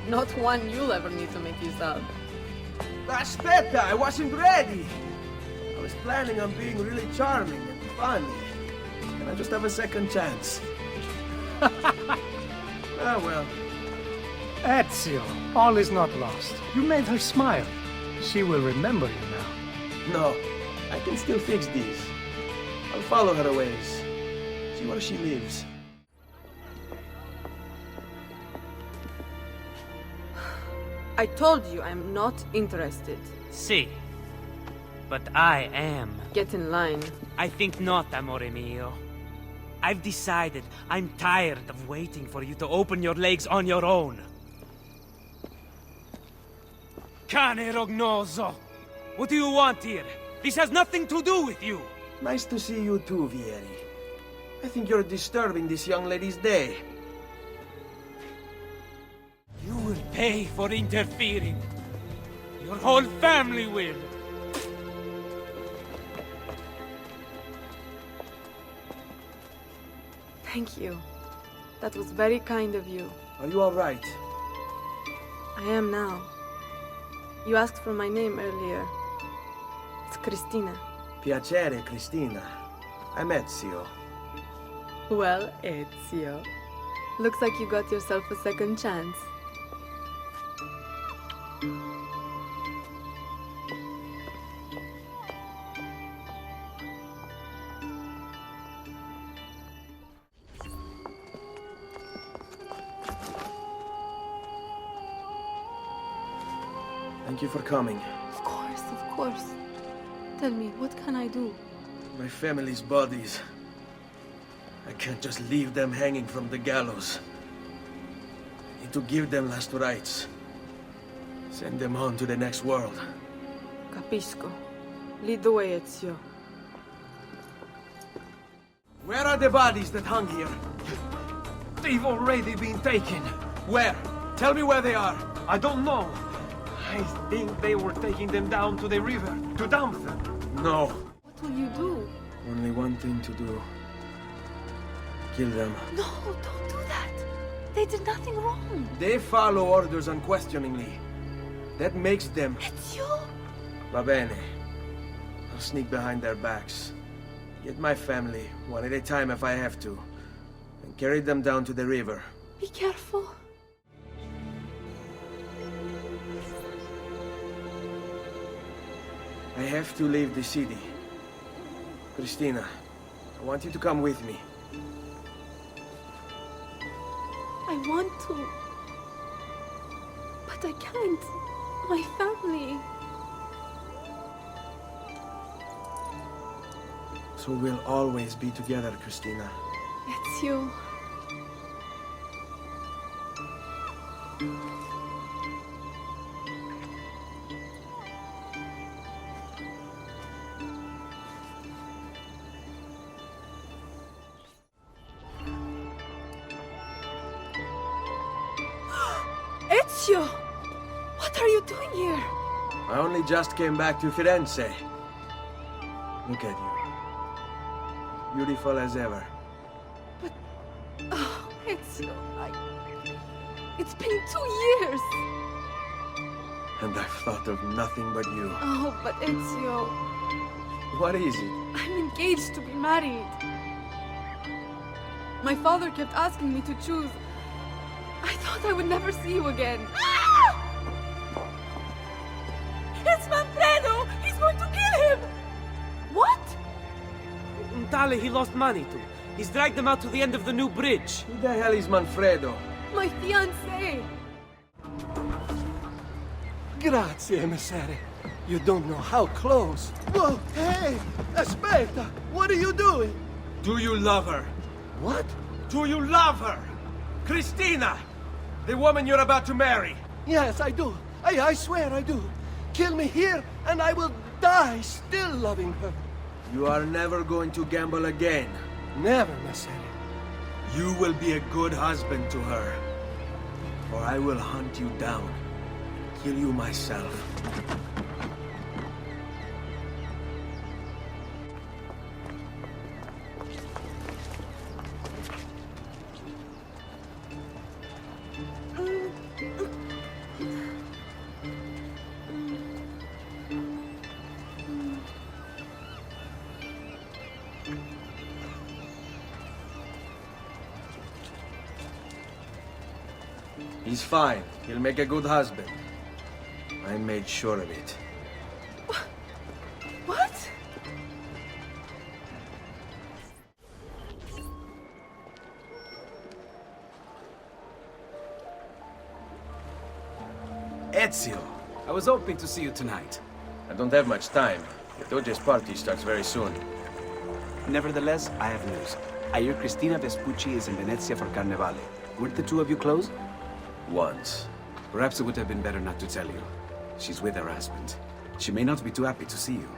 Not one you'll ever need to make use of. Aspetta, I wasn't ready. I was planning on being really charming and funny. And I just have a second chance. Ah, well. Ezio, all is not lost. You made her smile. She will remember you now. No, I can still fix these. I'll follow her ways. See where she lives. I told you I'm not interested. Si. But I am. Get in line. I think not, amore mio. I've decided I'm tired of waiting for you to open your legs on your own. Cane rognoso! What do you want here? This has nothing to do with you! Nice to see you too, Vieri. I think you're disturbing this young lady's day. You will pay for interfering. Your whole family will. Thank you. That was very kind of you. Are you all right? I am now. You asked for my name earlier. It's Cristina. Piacere, Cristina. I'm Ezio. Well, Ezio. Looks like you got yourself a second chance. Thank you for coming. Of course, of course. Tell me, what can I do? My family's bodies. I can't just leave them hanging from the gallows. I need to give them last rites. Send them on to the next world. Capisco. Lead the way, Ezio. Where are the bodies that hung here? They've already been taken. Where? Tell me where they are. I don't know. I think they were taking them down to the river to dump them. No. What will you do? Only one thing to do. Kill them. No, don't do that. They did nothing wrong. They follow orders unquestioningly. That makes them... Ezio? Va bene. I'll sneak behind their backs. Get my family, one at a time if I have to. And carry them down to the river. Be careful. I have to leave the city. Cristina, I want you to come with me. I want to. But I can't. My family. So we'll always be together, Cristina. Ezio. Ezio! What are you doing here? I only just came back to Firenze. Look at you. Beautiful as ever. Oh, Ezio, It's been 2 years! And I've thought of nothing but you. Oh, but Ezio... What is it? I'm engaged to be married. My father kept asking me to choose. I thought I would never see you again. Ah! It's Manfredo! He's going to kill him! What? Tale he lost money to. He's dragged them out to the end of the new bridge. Who the hell is Manfredo? My fiancé! Grazie, emissary. You don't know how close. Whoa, hey! Aspetta! What are you doing? Do you love her? What? Do you love her? Cristina! The woman you're about to marry. Yes, I do. I swear I do. Kill me here, and I will die still loving her. You are never going to gamble again. Never, Messere. You will be a good husband to her. Or I will hunt you down. Kill you myself. He's fine. He'll make a good husband. I made sure of it. What? Ezio, I was hoping to see you tonight. I don't have much time. The Doge's party starts very soon. Nevertheless, I have news. I hear Cristina Vespucci is in Venezia for Carnevale. Weren't the two of you close? Once. Perhaps it would have been better not to tell you. She's with her husband. She may not be too happy to see you.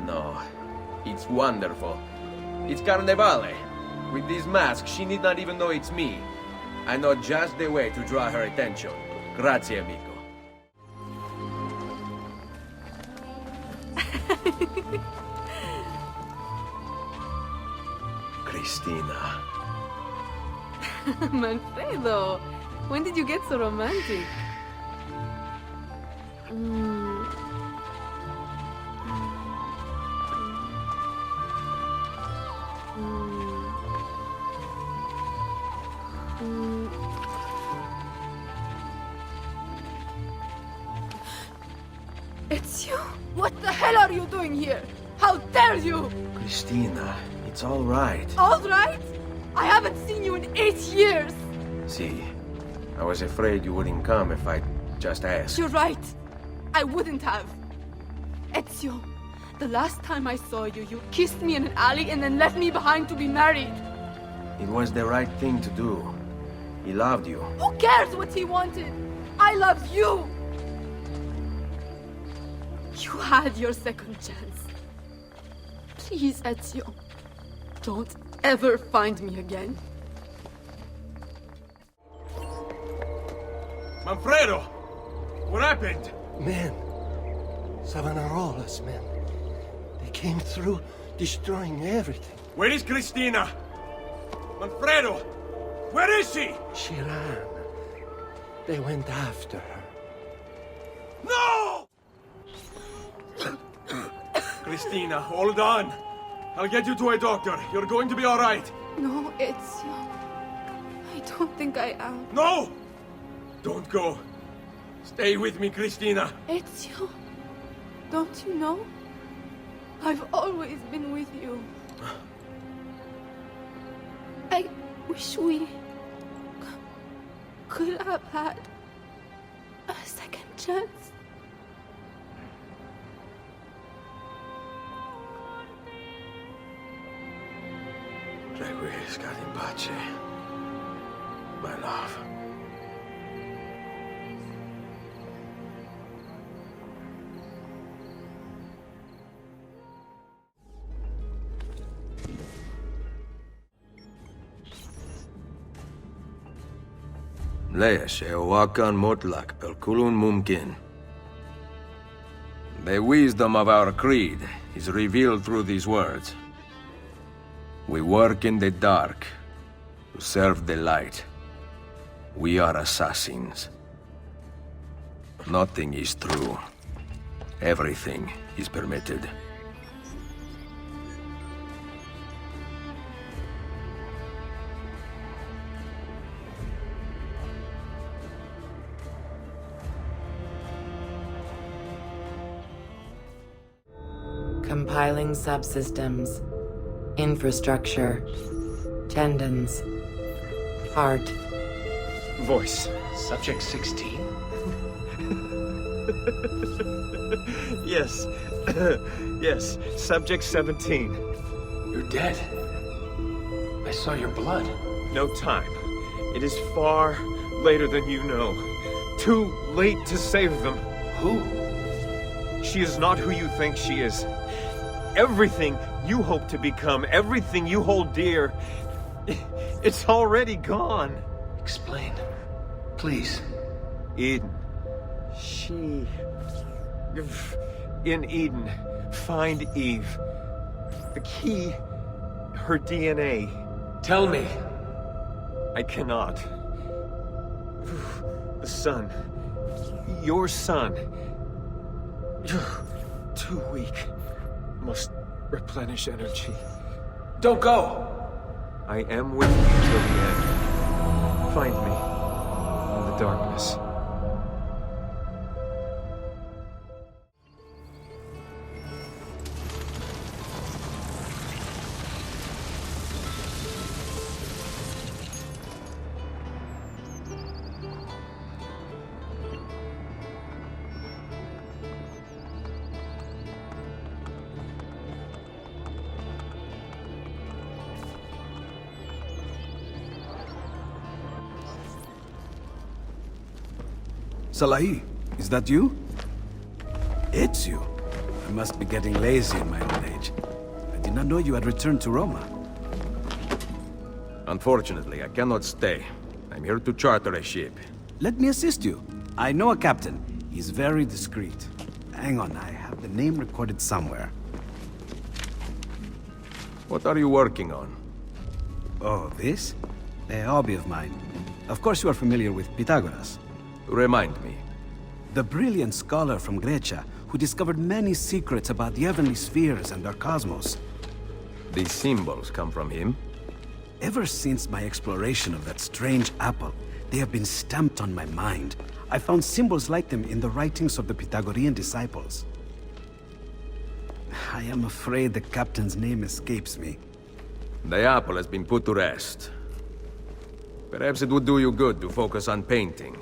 No. It's wonderful. It's Carnevale. With this mask, she need not even know it's me. I know just the way to draw her attention. Grazie, amico. Cristina. Manfredo, when did you get so romantic? Ezio, what the hell are you doing here? How dare you? Christina, it's all right. All right? I haven't seen you in 8 years. See, I was afraid you wouldn't come if I just asked. You're right. I wouldn't have. Ezio, the last time I saw you, you kissed me in an alley and then left me behind to be married. It was the right thing to do. He loved you. Who cares what he wanted? I love you. You had your second chance. Please, Ezio, don't ever find me again. Manfredo! What happened? Men. Savonarola's men. They came through, destroying everything. Where is Christina? Manfredo! Where is she? She ran. They went after her. No! Christina, hold on. I'll get you to a doctor. You're going to be all right. No, Ezio. I don't think I am. No! Don't go. Stay with me, Christina. Ezio, don't you know? I've always been with you. I wish we could have had a second chance. Requiescat in pace, my love. ليش wakan mutlak pelkulun mumkin. The wisdom of our creed is revealed through these words. We work in the dark to serve the light. We are assassins. Nothing is true. Everything is permitted. Compiling subsystems. Infrastructure. Tendons. Heart. Voice. Subject 16? Yes. Yes. Subject 17. You're dead. I saw your blood. No time. It is far later than you know. Too late to save them. Who? She is not who you think she is. Everything you hope to become, everything you hold dear, it's already gone. Explain. Please. Eden. She... In Eden, find Eve. The key, her DNA. Tell me. I cannot. The sun. Your son. Too weak. Must replenish energy. Don't go! I am with you till the end. Find me in the darkness. Salahi, is that you? Ezio. I must be getting lazy in my old age. I did not know you had returned to Roma. Unfortunately, I cannot stay. I'm here to charter a ship. Let me assist you. I know a captain. He's very discreet. Hang on, I have the name recorded somewhere. What are you working on? Oh, this? A hobby of mine. Of course you are familiar with Pythagoras. Remind me. The brilliant scholar from Grecia who discovered many secrets about the heavenly spheres and our cosmos. These symbols come from him? Ever since my exploration of that strange apple, they have been stamped on my mind. I found symbols like them in the writings of the Pythagorean disciples. I am afraid the captain's name escapes me. The apple has been put to rest. Perhaps it would do you good to focus on painting.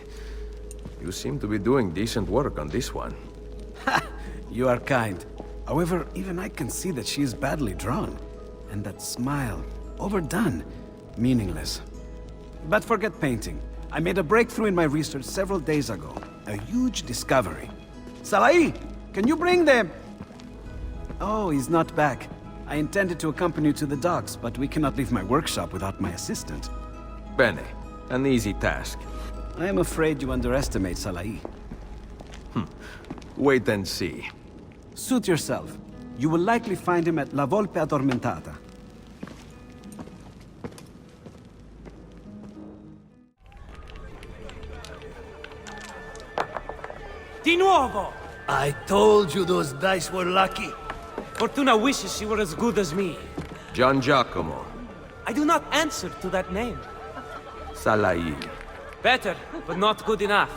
You seem to be doing decent work on this one. You are kind. However, even I can see that she is badly drawn. And that smile, overdone, meaningless. But forget painting. I made a breakthrough in my research several days ago. A huge discovery. Salai, can you bring them? Oh, he's not back. I intended to accompany you to the docks, but we cannot leave my workshop without my assistant. Bene, an easy task. I am afraid you underestimate Salai. Wait and see. Suit yourself. You will likely find him at La Volpe Addormentata. Di nuovo! I told you those dice were lucky. Fortuna wishes she were as good as me. Gian Giacomo. I do not answer to that name. Salai. Better, but not good enough.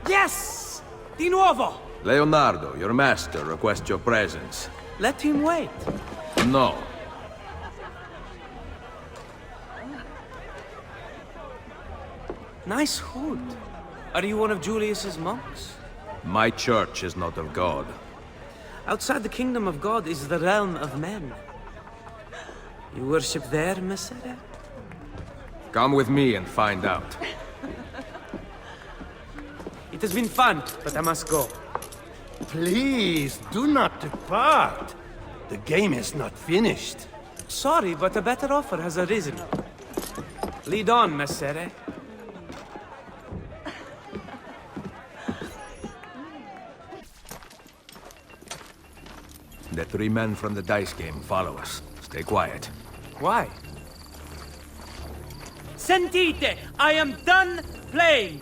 Yes! Di nuovo! Leonardo, your master, requests your presence. Let him wait. No. Nice hood. Are you one of Julius's monks? My church is not of God. Outside the kingdom of God is the realm of men. You worship there, Messere? Come with me and find out. It has been fun, but I must go. Please, do not depart. The game is not finished. Sorry, but a better offer has arisen. Lead on, Messere. The 3 men from the dice game follow us. Stay quiet. Why? Sentite! I am done playing!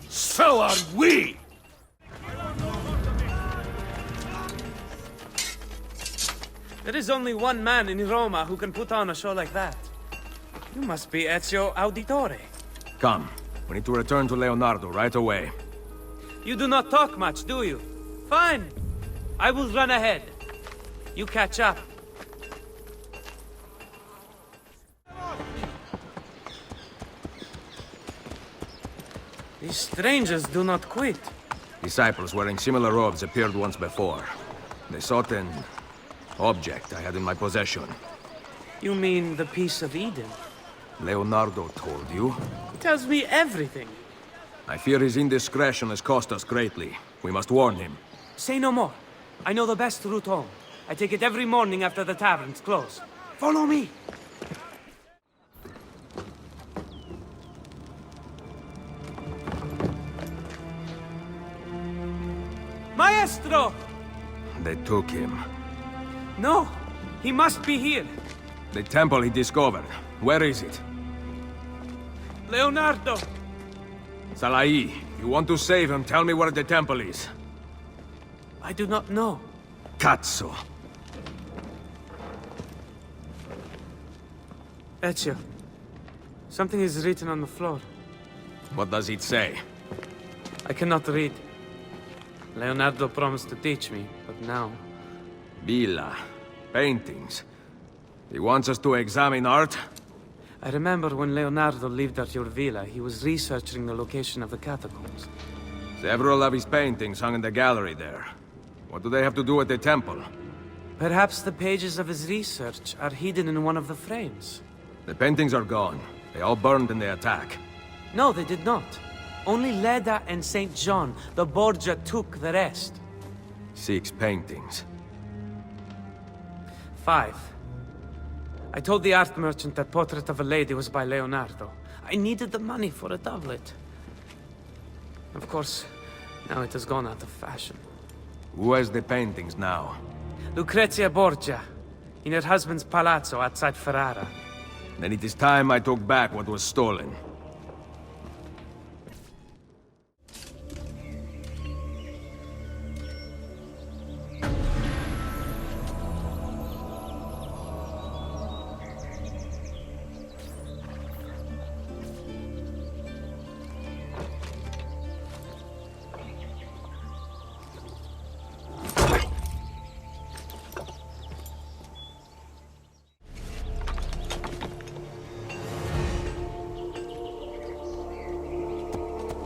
So are we! There is only one man in Roma who can put on a show like that. You must be Ezio Auditore. Come. We need to return to Leonardo right away. You do not talk much, do you? Fine. I will run ahead. You catch up. These strangers do not quit. Disciples wearing similar robes appeared once before. They sought an object I had in my possession. You mean the piece of Eden? Leonardo told you? He tells me everything. I fear his indiscretion has cost us greatly. We must warn him. Say no more. I know the best route home. I take it every morning after the taverns close. Follow me! Maestro! They took him. No! He must be here! The temple he discovered. Where is it? Leonardo! Salai, you want to save him, tell me where the temple is. I do not know. Cazzo! Ezio, something is written on the floor. What does it say? I cannot read. Leonardo promised to teach me, but now... Villa. Paintings. He wants us to examine art? I remember when Leonardo lived at your villa, he was researching the location of the catacombs. Several of his paintings hung in the gallery there. What do they have to do with the temple? Perhaps the pages of his research are hidden in one of the frames. The paintings are gone. They all burned in the attack. No, they did not. Only Leda and St. John, the Borgia, took the rest. 6 paintings. 5. I told the art merchant that Portrait of a Lady was by Leonardo. I needed the money for a doublet. Of course, now it has gone out of fashion. Who has the paintings now? Lucrezia Borgia, in her husband's palazzo outside Ferrara. Then it is time I took back what was stolen.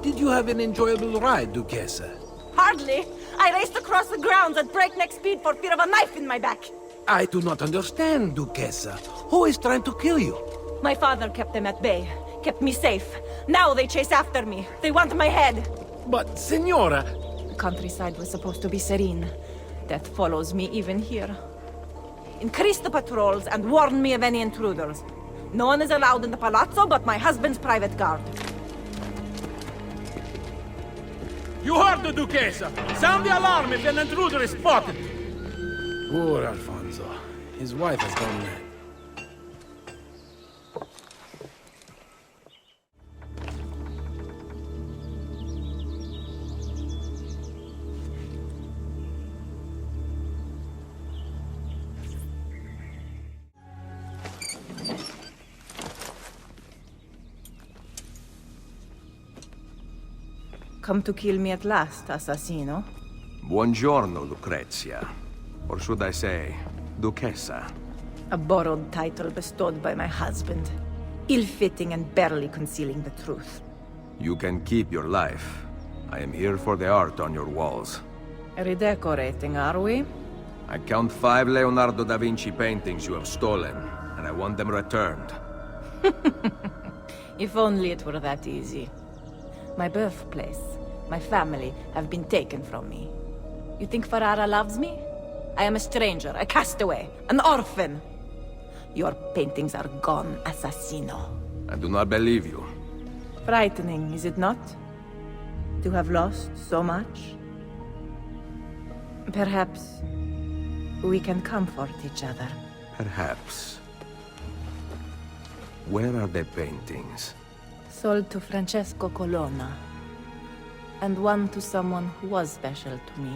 Did you have an enjoyable ride, Duquesa? Hardly. I raced across the grounds at breakneck speed for fear of a knife in my back. I do not understand, Duquesa. Who is trying to kill you? My father kept them at bay, kept me safe. Now they chase after me. They want my head. But, Senora... The countryside was supposed to be serene. Death follows me even here. Increase the patrols and warn me of any intruders. No one is allowed in the palazzo but my husband's private guard. You heard the Duquesa! Sound the alarm if an intruder is spotted! Poor Alfonso. His wife has gone mad. Come to kill me at last, assassino? Buongiorno, Lucrezia. Or should I say, Duquesa. A borrowed title bestowed by my husband. Ill-fitting and barely concealing the truth. You can keep your life. I am here for the art on your walls. Redecorating, are we? I count 5 Leonardo da Vinci paintings you have stolen, and I want them returned. If only it were that easy. My birthplace, my family have been taken from me. You think Ferrara loves me? I am a stranger, a castaway, an orphan. Your paintings are gone, assassino. I do not believe you. Frightening, is it not? To have lost so much? Perhaps we can comfort each other. Perhaps. Where are the paintings? Sold to Francesco Colonna. And one to someone who was special to me.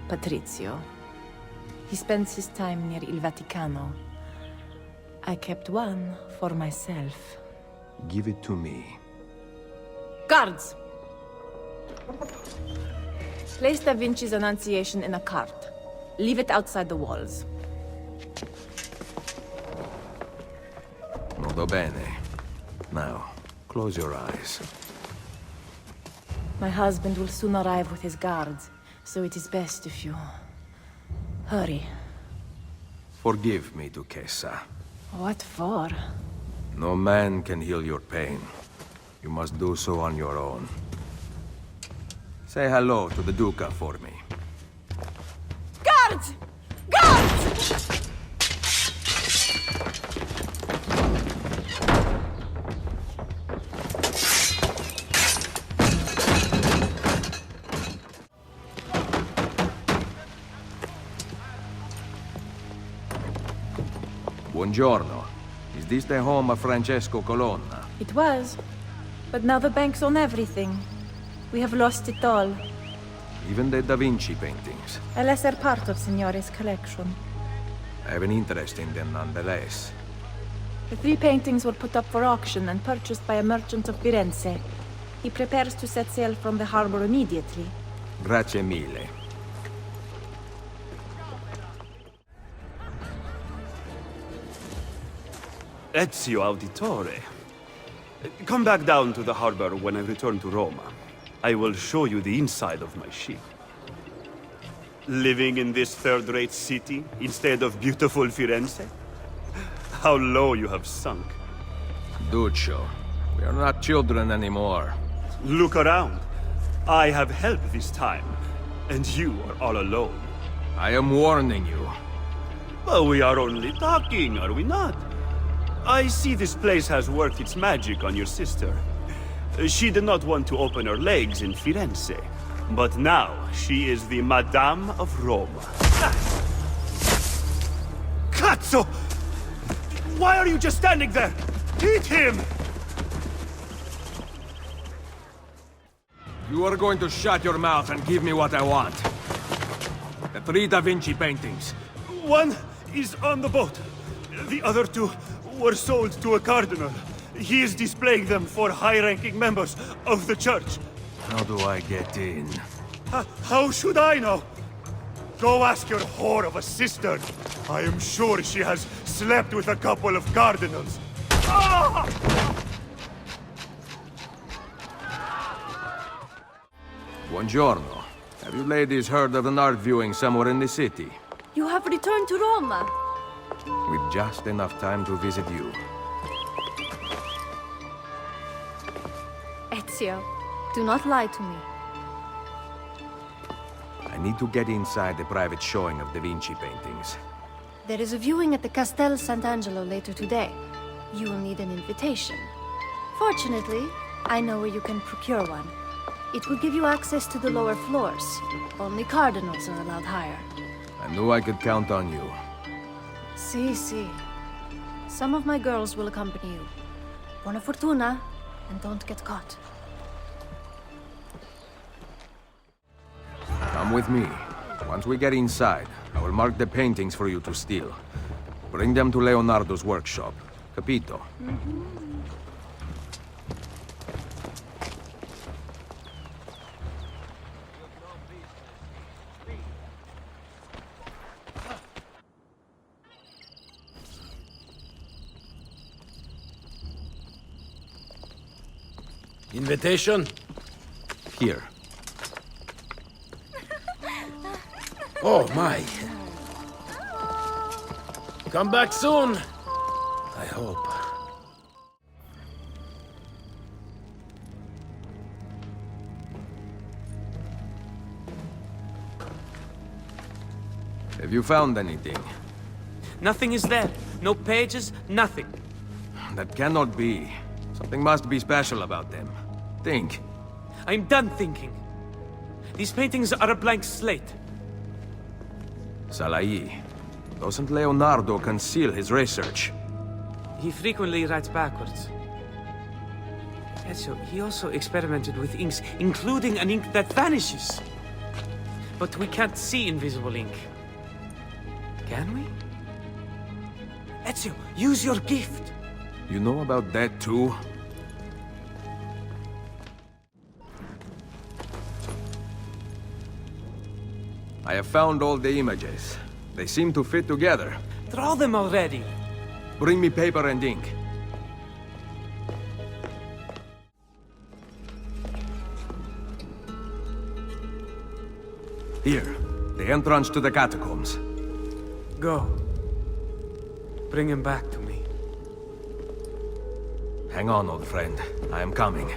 Patrizio. He spends his time near Il Vaticano. I kept one for myself. Give it to me. Guards! Place Da Vinci's Annunciation in a cart. Leave it outside the walls. Molto bene. Now, close your eyes. My husband will soon arrive with his guards, so it is best if you... hurry. Forgive me, Duquesa. What for? No man can heal your pain. You must do so on your own. Say hello to the Duca for me. Guards! Guards! Buongiorno. Is this the home of Francesco Colonna? It was. But now the banks own everything. We have lost it all. Even the Da Vinci paintings. A lesser part of Signore's collection. I have an interest in them nonetheless. The 3 paintings were put up for auction and purchased by a merchant of Firenze. He prepares to set sail from the harbor immediately. Grazie mille. Ezio Auditore. Come back down to the harbor when I return to Roma. I will show you the inside of my ship. Living in this third-rate city instead of beautiful Firenze? How low you have sunk. Duccio, we are not children anymore. Look around. I have help this time, and you are all alone. I am warning you. But we are only talking, are we not? I see this place has worked its magic on your sister. She did not want to open her legs in Firenze, but now she is the Madame of Roma. Cazzo! Why are you just standing there? Hit him! You are going to shut your mouth and give me what I want. The 3 Da Vinci paintings. One is on the boat. The other 2 were sold to a cardinal. He is displaying them for high-ranking members of the church. How do I get in? How should I know? Go ask your whore of a sister. I am sure she has slept with a couple of cardinals. Ah! Buongiorno. Have you ladies heard of an art viewing somewhere in the city? You have returned to Roma. With just enough time to visit you. Ezio, do not lie to me. I need to get inside the private showing of Da Vinci paintings. There is a viewing at the Castel Sant'Angelo later today. You will need an invitation. Fortunately, I know where you can procure one. It will give you access to the lower floors. Only cardinals are allowed higher. I knew I could count on you. Si. Some of my girls will accompany you. Buona fortuna, and don't get caught. Come with me. Once we get inside, I will mark the paintings for you to steal. Bring them to Leonardo's workshop. Capito? Invitation? Here. Oh, my. Come back soon. I hope. Have you found anything? Nothing is there. No pages, nothing. That cannot be. Something must be special about them. Think. I'm done thinking. These paintings are a blank slate. Salai. Doesn't Leonardo conceal his research? He frequently writes backwards. Ezio, he also experimented with inks, including an ink that vanishes. But we can't see invisible ink. Can we? Ezio, use your gift! You know about that too? I have found all the images. They seem to fit together. Draw them already! Bring me paper and ink. Here, the entrance to the catacombs. Go. Bring him back to me. Hang on, old friend. I am coming.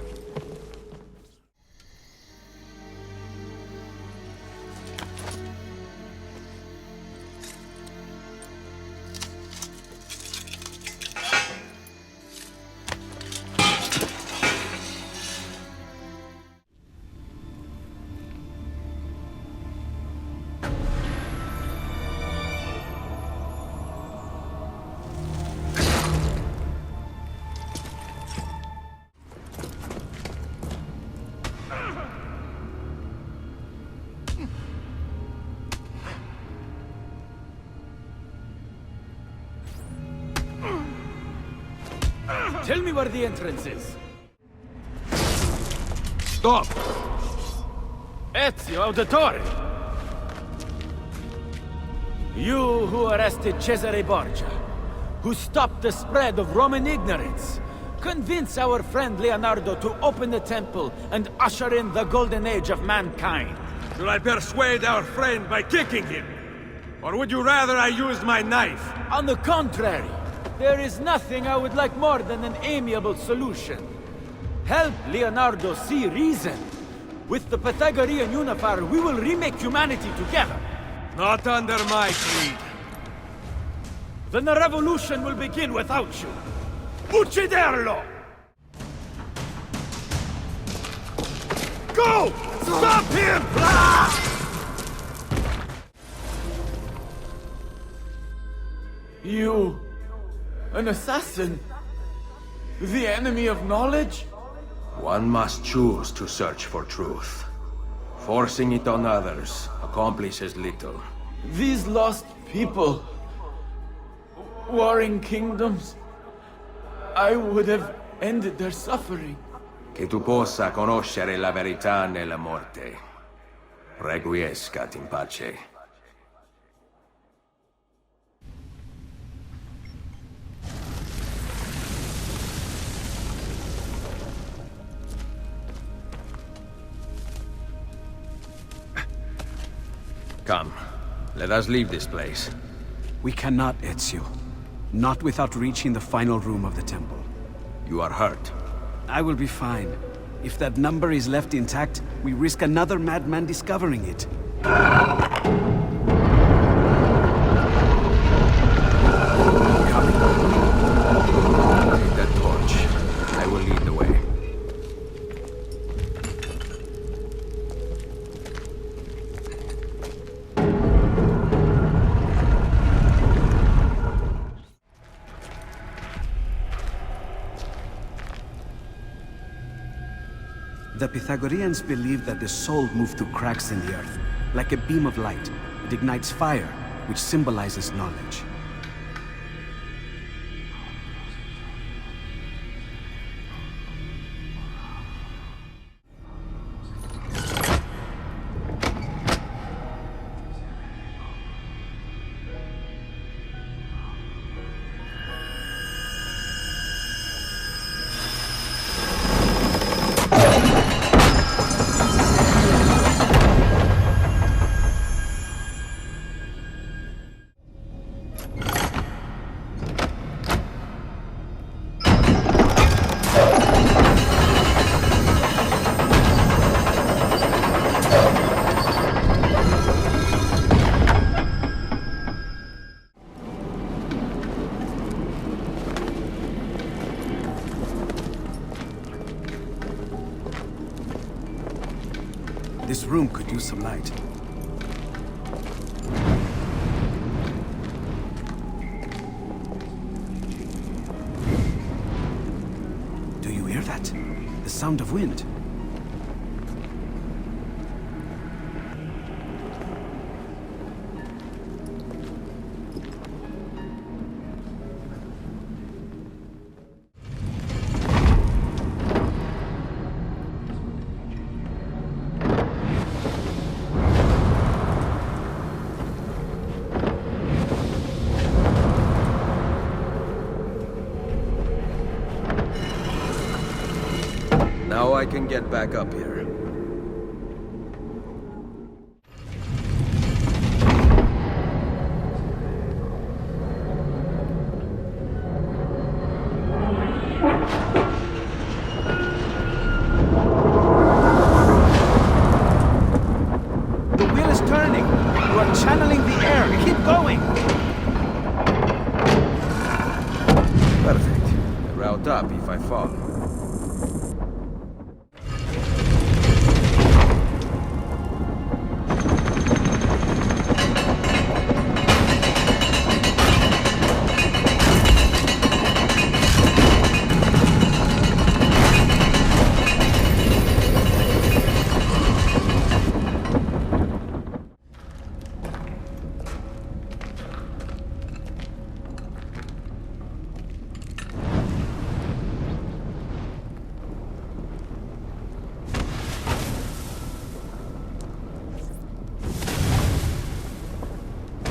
Tell me where the entrance is. Stop! Ezio Auditore! You who arrested Cesare Borgia, who stopped the spread of Roman ignorance, convince our friend Leonardo to open the temple and usher in the golden age of mankind. Should I persuade our friend by kicking him? Or would you rather I used my knife? On the contrary, there is nothing I would like more than an amiable solution. Help Leonardo see reason. With the Pythagorean Unifier, we will remake humanity together. Not under my creed. Then the revolution will begin without you. Ucciderlo! Go! Stop him! Ah! You An assassin? The enemy of knowledge? One must choose to search for truth. Forcing it on others accomplishes little. These lost people, warring kingdoms, I would have ended their suffering. Che tu possa conoscere la verità nella morte. Requiescat in pace. Come, let us leave this place. We cannot, Ezio. Not without reaching the final room of the temple. You are hurt. I will be fine. If that number is left intact, we risk another madman discovering it. Take that torch. I will lead the way. The Pythagoreans believed that the soul moved through cracks in the earth. Like a beam of light, it ignites fire, which symbolizes knowledge. This room could use some light. Do you hear that? The sound of wind. Now I can get back up here. The wheel is turning! You are channeling the air! Keep going! Perfect. Route up if I fall.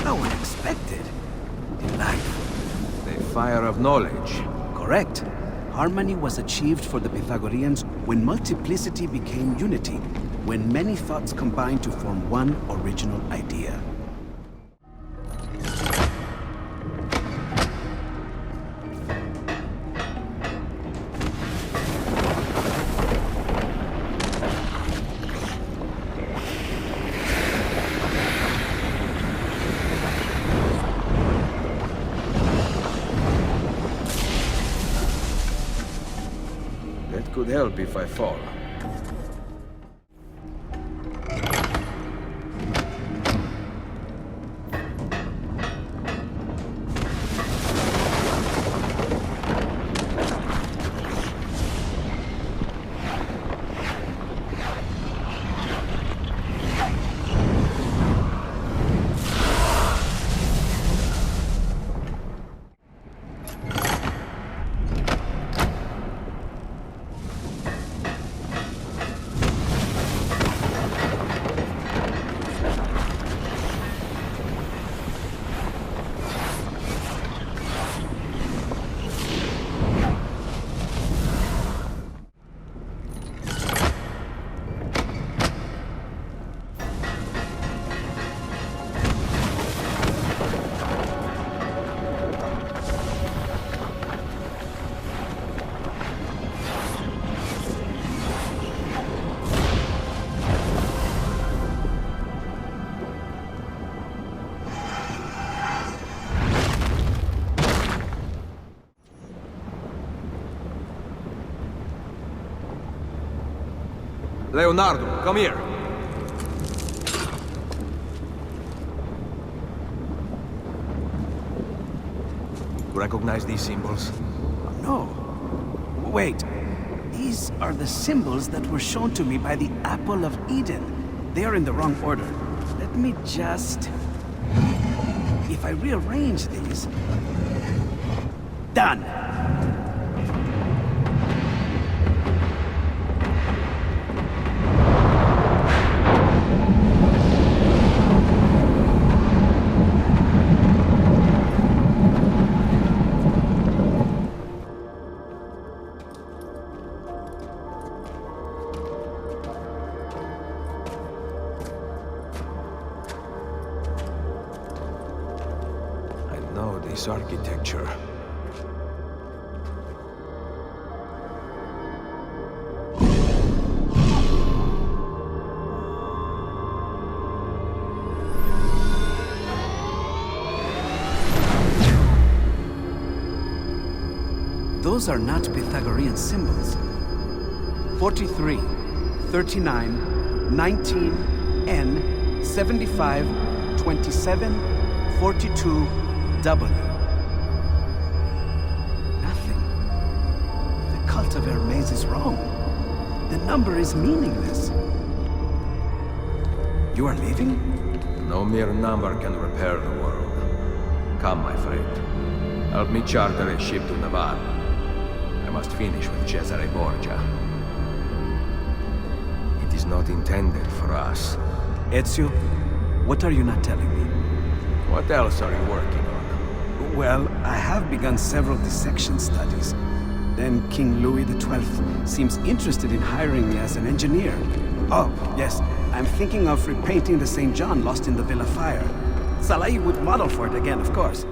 How unexpected. Delightful. The fire of knowledge. Correct. Harmony was achieved for the Pythagoreans when multiplicity became unity, when many thoughts combined to form one original idea. That could help if I fall. Leonardo, come here. Recognize these symbols? No. Wait. These are the symbols that were shown to me by the Apple of Eden. They are in the wrong order. Let me just... If I rearrange these... Done! This architecture. Those are not Pythagorean symbols. 43, 39, 19, N, 75, 27, 42, W. Nothing. The cult of Hermes is wrong. The number is meaningless. You are leaving? No mere number can repair the world. Come, my friend. Help me charter a ship to Navarre. I must finish with Cesare Borgia. It is not intended for us. Ezio, what are you not telling me? What else are you working on? Well, I have begun several dissection studies. Then King Louis XII seems interested in hiring me as an engineer. Oh, yes, I'm thinking of repainting the St. John lost in the Villa fire. Salai would model for it again, of course.